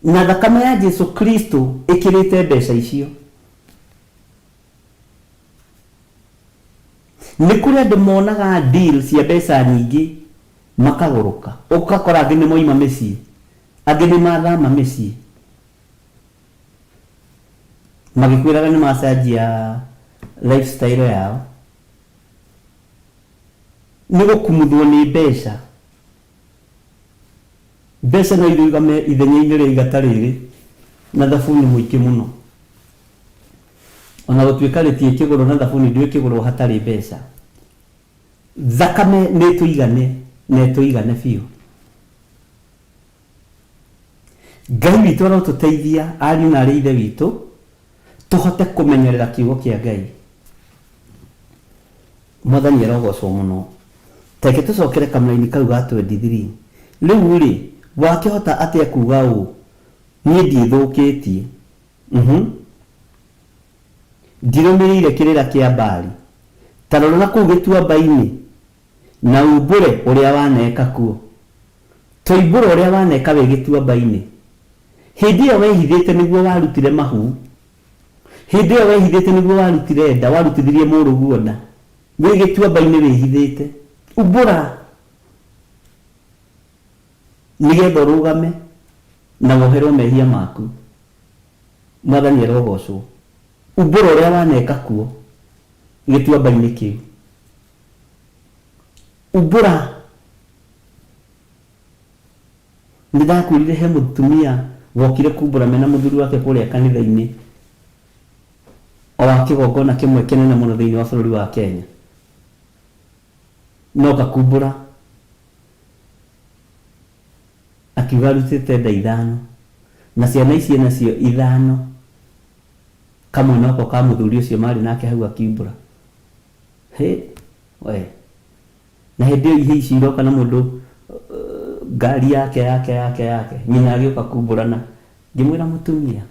Speaker 1: Na thakame ya Jesu Kristo ĩkĩrĩte mbeca icio. Nĩ kũrĩ andũ monaga deal cia mbeca nyingĩ makagũrũka, ũgakora angĩ nĩ moima mĩciĩ, angĩ nĩ mathama mĩciĩ, magĩkwĩraga nĩ macenjia lifestyle yao, nĩ gũkumuthwo nĩ mbeca. Mbeca no irũgame ithenya-inĩ rĩa igata rĩrĩ na thabuni mũingĩ mũno, ona gũtuĩka rĩtiĩkĩgũrwo na thabuni ndwĩkĩgũrwo hatarĩ mbeca. Thakame nĩ tũigane na tũigane biũ. Ngai witũ arotũteithia ariũ na arĩ ithe witũ tũhote kũmenyerera kiugo kĩa Ngai. Mwathani arogocwo mũno. Teke tũcokere kamũra-inĩ kau ga 23. Rĩu rĩ, wakĩhota atĩa kuuga ũũ, niĩ ndiĩthũkĩtie, ndirũmĩrĩire kĩrĩra kĩa Baali, ta rora na kũu gĩtuamba-inĩ na umbũre ũrĩa waneka kuo, tũimbũre ũrĩa waneka wĩ gĩtuamba-inĩ. Hĩndĩ ĩyo wehithĩte nĩguo warutire mahu, hĩndĩ ĩyo wehithĩte nĩguo warutire nda, warutithirie mũrũguo nda, wĩ gĩtuamba-inĩ wĩhithĩte, umbũra nĩgetha ũrũgame na woherwo mehia maku. Mwathani arogocwo. Umbũra ũrĩa waneka kuo gĩtuamba-inĩ kĩu, umbũra. Nĩndakwĩrire he mũtumia wokire kumbũra mena mũthuri wake kũrĩa kanitha-inĩ o wa kĩgongona kĩmwe kĩnene mũno thĩinĩ wa bũrũri wa Kenya, no gakumbũra akiuga arutĩte nda 5 na ciana ici nacio 5, kamwe noko ka mũthuri ũcio marĩ nake hau akiumbũra. We na hĩndĩ ĩyo ihĩ ici iroka na mũndũ ngari yake nyina agĩũka kumbũrana, ngĩmwĩra mũtumia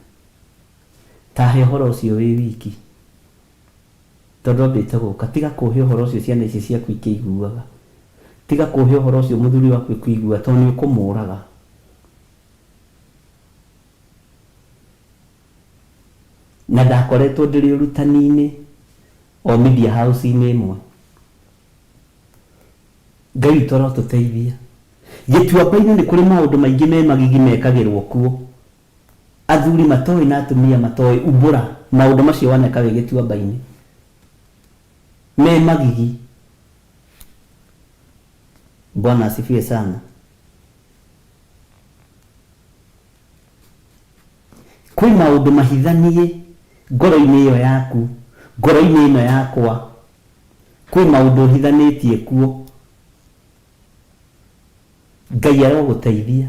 Speaker 1: tahe ũhoro ũcio wĩ wiki, tondũ ambĩte gũka, tiga kũhe ũhoro ũcio ciana ici ciaku ikĩiguaga, tiga kũhe ũhoro ũcio mũthuri waku ikũigua, tondũ nĩ ũkũmũraga. Na ndakoretwo ndĩrĩ ũrutani-inĩ o media house inĩ ĩmwe. Ngai toro tũteithia. Gĩtuamba-inĩ nĩ kũrĩ maũndũ maingĩ me magigi mekagĩrwo kuo. Athuri matoĩ na atumia matoĩ, umbũra maũndũ macio waneka wĩ gĩtuamba-inĩ. Me magigi. Bwana asifiwe sana. Kwĩ maũndũ mahithanie ngoro-inĩ ĩyo yaku, ngoro-inĩ ĩno yakwa. Kwĩ maũndũ hithanĩtie kuo. Ngai arogũteithia.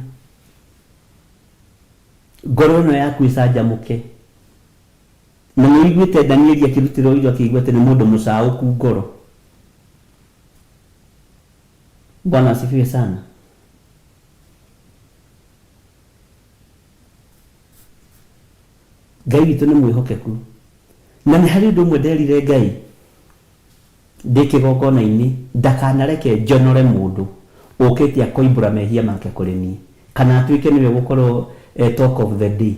Speaker 1: Ngoro ĩno yaku ĩcanjamũke. Na nĩ ũiguĩte Danieli akĩrutĩrwo irio akĩigua atĩ nĩ mũndũ mũcaũku ngoro. Bwana asifiwe sana. Ngai witũ nĩ mwĩhokeku. Na nĩ harĩ ũndũ ũmwe nderire Ngai ndĩ kĩgongona-inĩ, ndakanareke njonore mũndũ ũkĩte akoimbũra mehia make kũrĩ niĩ, kana atuĩke nĩwe gũkorwo talk of the day.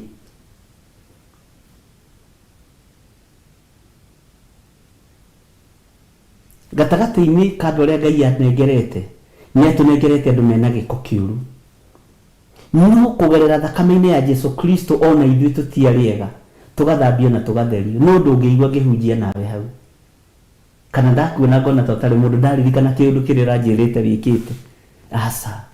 Speaker 1: Gatagatĩ-inĩ ka andũ arĩa Ngai anengerete, nĩ atũnengerete andũ mena gĩko kĩũru. No kũgerera thakame-inĩ ya Jesu Kristo ona ithuĩ tũtiarĩega, tũgathambio na tũgatherio. No ũndũ ũngĩigua ngĩhunjia nawe hau, kana ndakuona ngona ta ũtarĩ mũndũ, ndaririkana kĩũndũ kĩrĩa ũranjĩrĩte wĩkĩte. Aca,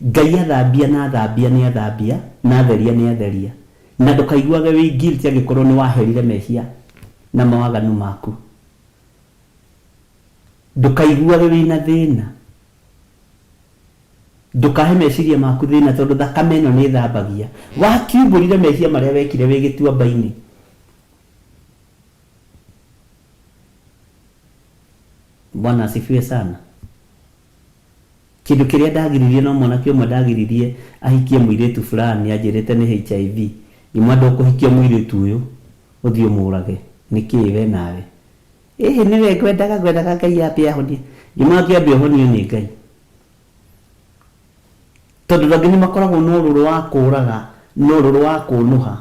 Speaker 1: Ngai athambia na athambia nĩ athambia, na atheria nĩ atheria. Na ndũkaiguage wĩ guilt angĩkorwo nĩ waherire mehia na mawaganu maku. Ndũkaiguage wĩna thĩna. Ndũkahe meciria maku thĩna, tondũ thakame ĩno nĩ thambagia. Wakiumbũrire mehia marĩa wekire wĩ gĩtuamba-inĩ, Bwana asifiwe sana. Kĩndũ kĩrĩa ndagiririe no mwanake ũmwe ndagiririe ahikie mũirĩtu fulani, anjĩrĩte nĩ HIV. Imwenda ũkũhikia mũirĩtu ũyũ ũthiĩ ũmũrage. Nĩkĩĩ we nawe? Nĩwe ngwendaga Ngai ambe ahonie. Imwambia ambe ahonio nĩ Ngai. Tondũ angĩ nĩ makoragwo na ũrũrũ wa kũũraga, na ũrũrũ wa kũnũha.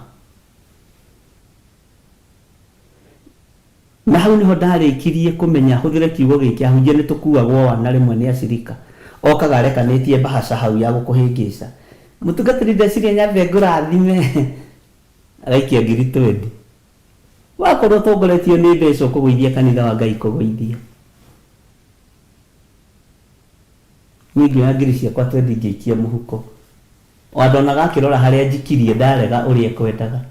Speaker 1: Na hau niho ndarĩkirie kũmenya hũthĩre kiugo gĩkĩ, ahunjia nĩ tũkuagwo wana rĩmwe nĩ acirika. Okaga arekanĩtie mbahaca hau ya gũkũhĩngĩca. Mũtungatĩri ndeciria nyambe ngũrathime. Agaikia 20. Wakorwo ũtongoretio nĩ mbeca ũkũgũithia kanitha wa Ngai kũgũithia. Ningĩ ya ngiri ciakwa 20 ngĩikia mũhuko. Wandonaga akĩrora harĩa njikirie ndarega ũrĩa ekwendaga.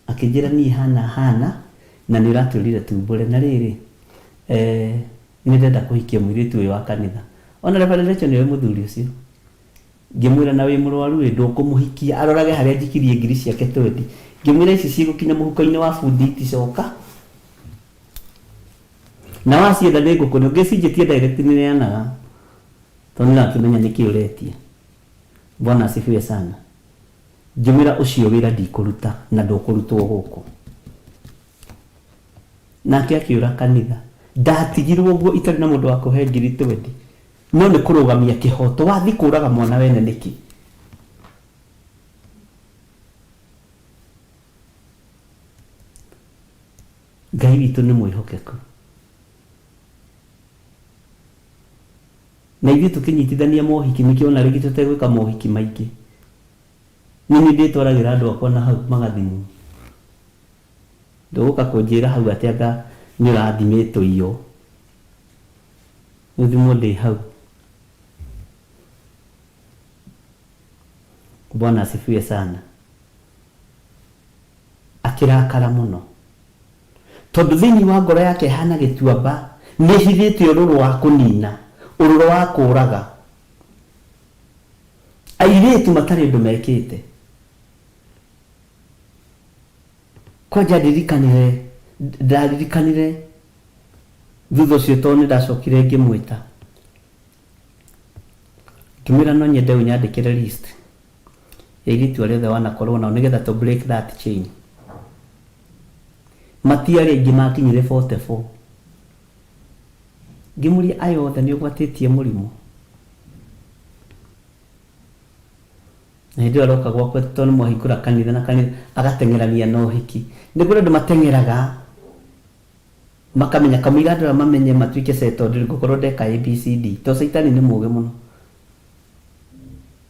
Speaker 1: Akĩnjĩra niĩ hana na nĩ ũratũrire tumbũre. Na rĩrĩ nĩ ndenda kũhikia mũirĩtu ũyũ wa kanitha. Ona reverendation nĩwe mũthuri ũcio. Ngĩmwĩra na wĩ mũrwaru wĩ ndũkũmũhikia, arorage harĩa njikirie ngiri ciake 20. Ngĩmwĩra ici cigũkinya mũhuko-inĩ wa bundi iticoka. Na wacienda nĩ ngũkũne, ũngĩcinjĩtie direct nĩ neanaga. Tondũ nĩrakĩmenya nĩkĩ ũretia. Bwana asifiwe sana. Ngĩmwĩra ũcio wĩra ndikũruta na ndũkũrutwo gũkũ. Nake akĩũra kanitha. Ndatigirwo ũguo itarĩ na mũndũ wa kũhe ngiri 20. No nĩ kũrũgamia kĩhoto. Wathi kũũraga mwana wene nĩkĩ? Ngai witũ nĩ mwĩhokeku. Na ithuĩ tũkĩnyitithania mohiki nĩkĩo ona rĩngĩ tũtegwĩka mohiki maingĩ. Niĩ ndĩtwaragĩra andũ akwa na hau magathimwo. Ndũgũka kũnjĩra hau atĩ anga nĩ ũrathimĩtwo iyo. Ũthimwo ndĩ hau. Bwana asifiwe sana. Akĩrakara mũno. Tondũ thĩinĩ wa ngoro yake hana gĩtuamba, nĩ hithĩte ũrũrũ wa kũnina, ũrũrũ wa kũũraga. Airĩtu matarĩ ũndũ mekĩte. Kwanja ndaririkanire thutha ũcio tondũ nĩndacokire ngĩmwĩta. Ngĩmwĩra no nyende ũnyandĩkĩre list ya airĩtu arĩa othe wanakorwo nao nĩgetha to break that chain. Matiarĩ aingĩ makinyire 44. Ngĩmũria aya othe nĩ ũgwatĩtie mũrimũ. Na hĩndĩ ĩyo aroka gwakwa tondũ mwahingũra kanitha na kanitha agateng'erania na ũhiki. Nĩ kũrĩ andũ mateng'eraga makamenya kamira andũ mamenye matuike settled ngũkorwo ndeka ABCD to Saitani nĩ mũũgĩ mũno.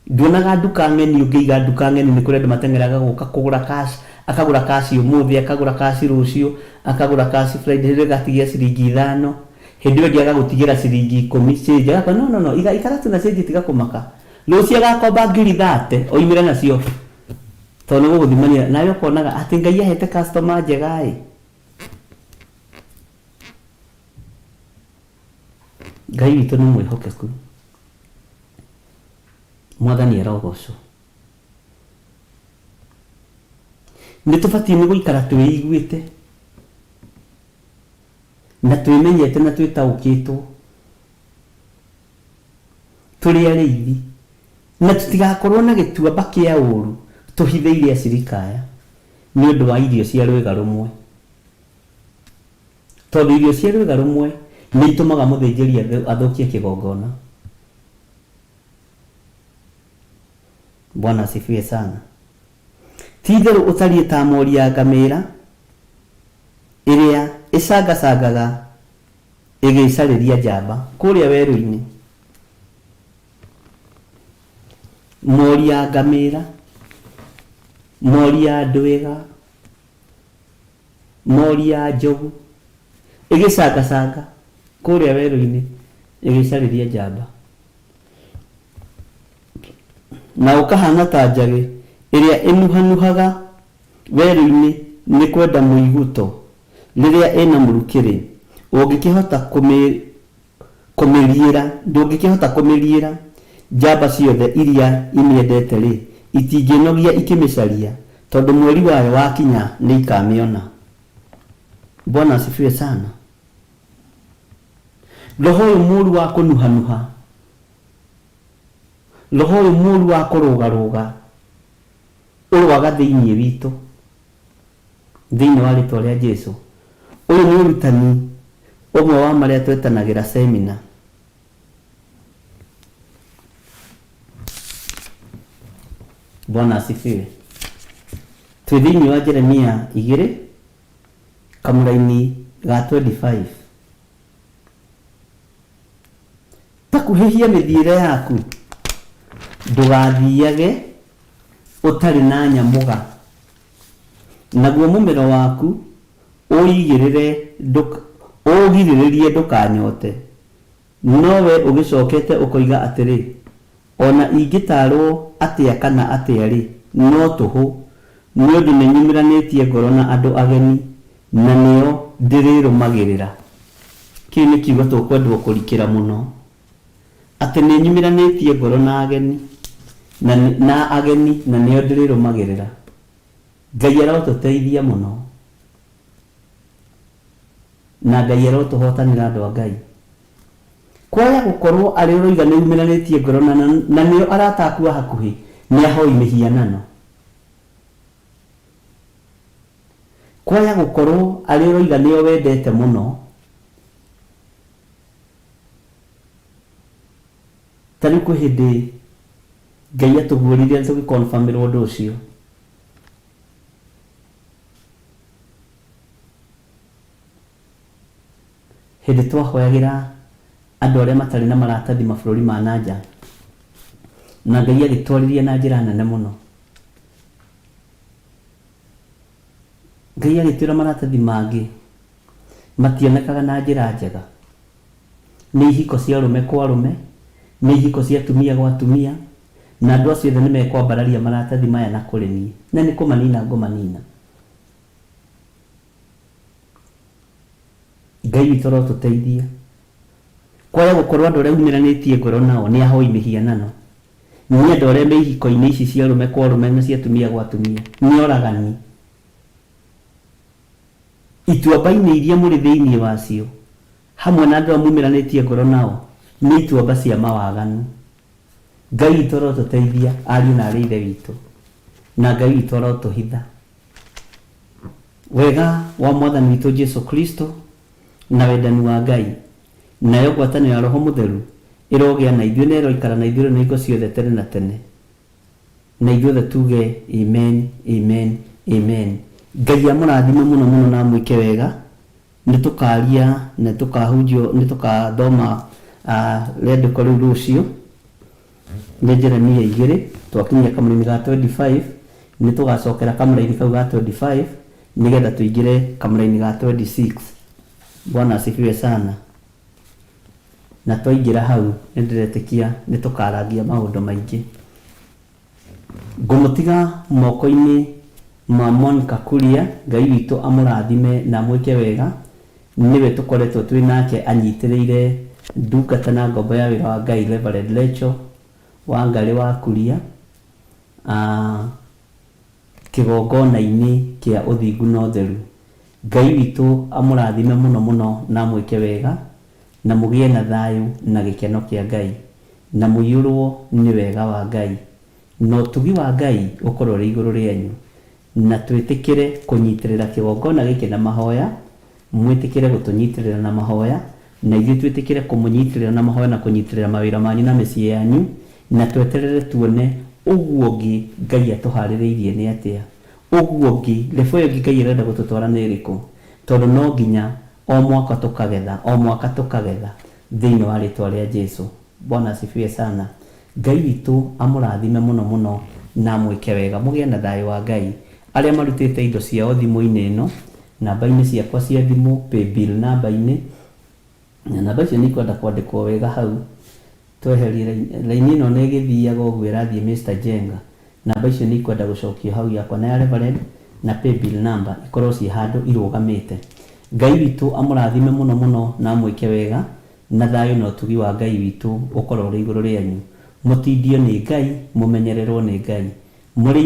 Speaker 1: Nduonaga nduka ng'eni ũngĩiga nduka ng'eni nĩ kũrĩ andũ mateng'eraga gũka kũgũra cash, akagũra cash ũmũthĩ, akagũra cash rũciũ, akagũra cash Friday, rĩrĩa gatigia ciringi 5, hĩndĩ ĩyo ndiaga gũtigĩra ciringi 10 change. Agakwa no ikara tu na change tiga kũmaka. Rũciũ agakomba ngiri 30 oimire nacio. Tondũ nĩ gũgũthimania nayo konaga atĩ Ngai ahete customer njega ĩ. Ngai witũ nĩ mwĩhokeku. Mwathani arogocwo. Nĩ tũbatiĩ nĩ gũikara twĩiguĩte na twĩmenyete na twĩtaũkĩtwo tũrĩ arĩithi na tũtigakorwo na gĩtuamba kĩa ũũru tũhithĩire acirikaya nĩ ũndũ wa irio cia rwĩga rũmwe. Tondũ irio cia rwĩga rũmwe nĩ itũmaga mũthĩnjĩri athũkie kĩgongona. Bwana asifiwe sana. Ti-itherũ ũtariĩ ta mori ya ngamĩra ĩrĩa ĩcangacangaga ĩgĩcarĩria njamba kũrĩa werũ-inĩ. Mori ya ngamĩra, mori ya ndwĩga, mori ya njogu ĩgĩcangacanga kũrĩa werũ-inĩ ĩgĩcarĩria njamba. Na ũkahana ta njagĩ ĩrĩa ĩnuhanuhaga werũ-inĩ nĩ kwenda mũiguto rĩrĩa ĩna mũrukĩrĩ. Ũngĩkĩhota kũmĩriĩra, ndũngĩkĩhota kũmĩriĩra. Njamba ciothe iria imĩendete rĩ itingĩnogia ikĩmĩcaria tondũ mweri wayo wakinya nĩ ikamĩona. Bwana asifiwe sana. Roho ũyũ mũũru wa kũnuhanuha, roho ũyũ mũũru wa kũrũgarũga ũrũaga thĩinĩ witũ thĩinĩ wa rĩtwa rĩa Jesũ. Ũyũ nĩ ũrutani ũmwe wa marĩa twetanagĩra semina. Bwana asifiwe. Twĩ thĩinĩ wa Jeremia 2 kamũra-inĩ ga 25. Takuhĩhia mĩthiĩre yaku, ndũgathiage ũtarĩ na nyamũga, naguo mũmero waku ũgirĩrĩrie ndũkanyote. Nowe ũgĩcokete ũkoiga atĩrĩ, ona ingĩtarwo atĩa kana atĩa rĩ, no tũhũ, nĩ ũndũ nĩ nyumiranĩtie ngoro na andũ ageni na nĩo ndĩrĩrũmagĩrĩra. Kĩu nĩ kiugo tũkwendwo kũrikĩra mũno, atĩ nĩ nyumiranĩtie ngoro na ageni na ageni na nĩo ndĩrĩrũmagĩrĩra. Ngai arotũteithia mũno na Ngai arotũhotanĩra andũ a Ngai. Kwaga gũkorwo arĩ ũroiga nĩ yumiranĩtie ngoro na nĩo aratakua hakuhĩ nĩ ahoi mĩhianano. Kwaga gũkorwo arĩ ũroiga nĩo wendete mũno, tarĩ kwĩ hĩndĩ Ngai atũguũrire tũgĩconfirmĩrwo ũndũ ũcio. Hĩndĩ twahoyagĩra andũ arĩa matarĩ na maratathi mabũrũri ma nanja na Ngai agĩtwarĩria na njĩra nene mũno. Ngai agĩtwĩra maratathi mangĩ mationekaga na njĩra njega. Nĩ ihiko cia arũme kwa arũme, nĩ ihiko cia atumia gwa atumia, na andũ acio othe nĩ mekwambararia maratathi maya na kũrĩ niĩ, na nĩ kũmanina ngũmanina. Ngai witũ arotũteithia. Kwaga gũkorwo andũ arĩa umiranĩtie ngoro nao nĩ ahoi mĩhianano, nĩ andũ arĩa me ihiko-inĩ ici cia arũme kwa arũme na cia atumia gwa atumia nĩ oragani. Ituamba-inĩ iria mũrĩ thĩinĩ wacio hamwe na andũ arĩa mumiranĩtie ngoro nao nĩ ituamba cia mawaganu. Ngai witũ arotũteithia, ariũ na arĩ ithe witũ, na Ngai witũ arotũhitha. Wega wa Mwathani witũ Jesũ Kristo na wendani wa Ngai nayo ngwatanĩro ya Roho Mũtheru ĩrogĩa na ithuĩ na ĩroikara na ithuĩ na hingo ciothe tene na tene. Na ithuothe tuge amen, amen, amen. Ngai amũrathime mũno mũno na mwĩke wega nitukaria na tukahunjio nitukathoma rĩandĩko rĩu rũciũ nĩ Jeremia 2 twakinyia kamũra-inĩ ga 25 nĩtũgacokera kamũra-inĩ kau ga 25 nĩgetha tũingĩre kamũra-inĩ ga 26. Bwana asifiwe sana. Na twaingĩra hau nĩndĩretĩkia nĩtũkarangia maũndũ maingĩ. Ngũmũtiga moko-inĩ ma Monica Kuria, Ngai witũ amũrathime na mwĩke wega. Niwe tũkoretwo twĩ nake anyitĩrĩire ndungata na ngombo ya wĩra wa Ngai Reverend Rachel Wangarĩ wa Kuria kĩgongona-inĩ kĩa ũthingu na ũtheru. Ngai witũ amũrathime mũno mũno na mwĩke wega na mũgĩe na thayũ na gĩkeno kĩa Ngai na mũiyũrwo nĩ wega wa Ngai na ũtugi wa Ngai ũkorwo rĩ igũrũ rĩanyu na twĩtĩkĩre kũnyitĩrĩra kĩgongona gĩkĩ na mahoya, mwĩtĩkĩre gũtũnyitĩrĩra na mahoya na ithuĩ twĩtĩkĩre kũmũnyitĩrĩra na mahoya na kũnyitĩrĩra mawĩra manyu na mĩciĩ yanyu na tweterere tuone ũguo ũngĩ Ngai atũharĩrĩirie nĩ atĩa, ũguo ũngĩ lebo ĩyo Ngai arenda gũtũtwara nĩ ĩrĩkũ, tondũ no nginya o mwaka tũkagetha thĩinĩ wa rĩtwa rĩa Jesũ. Bwana asifiwe sana. Ngai witũ amũrathime mũno mũno na mwĩke wega, mũgĩe na thayũ wa Ngai. Arĩa marutĩte indo ciao thimũ-inĩ ĩno, namba-inĩ ciakwa cia thimũ, paybill namba-inĩ, na namba icio nĩ ikwenda kwandĩkwo wega hau, tweherie raini ĩno nĩ ĩgĩthiaga ũguo ĩrathiĩ Mr. Jenga. Namba icio nĩ ikwenda gũcokio hau yakwa na ya Reverend na paybill number ikorwo ciĩ handũ irũgamĩte. Ngai witũ amũrathime mũno mũno na mwĩke wega, na thayũ na ũtugi wa Ngai witũ ũkorwo ũrĩ igũrũ rĩanyu. Mũtindio nĩ Ngai, mũmenyererwo nĩ Ngai.